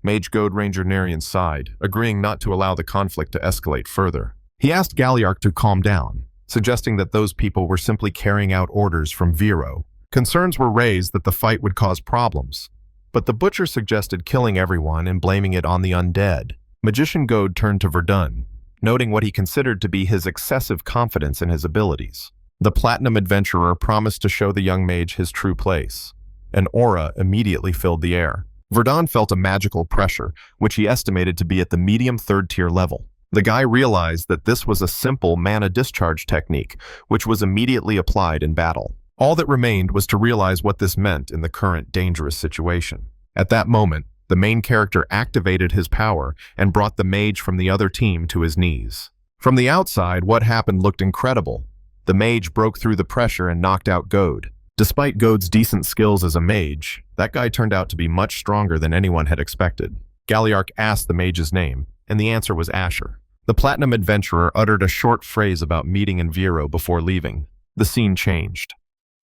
Mage goaded Ranger Narian's side, agreeing not to allow the conflict to escalate further. He asked Galliarch to calm down, suggesting that those people were simply carrying out orders from Vero. Concerns were raised that the fight would cause problems, but the butcher suggested killing everyone and blaming it on the undead. Magician Goad turned to Verden, noting what he considered to be his excessive confidence in his abilities. The Platinum Adventurer promised to show the young mage his true place. An aura immediately filled the air. Verden felt a magical pressure, which he estimated to be at the medium third-tier level. The guy realized that this was a simple mana discharge technique, which was immediately applied in battle. All that remained was to realize what this meant in the current dangerous situation. At that moment, the main character activated his power and brought the mage from the other team to his knees. From the outside, what happened looked incredible. The mage broke through the pressure and knocked out Goad. Despite Goad's decent skills as a mage, that guy turned out to be much stronger than anyone had expected. Galliarch asked the mage's name, and the answer was Asher. The Platinum Adventurer uttered a short phrase about meeting in Vero before leaving. The scene changed.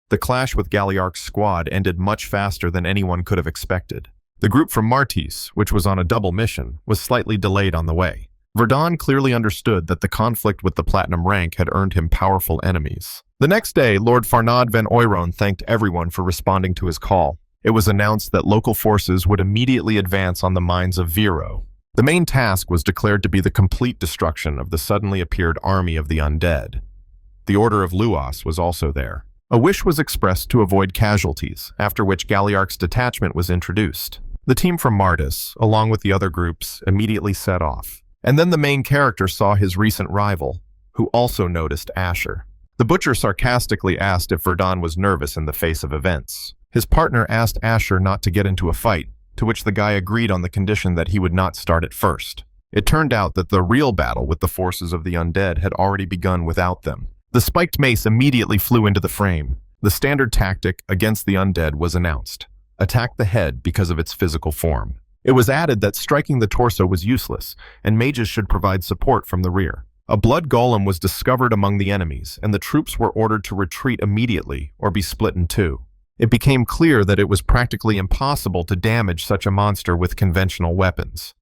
The clash with Galliarch's squad ended much faster than anyone could have expected. The group from Martis, which was on a double mission, was slightly delayed on the way. Verden clearly understood that the conflict with the Platinum rank had earned him powerful enemies. The next day, Lord Farnad van Oyron thanked everyone for responding to his call. It was announced that local forces would immediately advance on the mines of Vero. The main task was declared to be the complete destruction of the suddenly appeared army of the undead. The Order of Luos was also there. A wish was expressed to avoid casualties, after which Galliarch's detachment was introduced. The team from Martis, along with the other groups, immediately set off. And then the main character saw his recent rival, who also noticed Asher. The butcher sarcastically asked if Verden was nervous in the face of events. His partner asked Asher not to get into a fight, to which the guy agreed on the condition that he would not start it first. It turned out that the real battle with the forces of the undead had already begun without them. The spiked mace immediately flew into the frame. The standard tactic against the undead was announced. Attack the head because of its physical form. It was added that striking the torso was useless, and mages should provide support from the rear. A blood golem was discovered among the enemies, and the troops were ordered to retreat immediately or be split in two. It became clear that it was practically impossible to damage such a monster with conventional weapons.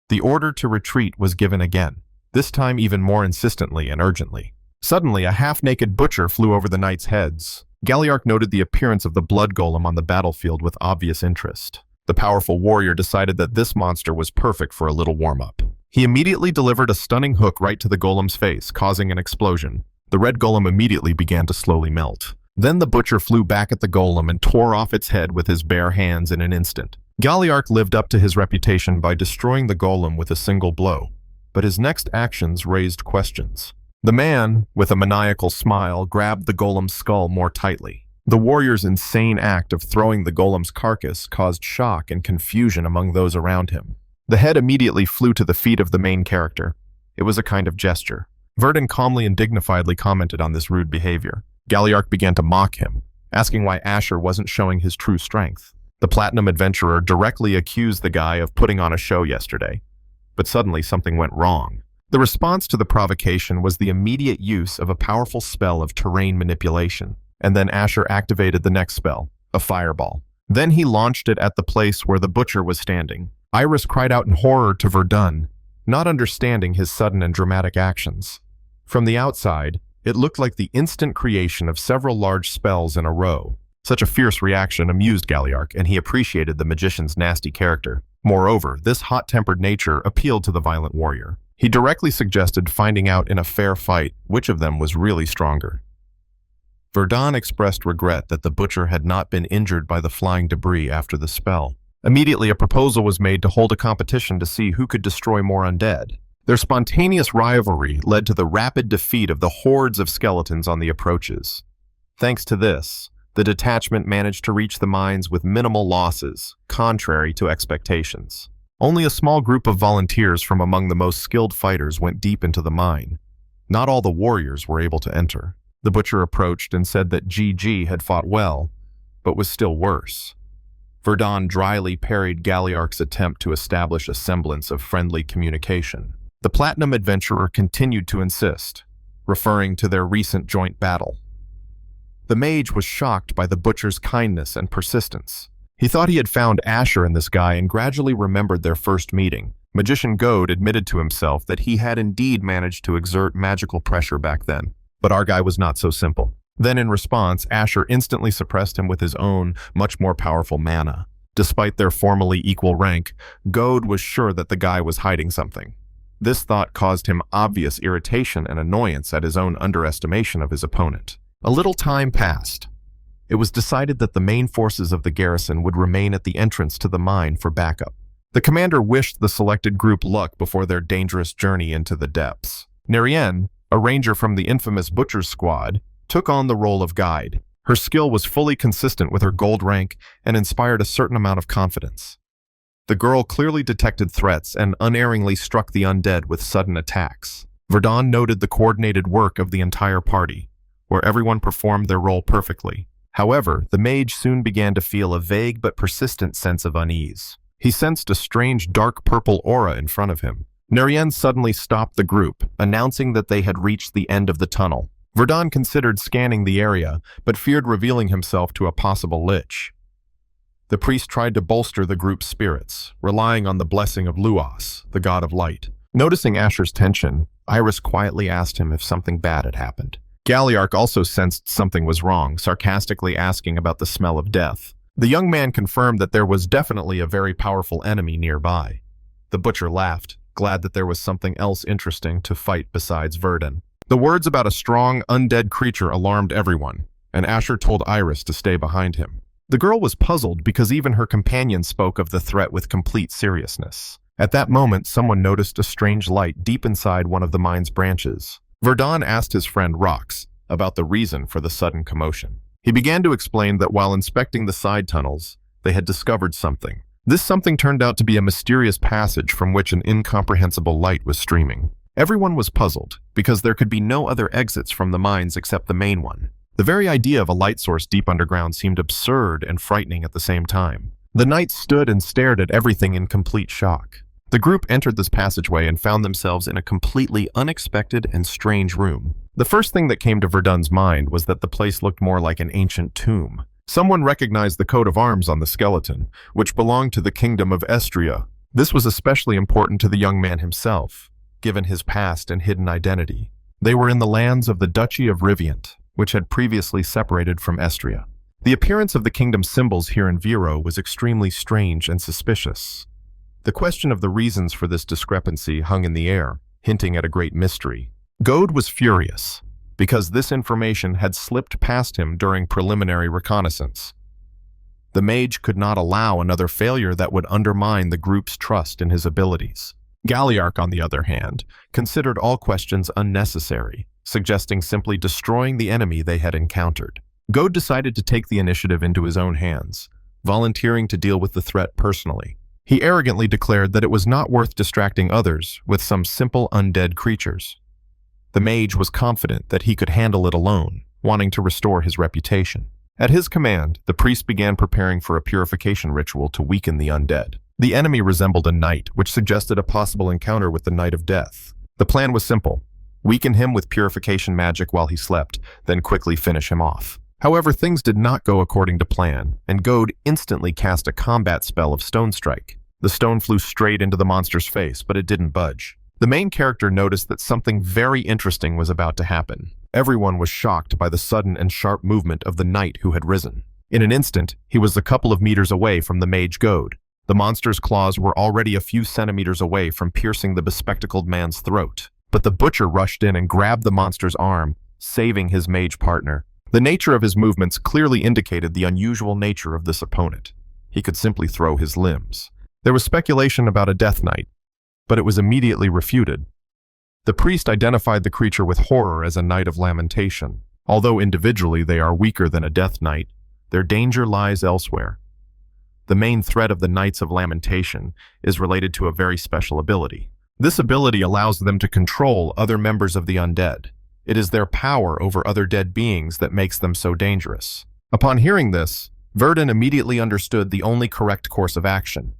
The order to retreat was given again, this time even more insistently and urgently. Suddenly, a half-naked butcher flew over the knights' heads. Galliarch noted the appearance of the blood golem on the battlefield with obvious interest. The powerful warrior decided that this monster was perfect for a little warm-up. He immediately delivered a stunning hook right to the golem's face, causing an explosion. The red golem immediately began to slowly melt. Then the butcher flew back at the golem and tore off its head with his bare hands in an instant. Galliarch lived up to his reputation by destroying the golem with a single blow, but his next actions raised questions. The man, with a maniacal smile, grabbed the golem's skull more tightly. The warrior's insane act of throwing the golem's carcass caused shock and confusion among those around him. The head immediately flew to the feet of the main character. It was a kind of gesture. Verden calmly and dignifiedly commented on this rude behavior. Galliarch began to mock him, asking why Asher wasn't showing his true strength. The Platinum Adventurer directly accused the guy of putting on a show yesterday. But suddenly something went wrong. The response to the provocation was the immediate use of a powerful spell of terrain manipulation, and then Asher activated the next spell, a fireball. Then he launched it at the place where the butcher was standing. Iris cried out in horror to Verden, not understanding his sudden and dramatic actions. From the outside, it looked like the instant creation of several large spells in a row. Such a fierce reaction amused Galliarch, and he appreciated the magician's nasty character. Moreover, this hot-tempered nature appealed to the violent warrior. He directly suggested finding out in a fair fight which of them was really stronger. Verden expressed regret that the butcher had not been injured by the flying debris after the spell. Immediately, a proposal was made to hold a competition to see who could destroy more undead. Their spontaneous rivalry led to the rapid defeat of the hordes of skeletons on the approaches. Thanks to this, the detachment managed to reach the mines with minimal losses, contrary to expectations. Only a small group of volunteers from among the most skilled fighters went deep into the mine. Not all the warriors were able to enter. The butcher approached and said that GG had fought well, but was still worse. Verden dryly parried Galliarch's attempt to establish a semblance of friendly communication. The Platinum Adventurer continued to insist, referring to their recent joint battle. The mage was shocked by the butcher's kindness and persistence. He thought he had found Asher in this guy and gradually remembered their first meeting. Magician Goad admitted to himself that he had indeed managed to exert magical pressure back then. But our guy was not so simple. Then in response, Asher instantly suppressed him with his own, much more powerful mana. Despite their formally equal rank, Goad was sure that the guy was hiding something. This thought caused him obvious irritation and annoyance at his own underestimation of his opponent. A little time passed. It was decided that the main forces of the garrison would remain at the entrance to the mine for backup. The commander wished the selected group luck before their dangerous journey into the depths. Nerienne, a ranger from the infamous Butcher's Squad, took on the role of guide. Her skill was fully consistent with her gold rank and inspired a certain amount of confidence. The girl clearly detected threats and unerringly struck the undead with sudden attacks. Verden noted the coordinated work of the entire party, where everyone performed their role perfectly. However, the mage soon began to feel a vague but persistent sense of unease. He sensed a strange dark purple aura in front of him. Nerienne suddenly stopped the group, announcing that they had reached the end of the tunnel. Verden considered scanning the area, but feared revealing himself to a possible lich. The priest tried to bolster the group's spirits, relying on the blessing of Luos, the god of light. Noticing Asher's tension, Iris quietly asked him if something bad had happened. Galliarch also sensed something was wrong, sarcastically asking about the smell of death. The young man confirmed that there was definitely a very powerful enemy nearby. The butcher laughed, glad that there was something else interesting to fight besides Verden. The words about a strong, undead creature alarmed everyone, and Asher told Iris to stay behind him. The girl was puzzled because even her companion spoke of the threat with complete seriousness. At that moment, someone noticed a strange light deep inside one of the mine's branches. Verden asked his friend Rox about the reason for the sudden commotion. He began to explain that while inspecting the side tunnels, they had discovered something. This something turned out to be a mysterious passage from which an incomprehensible light was streaming. Everyone was puzzled, because there could be no other exits from the mines except the main one. The very idea of a light source deep underground seemed absurd and frightening at the same time. The knights stood and stared at everything in complete shock. The group entered this passageway and found themselves in a completely unexpected and strange room. The first thing that came to Verden's mind was that the place looked more like an ancient tomb. Someone recognized the coat of arms on the skeleton, which belonged to the kingdom of Estria. This was especially important to the young man himself, given his past and hidden identity. They were in the lands of the Duchy of Riviant, which had previously separated from Estria. The appearance of the kingdom's symbols here in Vero was extremely strange and suspicious. The question of the reasons for this discrepancy hung in the air, hinting at a great mystery. Goad was furious, because this information had slipped past him during preliminary reconnaissance. The mage could not allow another failure that would undermine the group's trust in his abilities. Galliarch, on the other hand, considered all questions unnecessary, suggesting simply destroying the enemy they had encountered. Gode decided to take the initiative into his own hands, volunteering to deal with the threat personally. He arrogantly declared that it was not worth distracting others with some simple undead creatures. The mage was confident that he could handle it alone, wanting to restore his reputation. At his command, the priest began preparing for a purification ritual to weaken the undead. The enemy resembled a knight, which suggested a possible encounter with the Knight of Death. The plan was simple: weaken him with purification magic while he slept, then quickly finish him off. However, things did not go according to plan, and Gode instantly cast a combat spell of Stone Strike. The stone flew straight into the monster's face, but it didn't budge. The main character noticed that something very interesting was about to happen. Everyone was shocked by the sudden and sharp movement of the knight who had risen. In an instant, he was a couple of meters away from the mage Gode. The monster's claws were already a few centimeters away from piercing the bespectacled man's throat. But the butcher rushed in and grabbed the monster's arm, saving his mage partner. The nature of his movements clearly indicated the unusual nature of this opponent. He could simply throw his limbs. There was speculation about a death knight, but it was immediately refuted. The priest identified the creature with horror as a knight of lamentation. Although individually they are weaker than a death knight, their danger lies elsewhere. The main threat of the Knights of Lamentation is related to a very special ability. This ability allows them to control other members of the undead. It is their power over other dead beings that makes them so dangerous. Upon hearing this, Verden immediately understood the only correct course of action.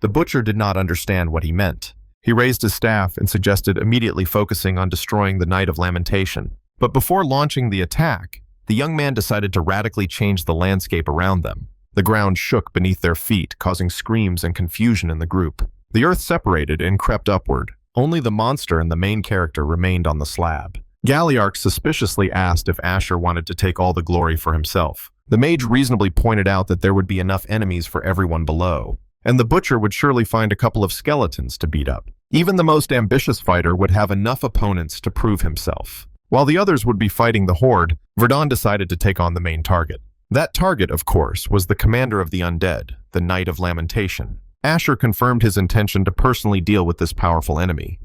The butcher did not understand what he meant. He raised his staff and suggested immediately focusing on destroying the Knight of Lamentation. But before launching the attack, the young man decided to radically change the landscape around them. The ground shook beneath their feet, causing screams and confusion in the group. The earth separated and crept upward. Only the monster and the main character remained on the slab. Galliarch suspiciously asked if Asher wanted to take all the glory for himself. The mage reasonably pointed out that there would be enough enemies for everyone below, and the butcher would surely find a couple of skeletons to beat up. Even the most ambitious fighter would have enough opponents to prove himself. While the others would be fighting the horde, Verden decided to take on the main target. That target, of course, was the commander of the undead, the Knight of Lamentation. Asher confirmed his intention to personally deal with this powerful enemy.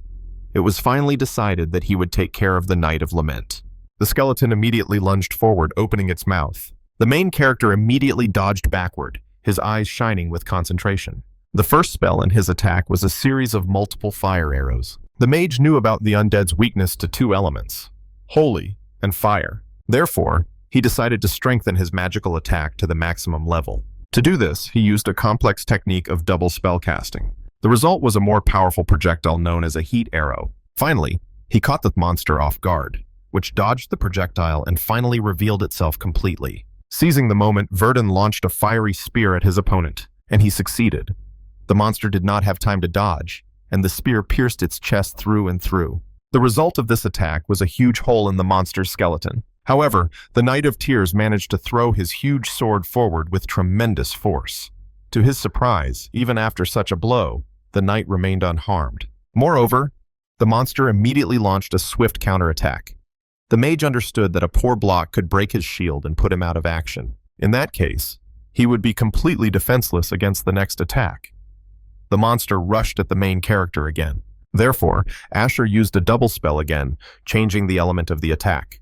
It was finally decided that he would take care of the Knight of Lament. The skeleton immediately lunged forward, opening its mouth. The main character immediately dodged backward, his eyes shining with concentration. The first spell in his attack was a series of multiple fire arrows. The mage knew about the undead's weakness to two elements, holy and fire. Therefore, he decided to strengthen his magical attack to the maximum level. To do this, he used a complex technique of double spellcasting. The result was a more powerful projectile known as a heat arrow. Finally, he caught the monster off guard, which dodged the projectile and finally revealed itself completely. Seizing the moment, Verden launched a fiery spear at his opponent, and he succeeded. The monster did not have time to dodge, and the spear pierced its chest through and through. The result of this attack was a huge hole in the monster's skeleton. However, the Knight of Tears managed to throw his huge sword forward with tremendous force. To his surprise, even after such a blow, the knight remained unharmed. Moreover, the monster immediately launched a swift counterattack. The mage understood that a poor block could break his shield and put him out of action. In that case, he would be completely defenseless against the next attack. The monster rushed at the main character again. Therefore, Asher used a double spell again, changing the element of the attack.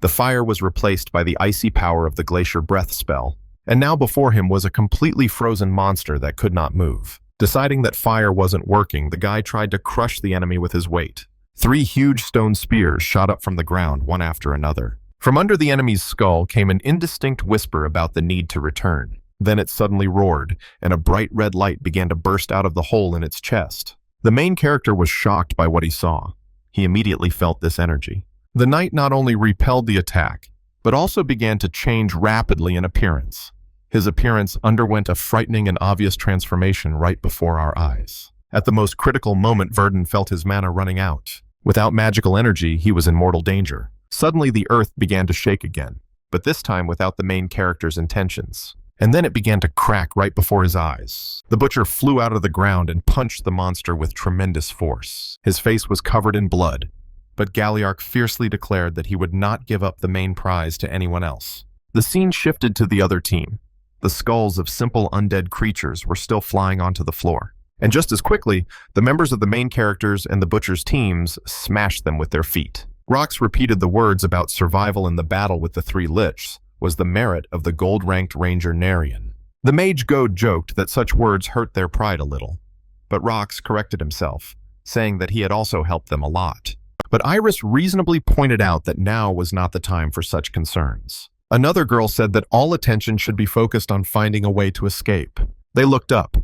The fire was replaced by the icy power of the Glacier Breath spell, and now before him was a completely frozen monster that could not move. Deciding that fire wasn't working, the guy tried to crush the enemy with his weight. 3 huge stone spears shot up from the ground, one after another. From under the enemy's skull came an indistinct whisper about the need to return. Then it suddenly roared, and a bright red light began to burst out of the hole in its chest. The main character was shocked by what he saw. He immediately felt this energy. The knight not only repelled the attack, but also began to change rapidly in appearance. His appearance underwent a frightening and obvious transformation right before our eyes. At the most critical moment, Verden felt his mana running out. Without magical energy, he was in mortal danger. Suddenly, the earth began to shake again, but this time without the main character's intentions. And then it began to crack right before his eyes. The butcher flew out of the ground and punched the monster with tremendous force. His face was covered in blood, but Galliark fiercely declared that he would not give up the main prize to anyone else. The scene shifted to the other team. The skulls of simple undead creatures were still flying onto the floor. And just as quickly, the members of the main characters and the butcher's teams smashed them with their feet. Rox repeated the words about survival in the battle with the three lichs was the merit of the gold-ranked ranger Narian. The mage goad joked that such words hurt their pride a little, but Rox corrected himself, saying that he had also helped them a lot. But Iris reasonably pointed out that now was not the time for such concerns. Another girl said that all attention should be focused on finding a way to escape. They looked up.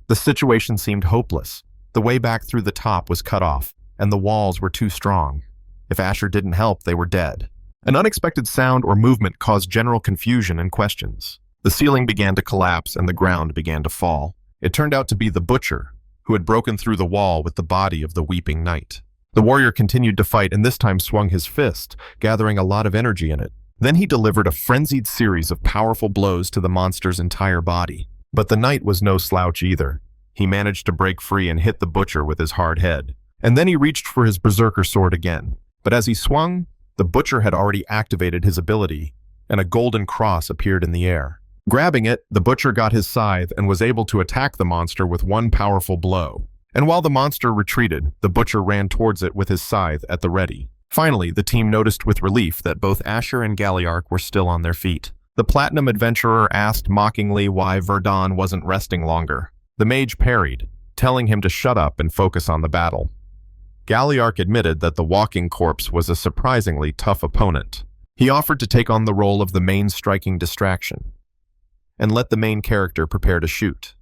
The situation seemed hopeless. The way back through the top was cut off, and the walls were too strong. If Asher didn't help, they were dead. An unexpected sound or movement caused general confusion and questions. The ceiling began to collapse and the ground began to fall. It turned out to be the butcher, who had broken through the wall with the body of the weeping knight. The warrior continued to fight and this time swung his fist, gathering a lot of energy in it. Then he delivered a frenzied series of powerful blows to the monster's entire body. But the knight was no slouch either. He managed to break free and hit the butcher with his hard head. And then he reached for his berserker sword again. But as he swung, the butcher had already activated his ability, and a golden cross appeared in the air. Grabbing it, the butcher got his scythe and was able to attack the monster with one powerful blow. And while the monster retreated, the butcher ran towards it with his scythe at the ready. Finally, the team noticed with relief that both Asher and Galliark were still on their feet. The platinum adventurer asked mockingly why Verden wasn't resting longer. The mage parried, telling him to shut up and focus on the battle. Galliark admitted that the walking corpse was a surprisingly tough opponent. He offered to take on the role of the main striking distraction and let the main character prepare to shoot.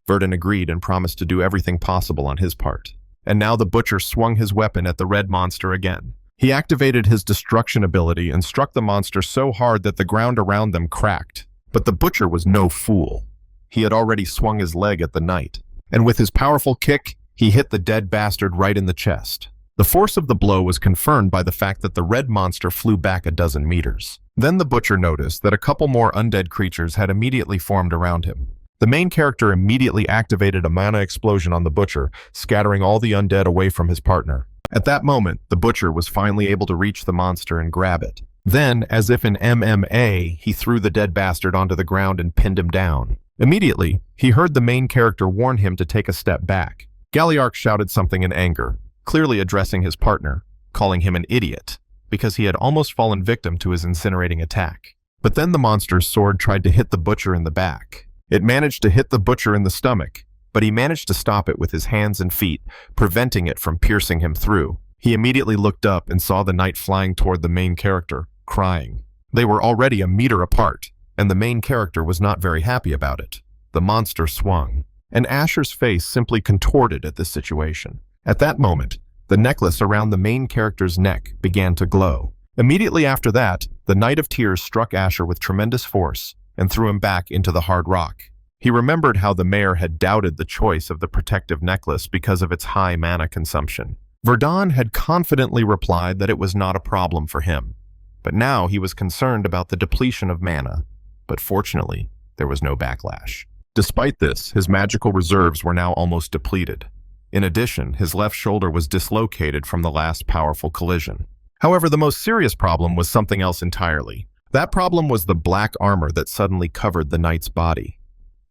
Verden agreed and promised to do everything possible on his part. And now the butcher swung his weapon at the red monster again. He activated his destruction ability and struck the monster so hard that the ground around them cracked. But the butcher was no fool. He had already swung his leg at the knight, and with his powerful kick, he hit the dead bastard right in the chest. The force of the blow was confirmed by the fact that the red monster flew back a dozen meters. Then the butcher noticed that a couple more undead creatures had immediately formed around him. The main character immediately activated a mana explosion on the butcher, scattering all the undead away from his partner. At that moment, the butcher was finally able to reach the monster and grab it. Then, as if in MMA, he threw the dead bastard onto the ground and pinned him down. Immediately, he heard the main character warn him to take a step back. Galliark shouted something in anger, clearly addressing his partner, calling him an idiot, because he had almost fallen victim to his incinerating attack. But then the monster's sword tried to hit the butcher in the back. It managed to hit the butcher in the stomach, but he managed to stop it with his hands and feet, preventing it from piercing him through. He immediately looked up and saw the knight flying toward the main character, crying. They were already a meter apart, and the main character was not very happy about it. The monster swung, and Asher's face simply contorted at this situation. At that moment, the necklace around the main character's neck began to glow. Immediately after that, the Knight of Tears struck Asher with tremendous force and threw him back into the hard rock. He remembered how the mayor had doubted the choice of the protective necklace because of its high mana consumption. Verden had confidently replied that it was not a problem for him, but now he was concerned about the depletion of mana. But fortunately, there was no backlash. Despite this, his magical reserves were now almost depleted. In addition, his left shoulder was dislocated from the last powerful collision. However, the most serious problem was something else entirely. That problem was the black armor that suddenly covered the knight's body.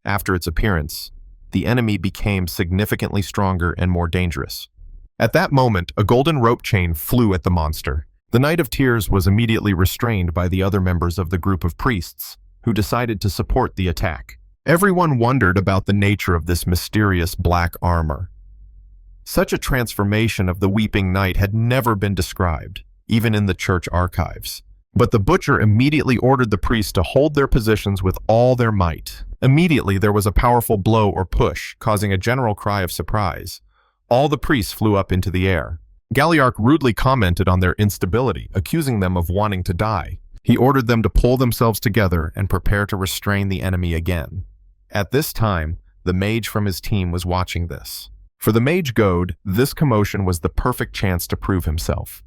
After its appearance, the enemy became significantly stronger and more dangerous. At that moment, a golden rope chain flew at the monster. The Knight of Tears was immediately restrained by the other members of the group of priests, who decided to support the attack. Everyone wondered about the nature of this mysterious black armor. Such a transformation of the Weeping Knight had never been described, even in the church archives. But the butcher immediately ordered the priests to hold their positions with all their might. Immediately, there was a powerful blow or push, causing a general cry of surprise. All the priests flew up into the air. Galliark rudely commented on their instability, accusing them of wanting to die. He ordered them to pull themselves together and prepare to restrain the enemy again. At this time, the mage from his team was watching this. For the mage goad, this commotion was the perfect chance to prove himself.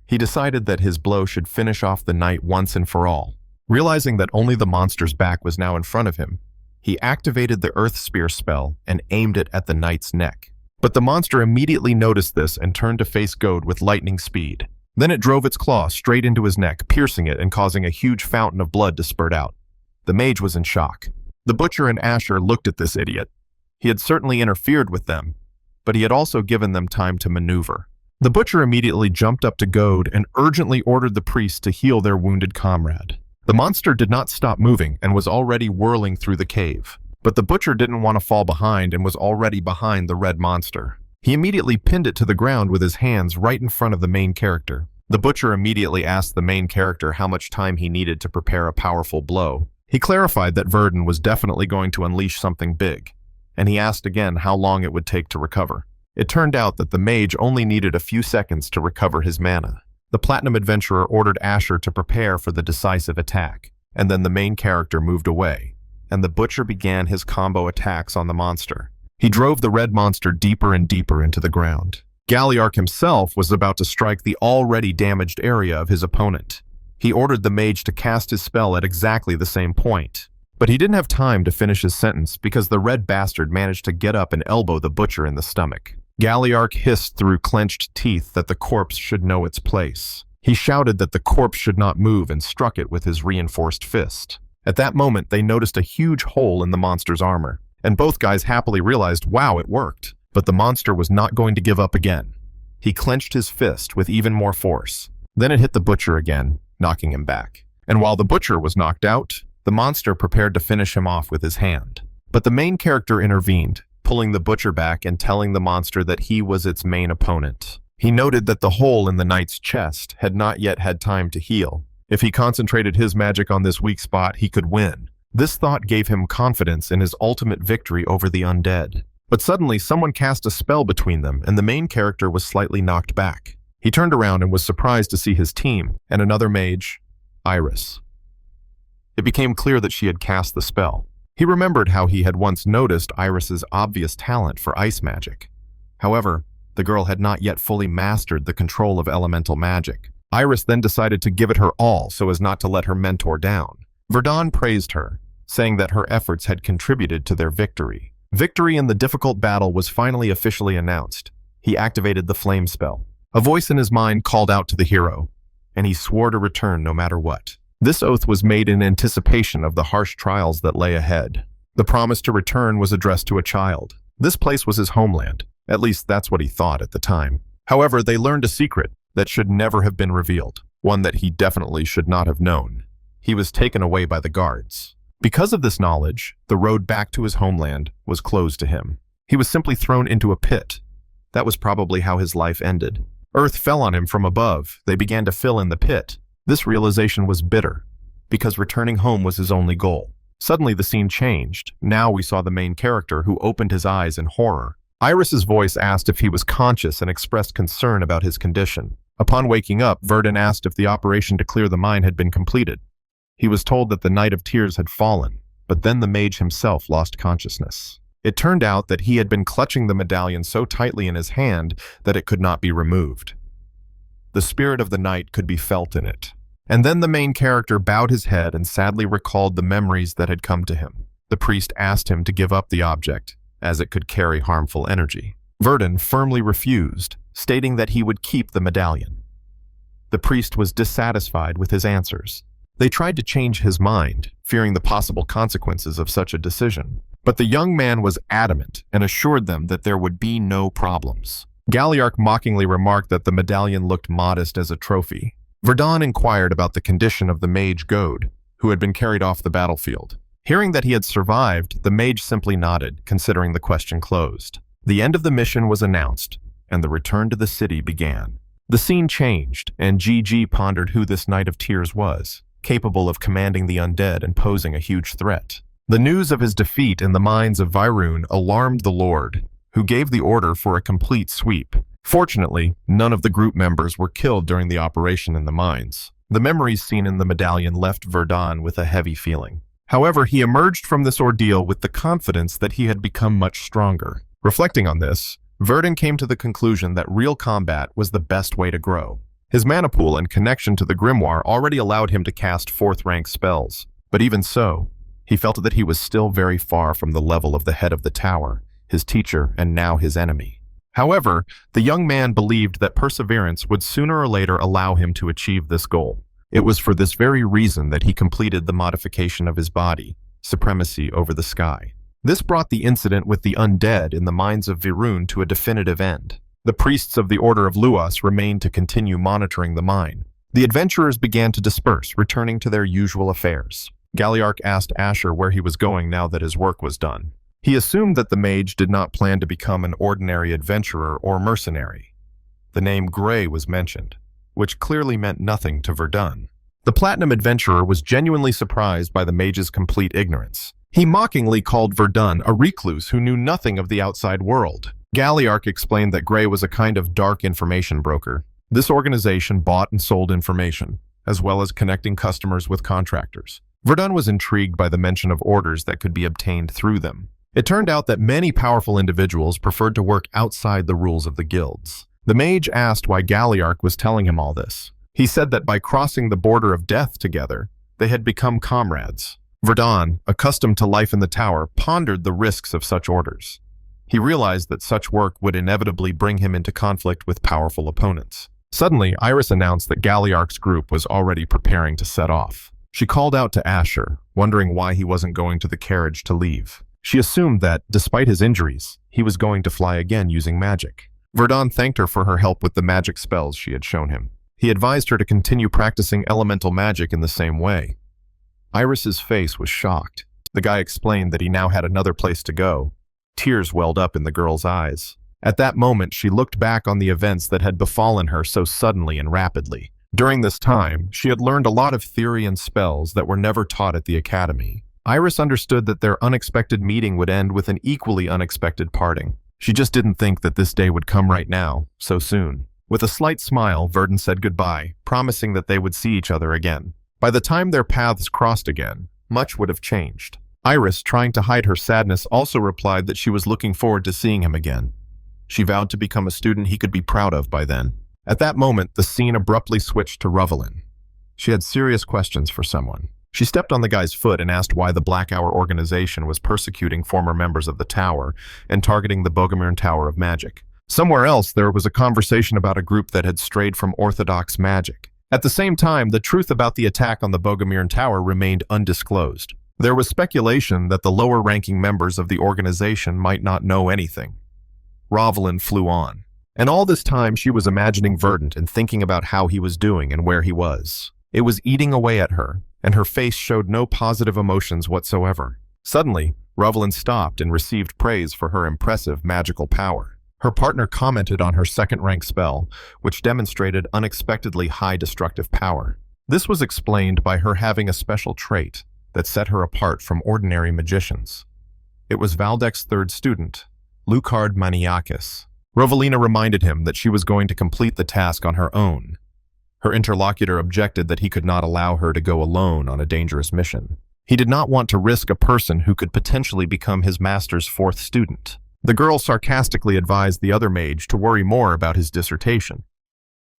He decided that his blow should finish off the knight once and for all. Realizing that only the monster's back was now in front of him, he activated the Earth Spear spell and aimed it at the knight's neck. But the monster immediately noticed this and turned to face Goad with lightning speed. Then it drove its claw straight into his neck, piercing it and causing a huge fountain of blood to spurt out. The mage was in shock. The butcher and Asher looked at this idiot. He had certainly interfered with them, but he had also given them time to maneuver. The butcher immediately jumped up to Goad and urgently ordered the priest to heal their wounded comrade. The monster did not stop moving and was already whirling through the cave. But the butcher didn't want to fall behind and was already behind the red monster. He immediately pinned it to the ground with his hands right in front of the main character. The butcher immediately asked the main character how much time he needed to prepare a powerful blow. He clarified that Verden was definitely going to unleash something big, and he asked again how long it would take to recover. It turned out that the mage only needed a few seconds to recover his mana. The Platinum Adventurer ordered Asher to prepare for the decisive attack, and then the main character moved away, and the butcher began his combo attacks on the monster. He drove the red monster deeper and deeper into the ground. Galliarch himself was about to strike the already damaged area of his opponent. He ordered the mage to cast his spell at exactly the same point. But he didn't have time to finish his sentence because the red bastard managed to get up and elbow the butcher in the stomach. Galliarch hissed through clenched teeth that the corpse should know its place. He shouted that the corpse should not move and struck it with his reinforced fist. At that moment, they noticed a huge hole in the monster's armor, and both guys happily realized, wow, it worked. But the monster was not going to give up again. He clenched his fist with even more force. Then it hit the butcher again, knocking him back. And while the butcher was knocked out, the monster prepared to finish him off with his hand. But the main character intervened, pulling the butcher back and telling the monster that he was its main opponent. He noted that the hole in the knight's chest had not yet had time to heal. If he concentrated his magic on this weak spot, he could win. This thought gave him confidence in his ultimate victory over the undead. But suddenly, someone cast a spell between them, and the main character was slightly knocked back. He turned around and was surprised to see his team, and another mage, Iris. It became clear that she had cast the spell. He remembered how he had once noticed Iris's obvious talent for ice magic. However, the girl had not yet fully mastered the control of elemental magic. Iris then decided to give it her all so as not to let her mentor down. Verden praised her, saying that her efforts had contributed to their victory. Victory in the difficult battle was finally officially announced. He activated the flame spell. A voice in his mind called out to the hero, and he swore to return no matter what. This oath was made in anticipation of the harsh trials that lay ahead. The promise to return was addressed to a child. This place was his homeland. At least that's what he thought at the time. However, they learned a secret that should never have been revealed, one that he definitely should not have known. He was taken away by the guards. Because of this knowledge, the road back to his homeland was closed to him. He was simply thrown into a pit. That was probably how his life ended. Earth fell on him from above. They began to fill in the pit. This realization was bitter, because returning home was his only goal. Suddenly the scene changed. Now we saw the main character, who opened his eyes in horror. Iris's voice asked if he was conscious and expressed concern about his condition. Upon waking up, Verden asked if the operation to clear the mine had been completed. He was told that the Knight of Tears had fallen, but then the mage himself lost consciousness. It turned out that he had been clutching the medallion so tightly in his hand that it could not be removed. The spirit of the knight could be felt in it. And then the main character bowed his head and sadly recalled the memories that had come to him. The priest asked him to give up the object, as it could carry harmful energy. Verden firmly refused, stating that he would keep the medallion. The priest was dissatisfied with his answers. They tried to change his mind, fearing the possible consequences of such a decision. But the young man was adamant and assured them that there would be no problems. Galliarch mockingly remarked that the medallion looked modest as a trophy. Verden inquired about the condition of the mage Goad, who had been carried off the battlefield. Hearing that he had survived, the mage simply nodded, considering the question closed. The end of the mission was announced, and the return to the city began. The scene changed, and GG pondered who this Knight of Tears was, capable of commanding the undead and posing a huge threat. The news of his defeat in the mines of Virun alarmed the Lord, who gave the order for a complete sweep. Fortunately, none of the group members were killed during the operation in the mines. The memories seen in the medallion left Verden with a heavy feeling. However, he emerged from this ordeal with the confidence that he had become much stronger. Reflecting on this, Verden came to the conclusion that real combat was the best way to grow. His mana pool and connection to the grimoire already allowed him to cast 4th-rank spells. But even so, he felt that he was still very far from the level of the head of the tower, his teacher and now his enemy. However, the young man believed that perseverance would sooner or later allow him to achieve this goal. It was for this very reason that he completed the modification of his body, supremacy over the sky. This brought the incident with the undead in the minds of Verden to a definitive end. The priests of the Order of Luas remained to continue monitoring the mine. The adventurers began to disperse, returning to their usual affairs. Galliarch asked Asher where he was going now that his work was done. He assumed that the mage did not plan to become an ordinary adventurer or mercenary. The name Gray was mentioned, which clearly meant nothing to Verden. The platinum adventurer was genuinely surprised by the mage's complete ignorance. He mockingly called Verden a recluse who knew nothing of the outside world. Galliarch explained that Gray was a kind of dark information broker. This organization bought and sold information, as well as connecting customers with contractors. Verden was intrigued by the mention of orders that could be obtained through them. It turned out that many powerful individuals preferred to work outside the rules of the guilds. The mage asked why Galliarch was telling him all this. He said that by crossing the border of death together, they had become comrades. Verden, accustomed to life in the tower, pondered the risks of such orders. He realized that such work would inevitably bring him into conflict with powerful opponents. Suddenly, Iris announced that Galliarch's group was already preparing to set off. She called out to Asher, wondering why he wasn't going to the carriage to leave. She assumed that, despite his injuries, he was going to fly again using magic. Verden thanked her for her help with the magic spells she had shown him. He advised her to continue practicing elemental magic in the same way. Iris's face was shocked. The guy explained that he now had another place to go. Tears welled up in the girl's eyes. At that moment, she looked back on the events that had befallen her so suddenly and rapidly. During this time, she had learned a lot of theory and spells that were never taught at the academy. Iris understood that their unexpected meeting would end with an equally unexpected parting. She just didn't think that this day would come right now, so soon. With a slight smile, Verden said goodbye, promising that they would see each other again. By the time their paths crossed again, much would have changed. Iris, trying to hide her sadness, also replied that she was looking forward to seeing him again. She vowed to become a student he could be proud of by then. At that moment, the scene abruptly switched to Verden. She had serious questions for someone. She stepped on the guy's foot and asked why the Black Hour organization was persecuting former members of the tower and targeting the Bogomir Tower of Magic. Somewhere else, there was a conversation about a group that had strayed from orthodox magic. At the same time, the truth about the attack on the Bogomir Tower remained undisclosed. There was speculation that the lower-ranking members of the organization might not know anything. Rovelyn flew on. And all this time, she was imagining Verden and thinking about how he was doing and where he was. It was eating away at her, and her face showed no positive emotions whatsoever. Suddenly, Rovelyn stopped and received praise for her impressive magical power. Her partner commented on her second-rank spell, which demonstrated unexpectedly high destructive power. This was explained by her having a special trait that set her apart from ordinary magicians. It was Valdek's third student, Lucard Maniakis. Rovelina reminded him that she was going to complete the task on her own. Her interlocutor objected that he could not allow her to go alone on a dangerous mission. He did not want to risk a person who could potentially become his master's fourth student. The girl sarcastically advised the other mage to worry more about his dissertation.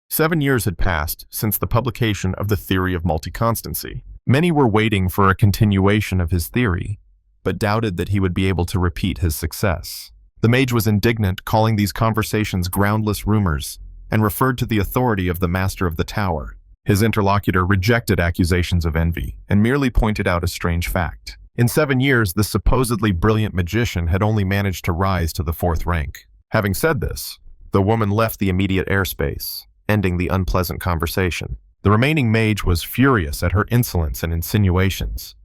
7 years had passed since the publication of the theory of multi-constancy. Many were waiting for a continuation of his theory, but doubted that he would be able to repeat his success. The mage was indignant, calling these conversations groundless rumors, and referred to the authority of the master of the tower. His interlocutor rejected accusations of envy and merely pointed out a strange fact. In 7 years, the supposedly brilliant magician had only managed to rise to the 4th rank. Having said this, the woman left the immediate airspace, ending the unpleasant conversation. The remaining mage was furious at her insolence and insinuations.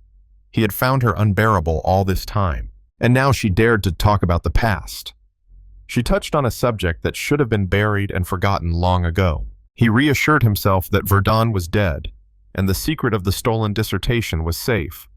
He had found her unbearable all this time, and now she dared to talk about the past. She touched on a subject that should have been buried and forgotten long ago. He reassured himself that Verden was dead, and the secret of the stolen dissertation was safe.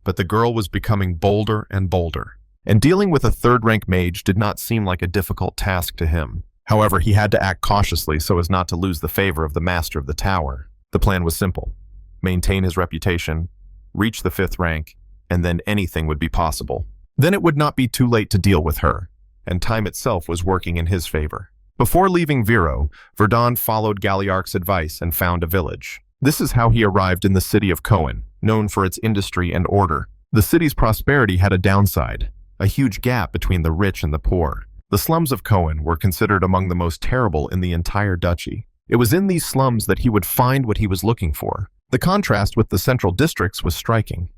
But the girl was becoming bolder and bolder, and dealing with a 3rd-rank mage did not seem like a difficult task to him. However, he had to act cautiously so as not to lose the favor of the master of the tower. The plan was simple: maintain his reputation, reach the 5th rank, and then anything would be possible. Then it would not be too late to deal with her, and time itself was working in his favor. Before leaving Vero, Verden followed Galliarch's advice and found a village. This is how he arrived in the city of Cohen, known for its industry and order. The city's prosperity had a downside, a huge gap between the rich and the poor. The slums of Cohen were considered among the most terrible in the entire duchy. It was in these slums that he would find what he was looking for. The contrast with the central districts was striking.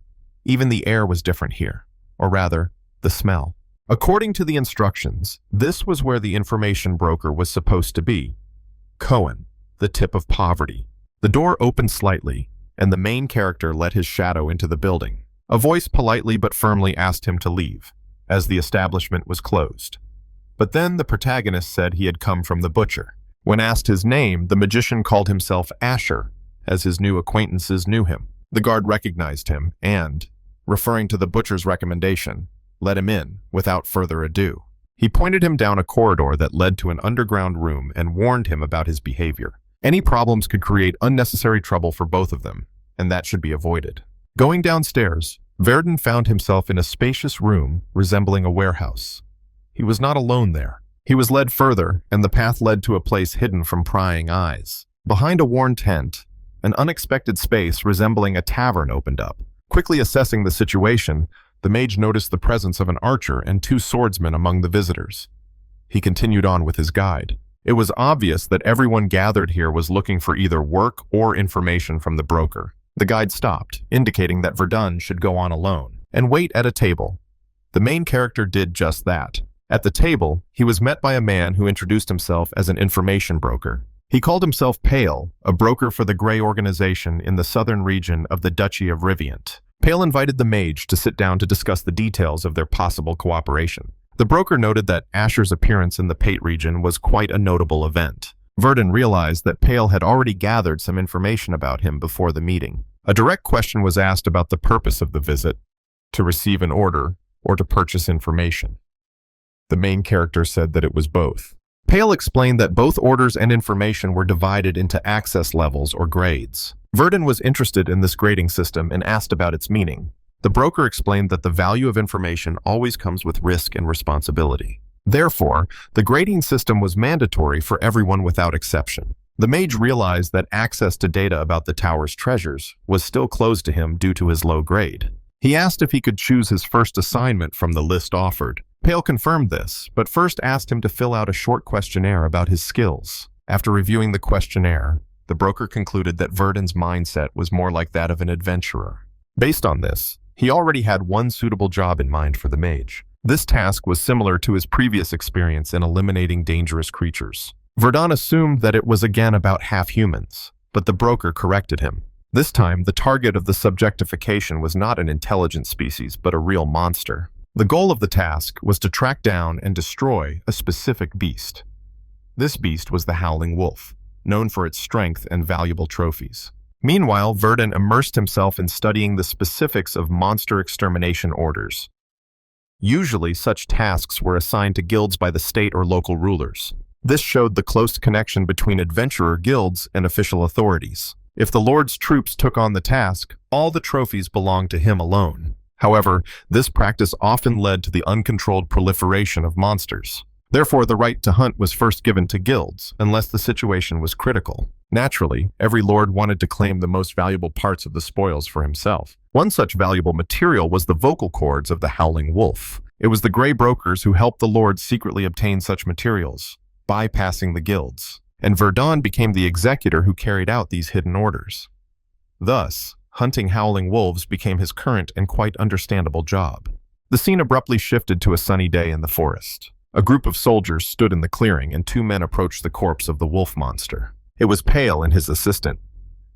Even the air was different here, or rather, the smell. According to the instructions, this was where the information broker was supposed to be. Cohen, the tip of poverty. The door opened slightly, and the main character let his shadow into the building. A voice politely but firmly asked him to leave, as the establishment was closed. But then the protagonist said he had come from the butcher. When asked his name, the magician called himself Asher, as his new acquaintances knew him. The guard recognized him and, referring to the butcher's recommendation, let him in without further ado. He pointed him down a corridor that led to an underground room and warned him about his behavior. Any problems could create unnecessary trouble for both of them, and that should be avoided. Going downstairs, Verden found himself in a spacious room resembling a warehouse. He was not alone there. He was led further, and the path led to a place hidden from prying eyes. Behind a worn tent, an unexpected space resembling a tavern opened up. Quickly assessing the situation, the mage noticed the presence of an archer and 2 swordsmen among the visitors. He continued on with his guide. It was obvious that everyone gathered here was looking for either work or information from the broker. The guide stopped, indicating that Verden should go on alone and wait at a table. The main character did just that. At the table, he was met by a man who introduced himself as an information broker. He called himself Pale, a broker for the Grey organization in the southern region of the Duchy of Riviant. Pale invited the mage to sit down to discuss the details of their possible cooperation. The broker noted that Asher's appearance in the Pate region was quite a notable event. Verden realized that Pale had already gathered some information about him before the meeting. A direct question was asked about the purpose of the visit, to receive an order or to purchase information. The main character said that it was both. Pale explained that both orders and information were divided into access levels or grades. Verden was interested in this grading system and asked about its meaning. The broker explained that the value of information always comes with risk and responsibility. Therefore, the grading system was mandatory for everyone without exception. The mage realized that access to data about the tower's treasures was still closed to him due to his low grade. He asked if he could choose his first assignment from the list offered. Pale confirmed this, but first asked him to fill out a short questionnaire about his skills. After reviewing the questionnaire, the broker concluded that Verden's mindset was more like that of an adventurer. Based on this, he already had one suitable job in mind for the mage. This task was similar to his previous experience in eliminating dangerous creatures. Verden assumed that it was again about half-humans, but the broker corrected him. This time, the target of the subjectification was not an intelligent species, but a real monster. The goal of the task was to track down and destroy a specific beast. This beast was the Howling Wolf, known for its strength and valuable trophies. Meanwhile, Verden immersed himself in studying the specifics of monster extermination orders. Usually, such tasks were assigned to guilds by the state or local rulers. This showed the close connection between adventurer guilds and official authorities. If the Lord's troops took on the task, all the trophies belonged to him alone. However, this practice often led to the uncontrolled proliferation of monsters. Therefore, the right to hunt was first given to guilds, unless the situation was critical. Naturally, every lord wanted to claim the most valuable parts of the spoils for himself. One such valuable material was the vocal cords of the Howling Wolf. It was the Grey brokers who helped the lords secretly obtain such materials, bypassing the guilds, and Verden became the executor who carried out these hidden orders. Thus, hunting howling wolves became his current and quite understandable job. The scene abruptly shifted to a sunny day in the forest. A group of soldiers stood in the clearing and 2 men approached the corpse of the wolf monster. It was Pale and his assistant.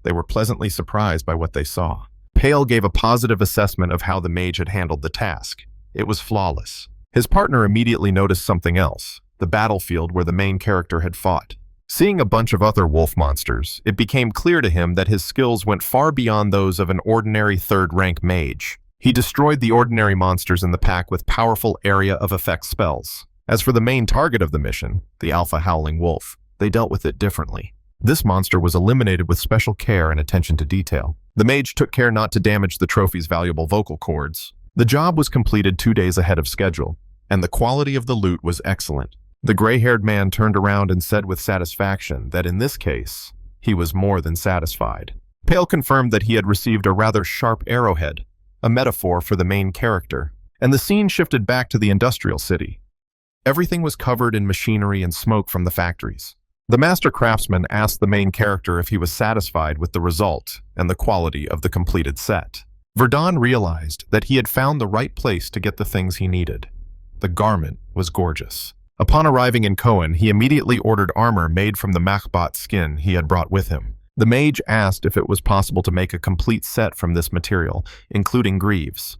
They were pleasantly surprised by what they saw. Pale gave a positive assessment of how the mage had handled the task. It was flawless. His partner immediately noticed something else, the battlefield where the main character had fought. Seeing a bunch of other wolf monsters, it became clear to him that his skills went far beyond those of an ordinary third-rank mage. He destroyed the ordinary monsters in the pack with powerful area of effect spells. As for the main target of the mission, the Alpha Howling Wolf, they dealt with it differently. This monster was eliminated with special care and attention to detail. The mage took care not to damage the trophy's valuable vocal cords. The job was completed 2 days ahead of schedule, and the quality of the loot was excellent. The gray-haired man turned around and said with satisfaction that in this case, he was more than satisfied. Pale confirmed that he had received a rather sharp arrowhead, a metaphor for the main character, and the scene shifted back to the industrial city. Everything was covered in machinery and smoke from the factories. The master craftsman asked the main character if he was satisfied with the result and the quality of the completed set. Verden realized that he had found the right place to get the things he needed. The garment was gorgeous. Upon arriving in Kohen, he immediately ordered armor made from the Manhwa skin he had brought with him. The mage asked if it was possible to make a complete set from this material, including greaves.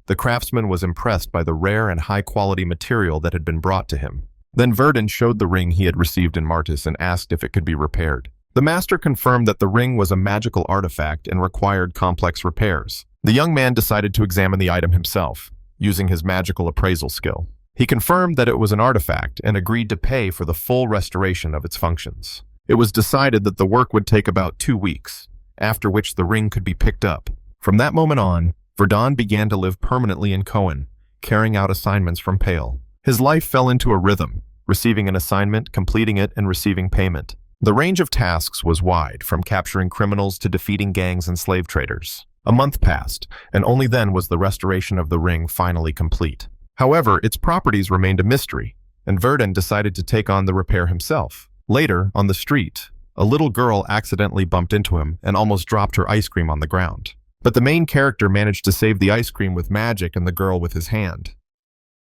The craftsman was impressed by the rare and high-quality material that had been brought to him. Then Verden showed the ring he had received in Martis and asked if it could be repaired. The master confirmed that the ring was a magical artifact and required complex repairs. The young man decided to examine the item himself, using his magical appraisal skill. He confirmed that it was an artifact and agreed to pay for the full restoration of its functions. It was decided that the work would take about 2 weeks, after which the ring could be picked up. From that moment on, Verden began to live permanently in Kohen, carrying out assignments from Pale. His life fell into a rhythm, receiving an assignment, completing it, and receiving payment. The range of tasks was wide, from capturing criminals to defeating gangs and slave traders. A month passed, and only then was the restoration of the ring finally complete. However, its properties remained a mystery, and Verden decided to take on the repair himself. Later, on the street, a little girl accidentally bumped into him and almost dropped her ice cream on the ground. But the main character managed to save the ice cream with magic and the girl with his hand.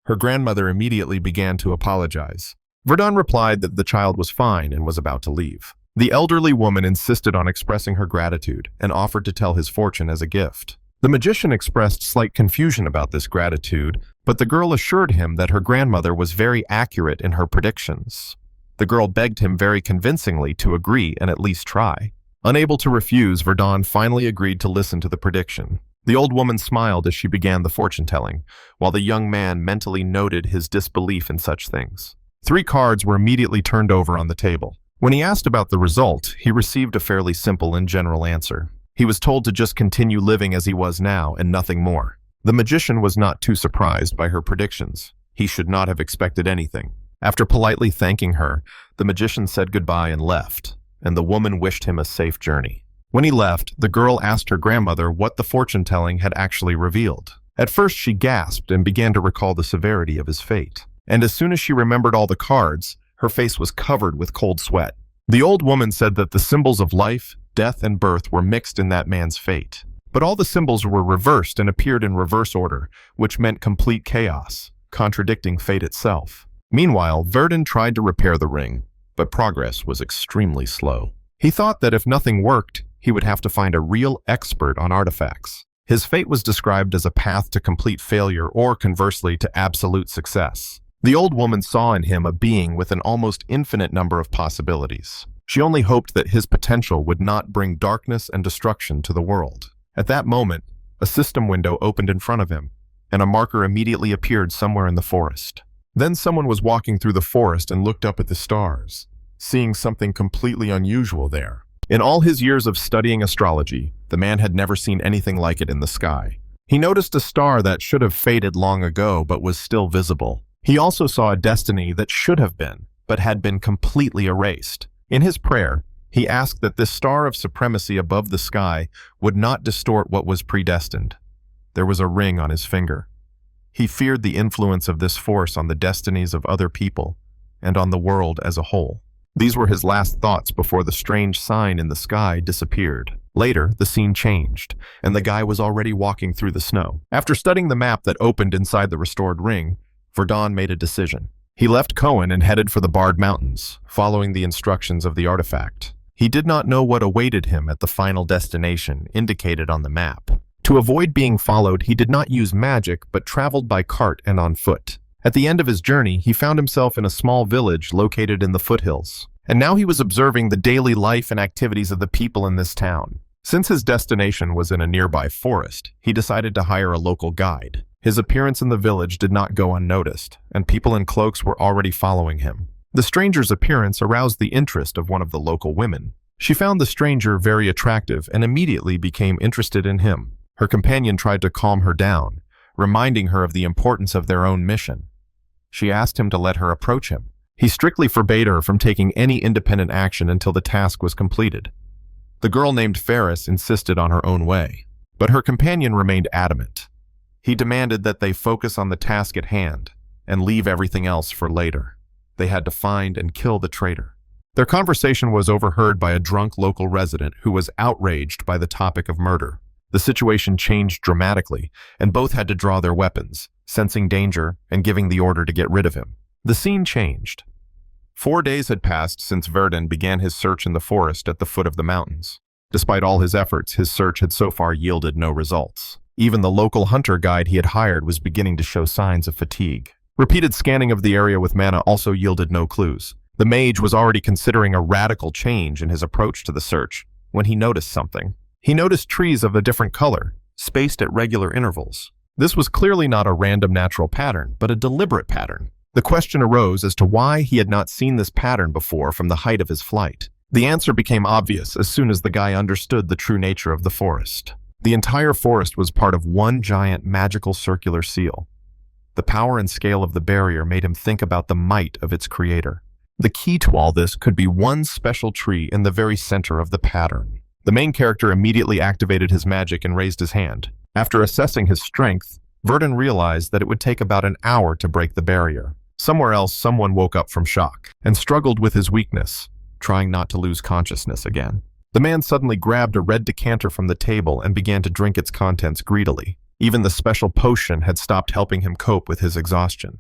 Her grandmother immediately began to apologize. Verden replied that the child was fine and was about to leave. The elderly woman insisted on expressing her gratitude and offered to tell his fortune as a gift. The magician expressed slight confusion about this gratitude, but the girl assured him that her grandmother was very accurate in her predictions. The girl begged him very convincingly to agree and at least try. Unable to refuse, Verden finally agreed to listen to the prediction. The old woman smiled as she began the fortune-telling, while the young man mentally noted his disbelief in such things. 3 cards were immediately turned over on the table. When he asked about the result, he received a fairly simple and general answer. He was told to just continue living as he was now and nothing more. The magician was not too surprised by her predictions. He should not have expected anything. After politely thanking her, the magician said goodbye and left, and the woman wished him a safe journey. When he left, the girl asked her grandmother what the fortune-telling had actually revealed. At first she gasped and began to recall the severity of his fate. And as soon as she remembered all the cards, her face was covered with cold sweat. The old woman said that the symbols of life, death, and birth were mixed in that man's fate. But all the symbols were reversed and appeared in reverse order, which meant complete chaos, contradicting fate itself. Meanwhile, Verden tried to repair the ring, but progress was extremely slow. He thought that if nothing worked, he would have to find a real expert on artifacts. His fate was described as a path to complete failure or, conversely, to absolute success. The old woman saw in him a being with an almost infinite number of possibilities. She only hoped that his potential would not bring darkness and destruction to the world. At that moment, a system window opened in front of him, and a marker immediately appeared somewhere in the forest. Then someone was walking through the forest and looked up at the stars, seeing something completely unusual there. In all his years of studying astrology, the man had never seen anything like it in the sky. He noticed a star that should have faded long ago but was still visible. He also saw a destiny that should have been, but had been completely erased. In his prayer, he asked that this star of supremacy above the sky would not distort what was predestined. There was a ring on his finger. He feared the influence of this force on the destinies of other people and on the world as a whole. These were his last thoughts before the strange sign in the sky disappeared. Later, the scene changed, and the guy was already walking through the snow. After studying the map that opened inside the restored ring, Verden made a decision. He left Kohen and headed for the Barred Mountains, following the instructions of the artifact. He did not know what awaited him at the final destination indicated on the map. To avoid being followed, he did not use magic, but traveled by cart and on foot. At the end of his journey, he found himself in a small village located in the foothills. And now he was observing the daily life and activities of the people in this town. Since his destination was in a nearby forest, he decided to hire a local guide. His appearance in the village did not go unnoticed, and people in cloaks were already following him. The stranger's appearance aroused the interest of one of the local women. She found the stranger very attractive and immediately became interested in him. Her companion tried to calm her down, reminding her of the importance of their own mission. She asked him to let her approach him. He strictly forbade her from taking any independent action until the task was completed. The girl named Ferris insisted on her own way, but her companion remained adamant. He demanded that they focus on the task at hand and leave everything else for later. They had to find and kill the traitor. Their conversation was overheard by a drunk local resident who was outraged by the topic of murder. The situation changed dramatically, and both had to draw their weapons, sensing danger and giving the order to get rid of him. The scene changed. 4 days had passed since Verden began his search in the forest at the foot of the mountains. Despite all his efforts, his search had so far yielded no results. Even the local hunter guide he had hired was beginning to show signs of fatigue. Repeated scanning of the area with Manhwa also yielded no clues. The mage was already considering a radical change in his approach to the search when he noticed something. He noticed trees of a different color, spaced at regular intervals. This was clearly not a random natural pattern, but a deliberate pattern. The question arose as to why he had not seen this pattern before from the height of his flight. The answer became obvious as soon as the guy understood the true nature of the forest. The entire forest was part of one giant magical circular seal. The power and scale of the barrier made him think about the might of its creator. The key to all this could be one special tree in the very center of the pattern. The main character immediately activated his magic and raised his hand. After assessing his strength, Verden realized that it would take about an hour to break the barrier. Somewhere else, someone woke up from shock and struggled with his weakness, trying not to lose consciousness again. The man suddenly grabbed a red decanter from the table and began to drink its contents greedily. Even the special potion had stopped helping him cope with his exhaustion.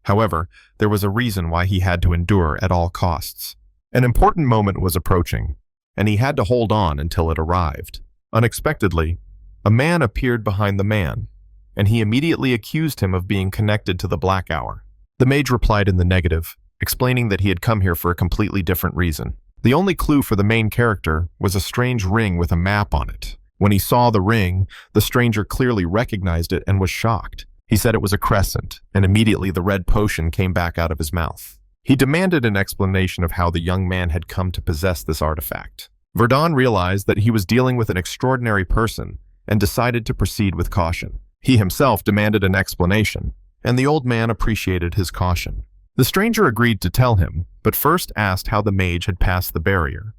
However, there was a reason why he had to endure at all costs. An important moment was approaching, and he had to hold on until it arrived. Unexpectedly, a man appeared behind the man, and he immediately accused him of being connected to the Black Hour. The mage replied in the negative, explaining that he had come here for a completely different reason. The only clue for the main character was a strange ring with a map on it. When he saw the ring, the stranger clearly recognized it and was shocked. He said it was a crescent, and immediately the red potion came back out of his mouth. He demanded an explanation of how the young man had come to possess this artifact. Verden realized that he was dealing with an extraordinary person and decided to proceed with caution. He himself demanded an explanation, and the old man appreciated his caution. The stranger agreed to tell him, but first asked how the mage had passed the barrier.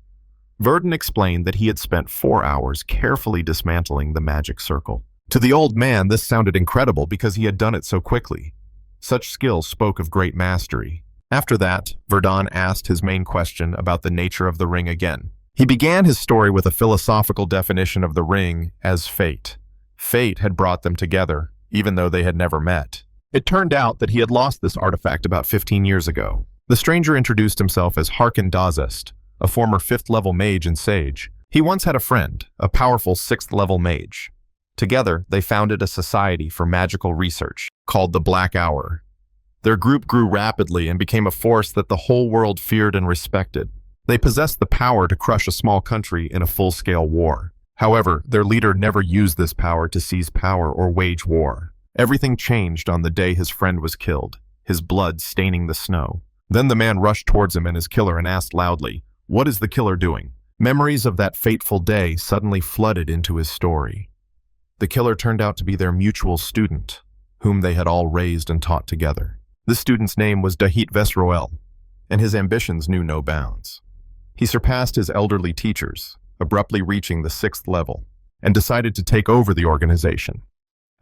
Verden explained that he had spent 4 hours carefully dismantling the magic circle. To the old man, this sounded incredible because he had done it so quickly. Such skill spoke of great mastery. After that, Verden asked his main question about the nature of the ring again. He began his story with a philosophical definition of the ring as fate. Fate had brought them together, even though they had never met. It turned out that he had lost this artifact about 15 years ago. The stranger introduced himself as Harkin Dazest, a former 5th-level mage and sage. He once had a friend, a powerful 6th-level mage. Together, they founded a society for magical research called the Black Hour. Their group grew rapidly and became a force that the whole world feared and respected. They possessed the power to crush a small country in a full-scale war. However, their leader never used this power to seize power or wage war. Everything changed on the day his friend was killed, his blood staining the snow. Then the man rushed towards him and his killer and asked loudly, "What is the killer doing?" Memories of that fateful day suddenly flooded into his story. The killer turned out to be their mutual student, whom they had all raised and taught together. This student's name was Dahit Vesroel, and his ambitions knew no bounds. He surpassed his elderly teachers, abruptly reaching the 6th level, and decided to take over the organization.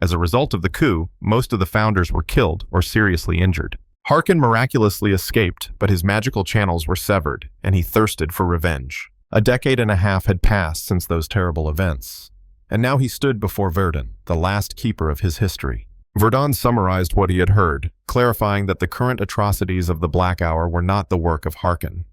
As a result of the coup, most of the founders were killed or seriously injured. Harkin miraculously escaped, but his magical channels were severed, and he thirsted for revenge. A decade and a half had passed since those terrible events, and now he stood before Verden, the last keeper of his history. Verden summarized what he had heard, clarifying that the current atrocities of the Black Hour were not the work of Harkin.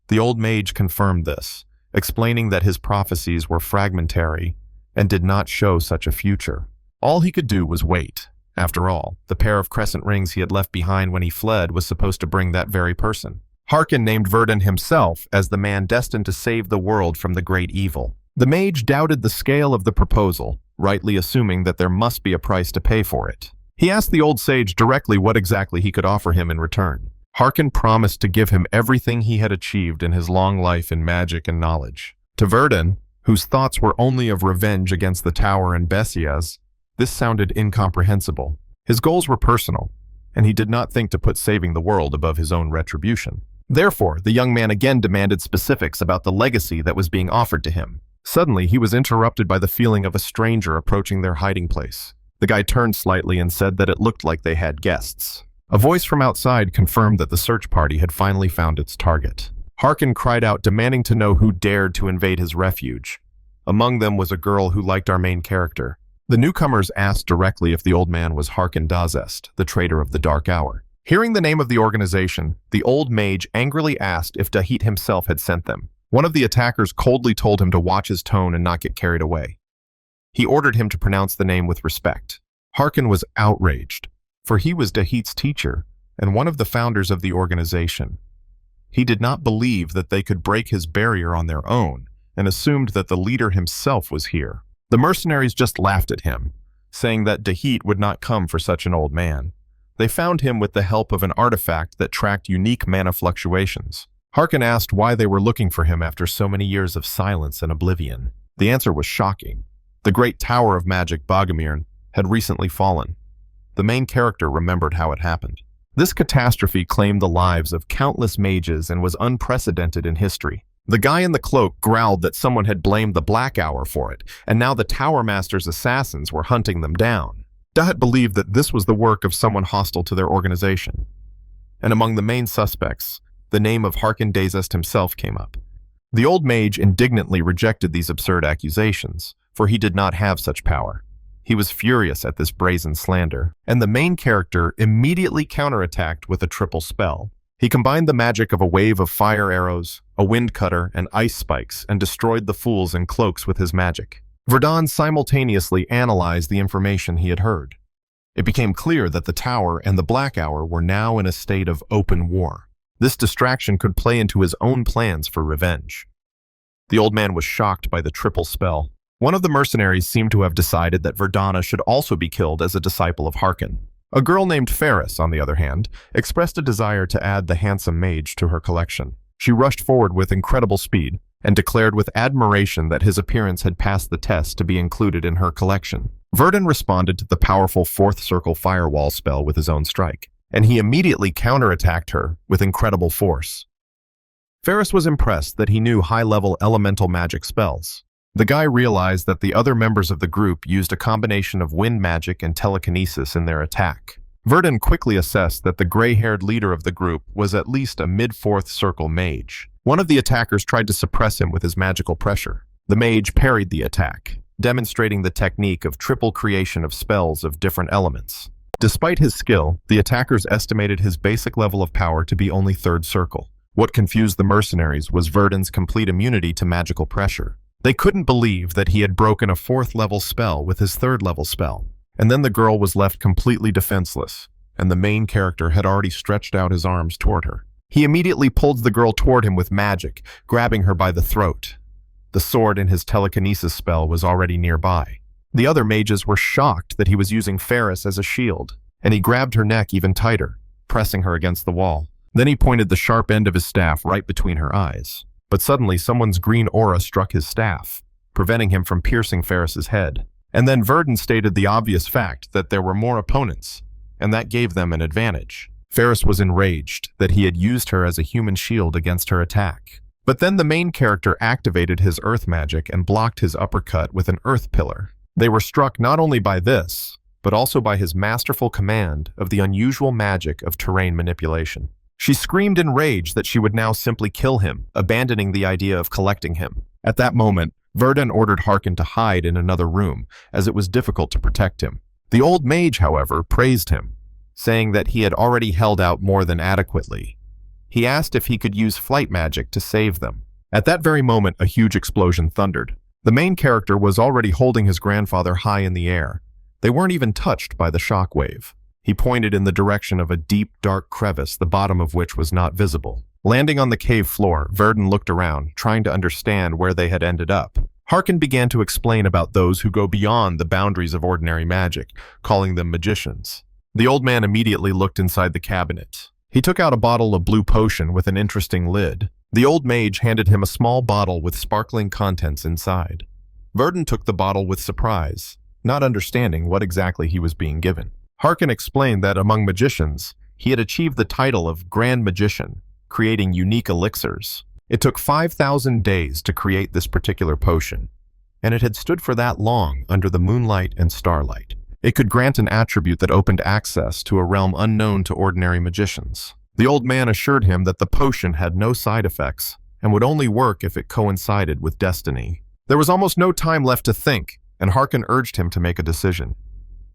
The old mage confirmed this, explaining that his prophecies were fragmentary and did not show such a future. All he could do was wait. After all, the pair of crescent rings he had left behind when he fled was supposed to bring that very person. Harkin named Verden himself as the man destined to save the world from the great evil. The mage doubted the scale of the proposal, rightly assuming that there must be a price to pay for it. He asked the old sage directly what exactly he could offer him in return. Harkin promised to give him everything he had achieved in his long life in magic and knowledge. To Verden, whose thoughts were only of revenge against the tower and Bessias, this sounded incomprehensible. His goals were personal, and he did not think to put saving the world above his own retribution. Therefore, the young man again demanded specifics about the legacy that was being offered to him. Suddenly, he was interrupted by the feeling of a stranger approaching their hiding place. The guy turned slightly and said that it looked like they had guests. A voice from outside confirmed that the search party had finally found its target. Harkin cried out, demanding to know who dared to invade his refuge. Among them was a girl who liked our main character. The newcomers asked directly if the old man was Harkin Dazest, the traitor of the Dark Hour. Hearing the name of the organization, the old mage angrily asked if Dahit himself had sent them. One of the attackers coldly told him to watch his tone and not get carried away. He ordered him to pronounce the name with respect. Harkin was outraged, for he was Dahit's teacher and one of the founders of the organization. He did not believe that they could break his barrier on their own and assumed that the leader himself was here. The mercenaries just laughed at him, saying that Dahit would not come for such an old man. They found him with the help of an artifact that tracked unique mana fluctuations. Harkin asked why they were looking for him after so many years of silence and oblivion. The answer was shocking. The great tower of magic Bogomirn had recently fallen. The main character remembered how it happened. This catastrophe claimed the lives of countless mages and was unprecedented in history. The guy in the cloak growled that someone had blamed the Black Hour for it, and now the Tower Master's assassins were hunting them down. Dahit believed that this was the work of someone hostile to their organization. And among the main suspects, the name of Harkin Dazest himself came up. The old mage indignantly rejected these absurd accusations, for he did not have such power. He was furious at this brazen slander, and the main character immediately counterattacked with a triple spell. He combined the magic of a wave of fire arrows, a wind cutter, and ice spikes, and destroyed the fools in cloaks with his magic. Verden simultaneously analyzed the information he had heard. It became clear that the Tower and the Black Hour were now in a state of open war. This distraction could play into his own plans for revenge. The old man was shocked by the triple spell. One of the mercenaries seemed to have decided that Verdana should also be killed as a disciple of Harkin. A girl named Ferris, on the other hand, expressed a desire to add the handsome mage to her collection. She rushed forward with incredible speed and declared with admiration that his appearance had passed the test to be included in her collection. Verden responded to the powerful fourth circle firewall spell with his own strike, and he immediately counterattacked her with incredible force. Ferris was impressed that he knew high-level elemental magic spells. The guy realized that the other members of the group used a combination of wind magic and telekinesis in their attack. Verden quickly assessed that the gray-haired leader of the group was at least a mid-fourth circle mage. One of the attackers tried to suppress him with his magical pressure. The mage parried the attack, demonstrating the technique of triple creation of spells of different elements. Despite his skill, the attackers estimated his basic level of power to be only third circle. What confused the mercenaries was Verden's complete immunity to magical pressure. They couldn't believe that he had broken a fourth-level spell with his third-level spell. And then the girl was left completely defenseless, and the main character had already stretched out his arms toward her. He immediately pulled the girl toward him with magic, grabbing her by the throat. The sword in his telekinesis spell was already nearby. The other mages were shocked that he was using Ferris as a shield, and he grabbed her neck even tighter, pressing her against the wall. Then he pointed the sharp end of his staff right between her eyes. But suddenly someone's green aura struck his staff, preventing him from piercing Ferris's head. And then Verden stated the obvious fact that there were more opponents, and that gave them an advantage. Ferris was enraged that he had used her as a human shield against her attack. But then the main character activated his earth magic and blocked his uppercut with an earth pillar. They were struck not only by this, but also by his masterful command of the unusual magic of terrain manipulation. She screamed in rage that she would now simply kill him, abandoning the idea of collecting him. At that moment, Verden ordered Harkin to hide in another room, as it was difficult to protect him. The old mage, however, praised him, saying that he had already held out more than adequately. He asked if he could use flight magic to save them. At that very moment, a huge explosion thundered. The main character was already holding his grandfather high in the air. They weren't even touched by the shockwave. He pointed in the direction of a deep, dark crevice, the bottom of which was not visible. Landing on the cave floor, Verden looked around, trying to understand where they had ended up. Harkin began to explain about those who go beyond the boundaries of ordinary magic, calling them magicians. The old man immediately looked inside the cabinet. He took out a bottle of blue potion with an interesting lid. The old mage handed him a small bottle with sparkling contents inside. Verden took the bottle with surprise, not understanding what exactly he was being given. Harkin explained that among magicians, he had achieved the title of Grand Magician, creating unique elixirs. It took 5,000 days to create this particular potion, and it had stood for that long under the moonlight and starlight. It could grant an attribute that opened access to a realm unknown to ordinary magicians. The old man assured him that the potion had no side effects and would only work if it coincided with destiny. There was almost no time left to think, and Harkin urged him to make a decision.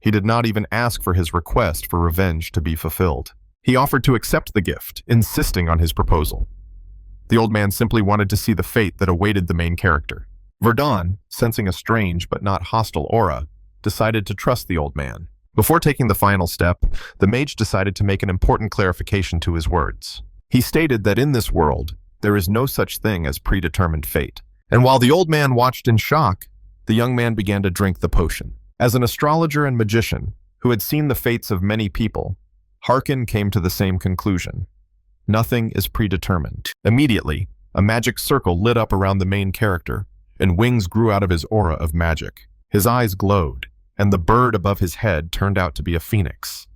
He did not even ask for his request for revenge to be fulfilled. He offered to accept the gift, insisting on his proposal. The old man simply wanted to see the fate that awaited the main character. Verden, sensing a strange but not hostile aura, decided to trust the old man. Before taking the final step, the mage decided to make an important clarification to his words. He stated that in this world, there is no such thing as predetermined fate. And while the old man watched in shock, the young man began to drink the potion. As an astrologer and magician who had seen the fates of many people, Harkin came to the same conclusion. Nothing is predetermined. Immediately, a magic circle lit up around the main character, and wings grew out of his aura of magic. His eyes glowed, and the bird above his head turned out to be a phoenix.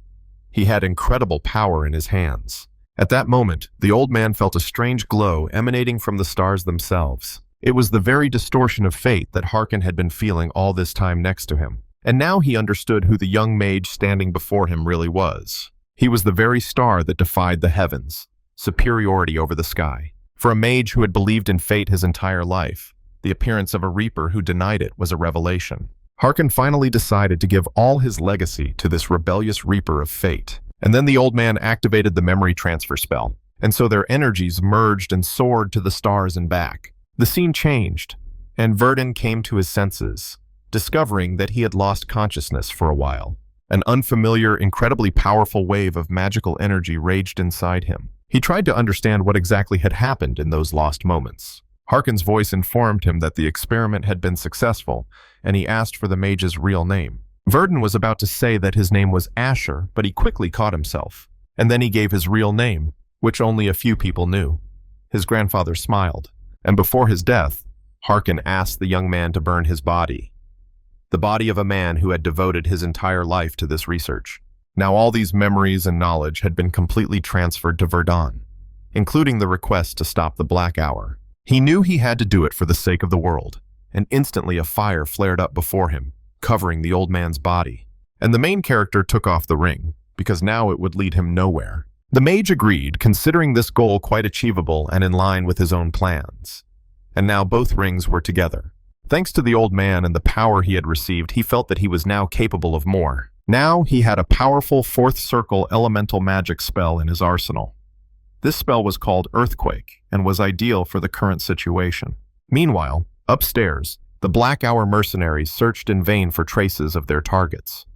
He had incredible power in his hands. At that moment, the old man felt a strange glow emanating from the stars themselves. It was the very distortion of fate that Harkin had been feeling all this time next to him. And now he understood who the young mage standing before him really was. He was the very star that defied the heavens, superiority over the sky. For a mage who had believed in fate his entire life, the appearance of a reaper who denied it was a revelation. Harkin finally decided to give all his legacy to this rebellious reaper of fate. And then the old man activated the memory transfer spell, and so their energies merged and soared to the stars and back. The scene changed, and Verden came to his senses, discovering that he had lost consciousness for a while. An unfamiliar, incredibly powerful wave of magical energy raged inside him. He tried to understand what exactly had happened in those lost moments. Harkin's voice informed him that the experiment had been successful, and he asked for the mage's real name. Verden was about to say that his name was Asher, but he quickly caught himself. And then he gave his real name, which only a few people knew. His grandfather smiled, and before his death, Harkin asked the young man to burn his body. The body of a man who had devoted his entire life to this research. Now all these memories and knowledge had been completely transferred to Verden, including the request to stop the Black Hour. He knew he had to do it for the sake of the world, and instantly a fire flared up before him, covering the old man's body. And the main character took off the ring, because now it would lead him nowhere. The mage agreed, considering this goal quite achievable and in line with his own plans. And now both rings were together. Thanks to the old man and the power he had received, he felt that he was now capable of more. Now he had a powerful fourth circle elemental magic spell in his arsenal. This spell was called Earthquake and was ideal for the current situation. Meanwhile, upstairs, the Black Hour mercenaries searched in vain for traces of their targets.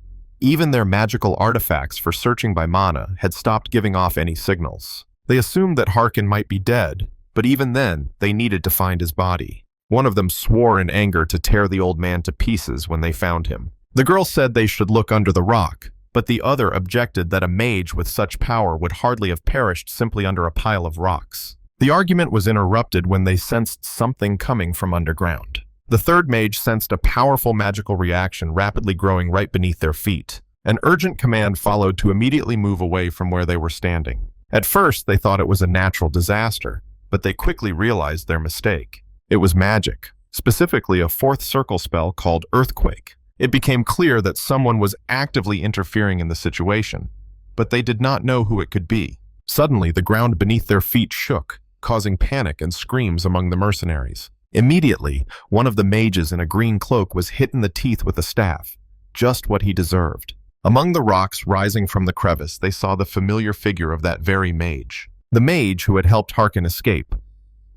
Even their magical artifacts for searching by mana had stopped giving off any signals. They assumed that Harkin might be dead, but even then, they needed to find his body. One of them swore in anger to tear the old man to pieces when they found him. The girl said they should look under the rock, but the other objected that a mage with such power would hardly have perished simply under a pile of rocks. The argument was interrupted when they sensed something coming from underground. The third mage sensed a powerful magical reaction rapidly growing right beneath their feet. An urgent command followed to immediately move away from where they were standing. At first, they thought it was a natural disaster, but they quickly realized their mistake. It was magic, specifically a fourth circle spell called Earthquake. It became clear that someone was actively interfering in the situation, but they did not know who it could be. Suddenly, the ground beneath their feet shook, causing panic and screams among the mercenaries. Immediately, one of the mages in a green cloak was hit in the teeth with a staff, just what he deserved. Among the rocks rising from the crevice, they saw the familiar figure of that very mage. The mage who had helped Harkin escape.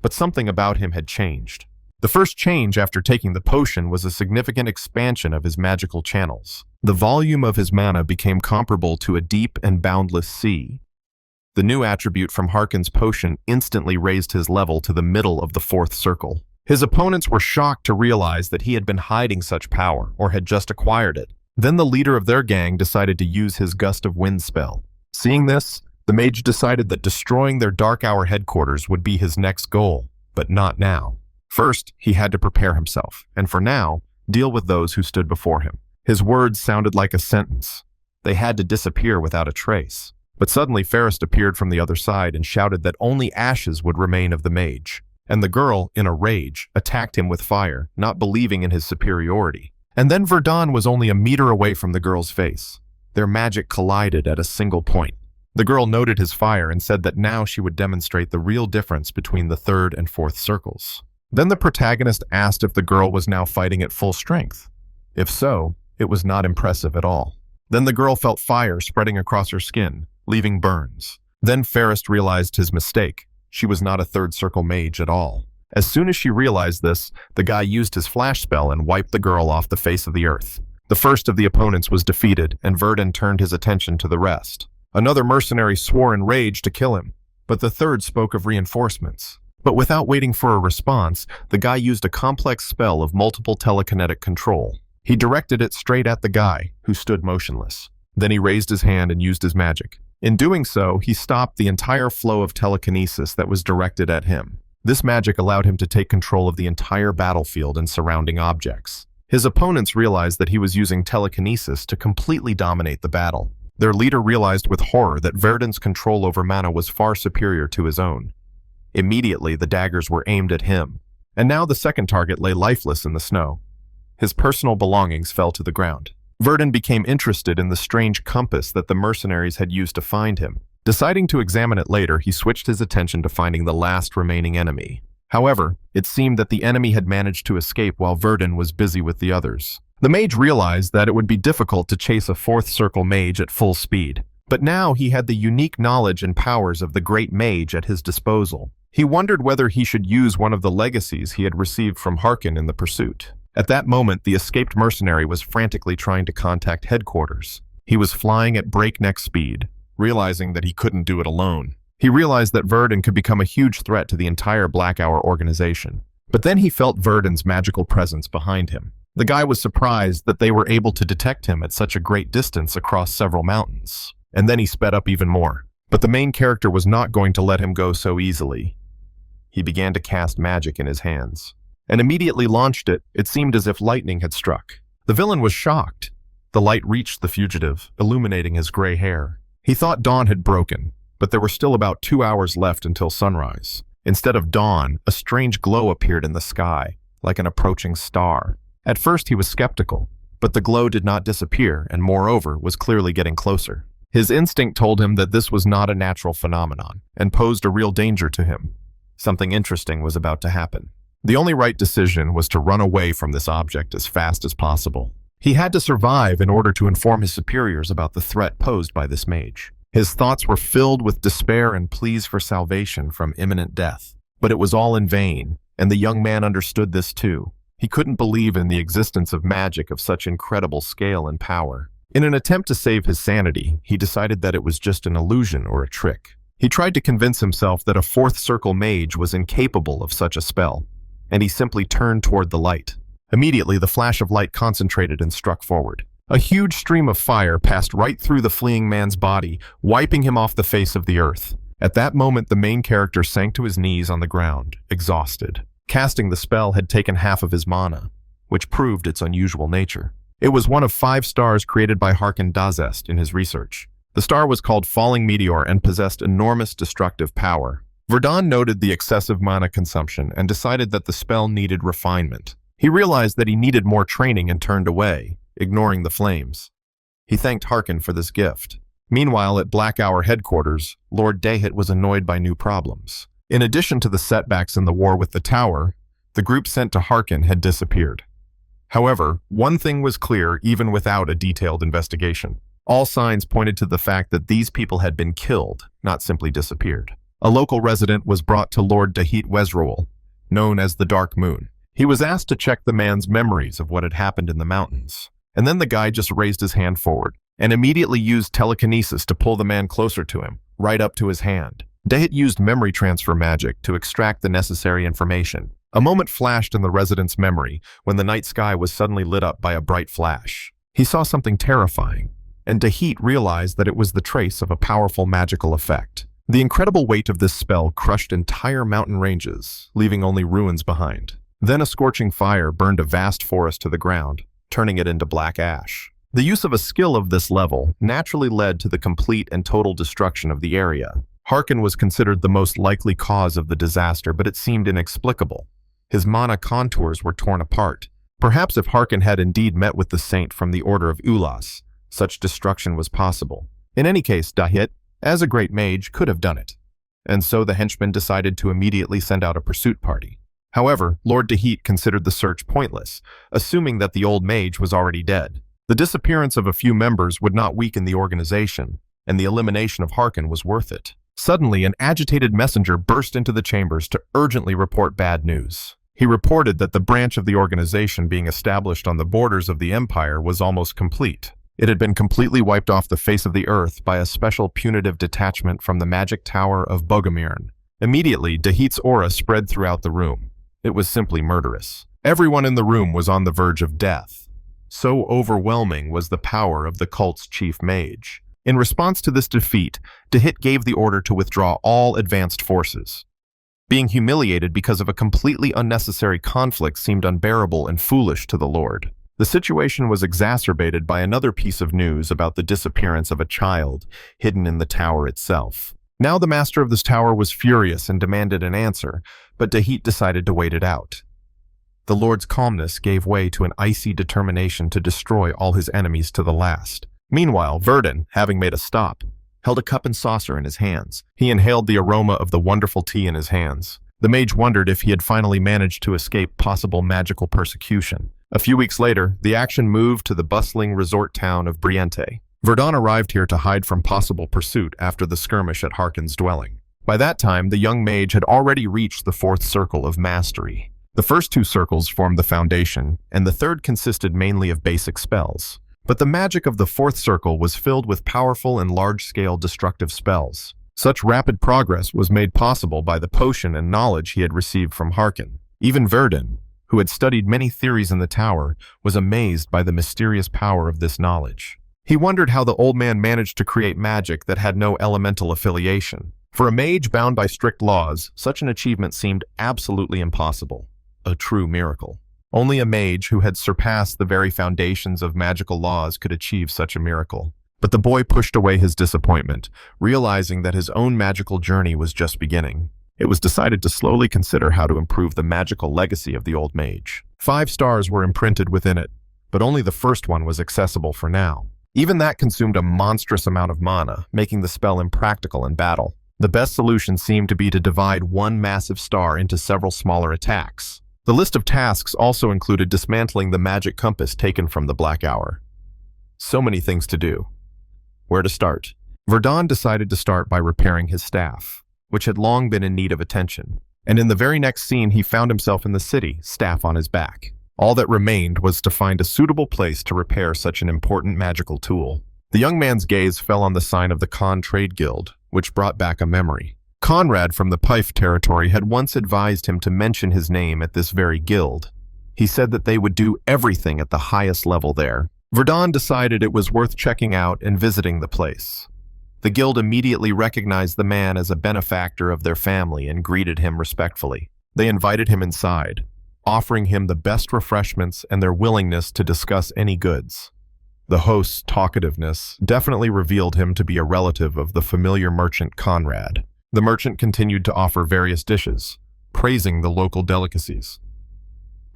But something about him had changed. The first change after taking the potion was a significant expansion of his magical channels. The volume of his mana became comparable to a deep and boundless sea. The new attribute from Harkin's potion instantly raised his level to the middle of the fourth circle. His opponents were shocked to realize that he had been hiding such power or had just acquired it. Then the leader of their gang decided to use his Gust of Wind spell. Seeing this, the mage decided that destroying their Dark Hour headquarters would be his next goal, but not now. First, he had to prepare himself, and for now, deal with those who stood before him. His words sounded like a sentence. They had to disappear without a trace. But suddenly Ferris appeared from the other side and shouted that only ashes would remain of the mage. And the girl, in a rage, attacked him with fire, not believing in his superiority. And then Verden was only a meter away from the girl's face. Their magic collided at a single point. The girl noted his fire and said that now she would demonstrate the real difference between the third and fourth circles. Then the protagonist asked if the girl was now fighting at full strength. If so, it was not impressive at all. Then the girl felt fire spreading across her skin, leaving burns. Then Ferris realized his mistake. She was not a third circle mage at all. As soon as she realized this, the guy used his flash spell and wiped the girl off the face of the earth. The first of the opponents was defeated, and Verden turned his attention to the rest. Another mercenary swore in rage to kill him, but the third spoke of reinforcements. But without waiting for a response, the guy used a complex spell of multiple telekinetic control. He directed it straight at the guy, who stood motionless. Then he raised his hand and used his magic. In doing so, he stopped the entire flow of telekinesis that was directed at him. This magic allowed him to take control of the entire battlefield and surrounding objects. His opponents realized that he was using telekinesis to completely dominate the battle. Their leader realized with horror that Verden's control over mana was far superior to his own. Immediately, the daggers were aimed at him, and now the second target lay lifeless in the snow. His personal belongings fell to the ground. Verden became interested in the strange compass that the mercenaries had used to find him. Deciding to examine it later, he switched his attention to finding the last remaining enemy. However, it seemed that the enemy had managed to escape while Verden was busy with the others. The mage realized that it would be difficult to chase a fourth circle mage at full speed. But now he had the unique knowledge and powers of the great mage at his disposal. He wondered whether he should use one of the legacies he had received from Harkin in the pursuit. At that moment, the escaped mercenary was frantically trying to contact headquarters. He was flying at breakneck speed, realizing that he couldn't do it alone. He realized that Verden could become a huge threat to the entire Black Hour organization. But then he felt Verden's magical presence behind him. The guy was surprised that they were able to detect him at such a great distance across several mountains. And then he sped up even more. But the main character was not going to let him go so easily. He began to cast magic in his hands, and immediately launched it. It seemed as if lightning had struck. The villain was shocked. The light reached the fugitive, illuminating his gray hair. He thought dawn had broken, but there were still about 2 hours left until sunrise. Instead of dawn, a strange glow appeared in the sky, like an approaching star. At first he was skeptical, but the glow did not disappear and moreover was clearly getting closer. His instinct told him that this was not a natural phenomenon and posed a real danger to him. Something interesting was about to happen. The only right decision was to run away from this object as fast as possible. He had to survive in order to inform his superiors about the threat posed by this mage. His thoughts were filled with despair and pleas for salvation from imminent death. But it was all in vain, and the young man understood this too. He couldn't believe in the existence of magic of such incredible scale and power. In an attempt to save his sanity, he decided that it was just an illusion or a trick. He tried to convince himself that a fourth circle mage was incapable of such a spell, and he simply turned toward the light. Immediately, the flash of light concentrated and struck forward. A huge stream of fire passed right through the fleeing man's body, wiping him off the face of the earth. At that moment, the main character sank to his knees on the ground, exhausted. Casting the spell had taken half of his mana, which proved its unusual nature. It was one of 5 stars created by Harkin Dazest in his research. The star was called Falling Meteor and possessed enormous destructive power. Verden noted the excessive mana consumption and decided that the spell needed refinement. He realized that he needed more training and turned away, ignoring the flames. He thanked Harkin for this gift. Meanwhile, at Black Hour headquarters, Lord Dahit was annoyed by new problems. In addition to the setbacks in the war with the tower, the group sent to Harkin had disappeared. However, one thing was clear even without a detailed investigation. All signs pointed to the fact that these people had been killed, not simply disappeared. A local resident was brought to Lord Dahit Wezroel, known as the Dark Moon. He was asked to check the man's memories of what had happened in the mountains. And then the guy just raised his hand forward and immediately used telekinesis to pull the man closer to him, right up to his hand. Dahit used memory transfer magic to extract the necessary information. A moment flashed in the resident's memory when the night sky was suddenly lit up by a bright flash. He saw something terrifying, and Dahit realized that it was the trace of a powerful magical effect. The incredible weight of this spell crushed entire mountain ranges, leaving only ruins behind. Then a scorching fire burned a vast forest to the ground, turning it into black ash. The use of a skill of this level naturally led to the complete and total destruction of the area. Harkin was considered the most likely cause of the disaster, but it seemed inexplicable. His mana contours were torn apart, Perhaps if Harkin had indeed met with the saint from the Order of Ulas, such destruction was possible. In any case, Dahit, as a great mage, could have done it. And so the henchmen decided to immediately send out a pursuit party. However, Lord Dahit considered the search pointless, assuming that the old mage was already dead. The disappearance of a few members would not weaken the organization, and the elimination of Harkin was worth it. Suddenly, an agitated messenger burst into the chambers to urgently report bad news. He reported that the branch of the organization being established on the borders of the empire was almost complete. It had been completely wiped off the face of the earth by a special punitive detachment from the magic tower of Bogomirn. Immediately, Dahit's aura spread throughout the room. It was simply murderous. Everyone in the room was on the verge of death. So overwhelming was the power of the cult's chief mage. In response to this defeat, Dahit gave the order to withdraw all advanced forces. Being humiliated because of a completely unnecessary conflict seemed unbearable and foolish to the Lord. The situation was exacerbated by another piece of news about the disappearance of a child hidden in the tower itself. Now the master of this tower was furious and demanded an answer, but Dahit decided to wait it out. The Lord's calmness gave way to an icy determination to destroy all his enemies to the last. Meanwhile, Verden, having made a stop, held a cup and saucer in his hands. He inhaled the aroma of the wonderful tea in his hands. The mage wondered if he had finally managed to escape possible magical persecution. A few weeks later, the action moved to the bustling resort town of Briente. Verden arrived here to hide from possible pursuit after the skirmish at Harkin's dwelling. By that time, the young mage had already reached the fourth circle of mastery. The first two circles formed the foundation, and the third consisted mainly of basic spells. But the magic of the fourth circle was filled with powerful and large-scale destructive spells. Such rapid progress was made possible by the potion and knowledge he had received from Harkin. Even Verden, who had studied many theories in the tower, was amazed by the mysterious power of this knowledge. He wondered how the old man managed to create magic that had no elemental affiliation. For a mage bound by strict laws, such an achievement seemed absolutely impossible. A true miracle. Only a mage who had surpassed the very foundations of magical laws could achieve such a miracle. But the boy pushed away his disappointment, realizing that his own magical journey was just beginning. It was decided to slowly consider how to improve the magical legacy of the old mage. 5 stars were imprinted within it, but only the first one was accessible for now. Even that consumed a monstrous amount of mana, making the spell impractical in battle. The best solution seemed to be to divide one massive star into several smaller attacks. The list of tasks also included dismantling the magic compass taken from the Black Hour. So many things to do. Where to start? Verden decided to start by repairing his staff, which had long been in need of attention. And in the very next scene, he found himself in the city, staff on his back. All that remained was to find a suitable place to repair such an important magical tool. The young man's gaze fell on the sign of the Khan Trade Guild, which brought back a memory. Conrad from the Pife territory had once advised him to mention his name at this very guild. He said that they would do everything at the highest level there. Verden decided it was worth checking out and visiting the place. The guild immediately recognized the man as a benefactor of their family and greeted him respectfully. They invited him inside, offering him the best refreshments and their willingness to discuss any goods. The host's talkativeness definitely revealed him to be a relative of the familiar merchant Conrad. The merchant continued to offer various dishes, praising the local delicacies.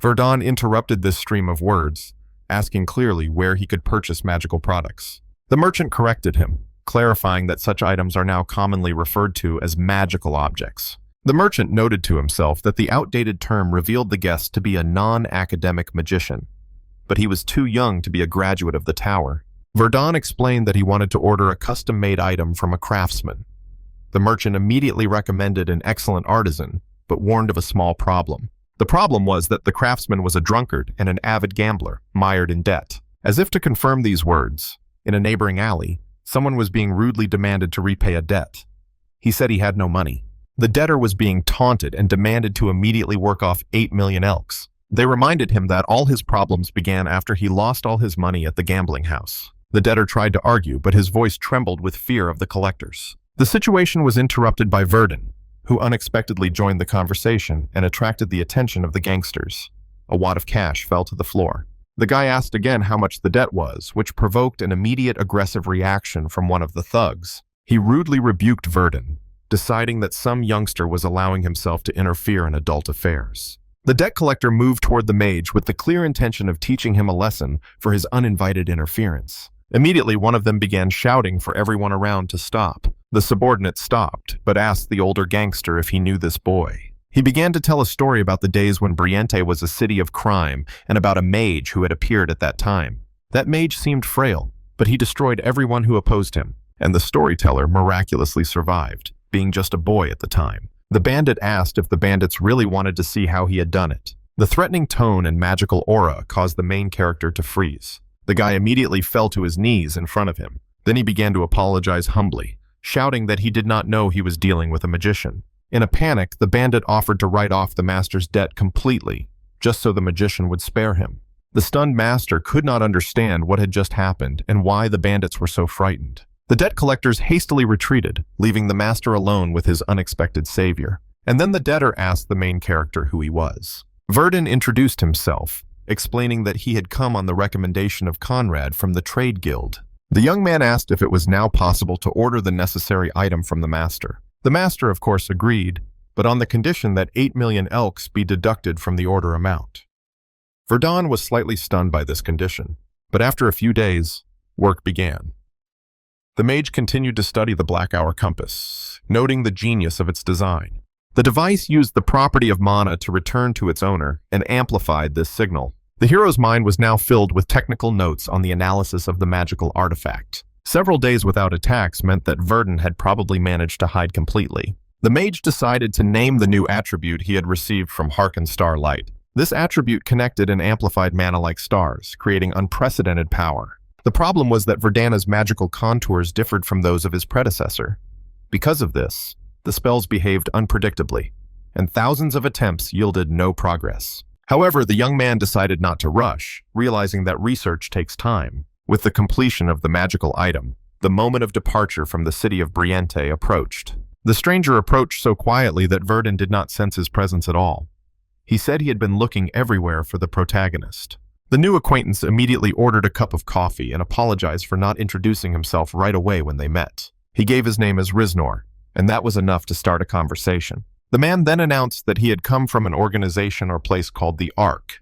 Verden interrupted this stream of words, asking clearly where he could purchase magical products. The merchant corrected him, clarifying that such items are now commonly referred to as magical objects. The merchant noted to himself that the outdated term revealed the guest to be a non-academic magician, but he was too young to be a graduate of the tower. Verden explained that he wanted to order a custom-made item from a craftsman. The merchant immediately recommended an excellent artisan, but warned of a small problem. The problem was that the craftsman was a drunkard and an avid gambler, mired in debt. As if to confirm these words, in a neighboring alley, someone was being rudely demanded to repay a debt. He said he had no money. The debtor was being taunted and demanded to immediately work off 8 million elks. They reminded him that all his problems began after he lost all his money at the gambling house. The debtor tried to argue, but his voice trembled with fear of the collectors. The situation was interrupted by Verden, who unexpectedly joined the conversation and attracted the attention of the gangsters. A wad of cash fell to the floor. The guy asked again how much the debt was, which provoked an immediate aggressive reaction from one of the thugs. He rudely rebuked Verden, deciding that some youngster was allowing himself to interfere in adult affairs. The debt collector moved toward the mage with the clear intention of teaching him a lesson for his uninvited interference. Immediately, one of them began shouting for everyone around to stop. The subordinate stopped, but asked the older gangster if he knew this boy. He began to tell a story about the days when Briente was a city of crime and about a mage who had appeared at that time. That mage seemed frail, but he destroyed everyone who opposed him, and the storyteller miraculously survived, being just a boy at the time. The bandit asked if the bandits really wanted to see how he had done it. The threatening tone and magical aura caused the main character to freeze. The guy immediately fell to his knees in front of him. Then he began to apologize humbly, shouting that he did not know he was dealing with a magician. In a panic, the bandit offered to write off the master's debt completely, just so the magician would spare him. The stunned master could not understand what had just happened and why the bandits were so frightened. The debt collectors hastily retreated, leaving the master alone with his unexpected savior. And then the debtor asked the main character who he was. Verden introduced himself, explaining that he had come on the recommendation of Conrad from the trade guild. The young man asked if it was now possible to order the necessary item from the master. The master, of course, agreed, but on the condition that 8 million elks be deducted from the order amount. Verden was slightly stunned by this condition, but after a few days, work began. The mage continued to study the Black Hour compass, noting the genius of its design. The device used the property of mana to return to its owner and amplified this signal. The hero's mind was now filled with technical notes on the analysis of the magical artifact. Several days without attacks meant that Verden had probably managed to hide completely. The mage decided to name the new attribute he had received from Harken Starlight. This attribute connected and amplified mana like stars, creating unprecedented power. The problem was that Verdena's magical contours differed from those of his predecessor. Because of this, the spells behaved unpredictably, and thousands of attempts yielded no progress. However, the young man decided not to rush, realizing that research takes time. With the completion of the magical item, the moment of departure from the city of Briente approached. The stranger approached so quietly that Verden did not sense his presence at all. He said he had been looking everywhere for the protagonist. The new acquaintance immediately ordered a cup of coffee and apologized for not introducing himself right away when they met. He gave his name as Riznor, and that was enough to start a conversation. The man then announced that he had come from an organization or place called the Ark,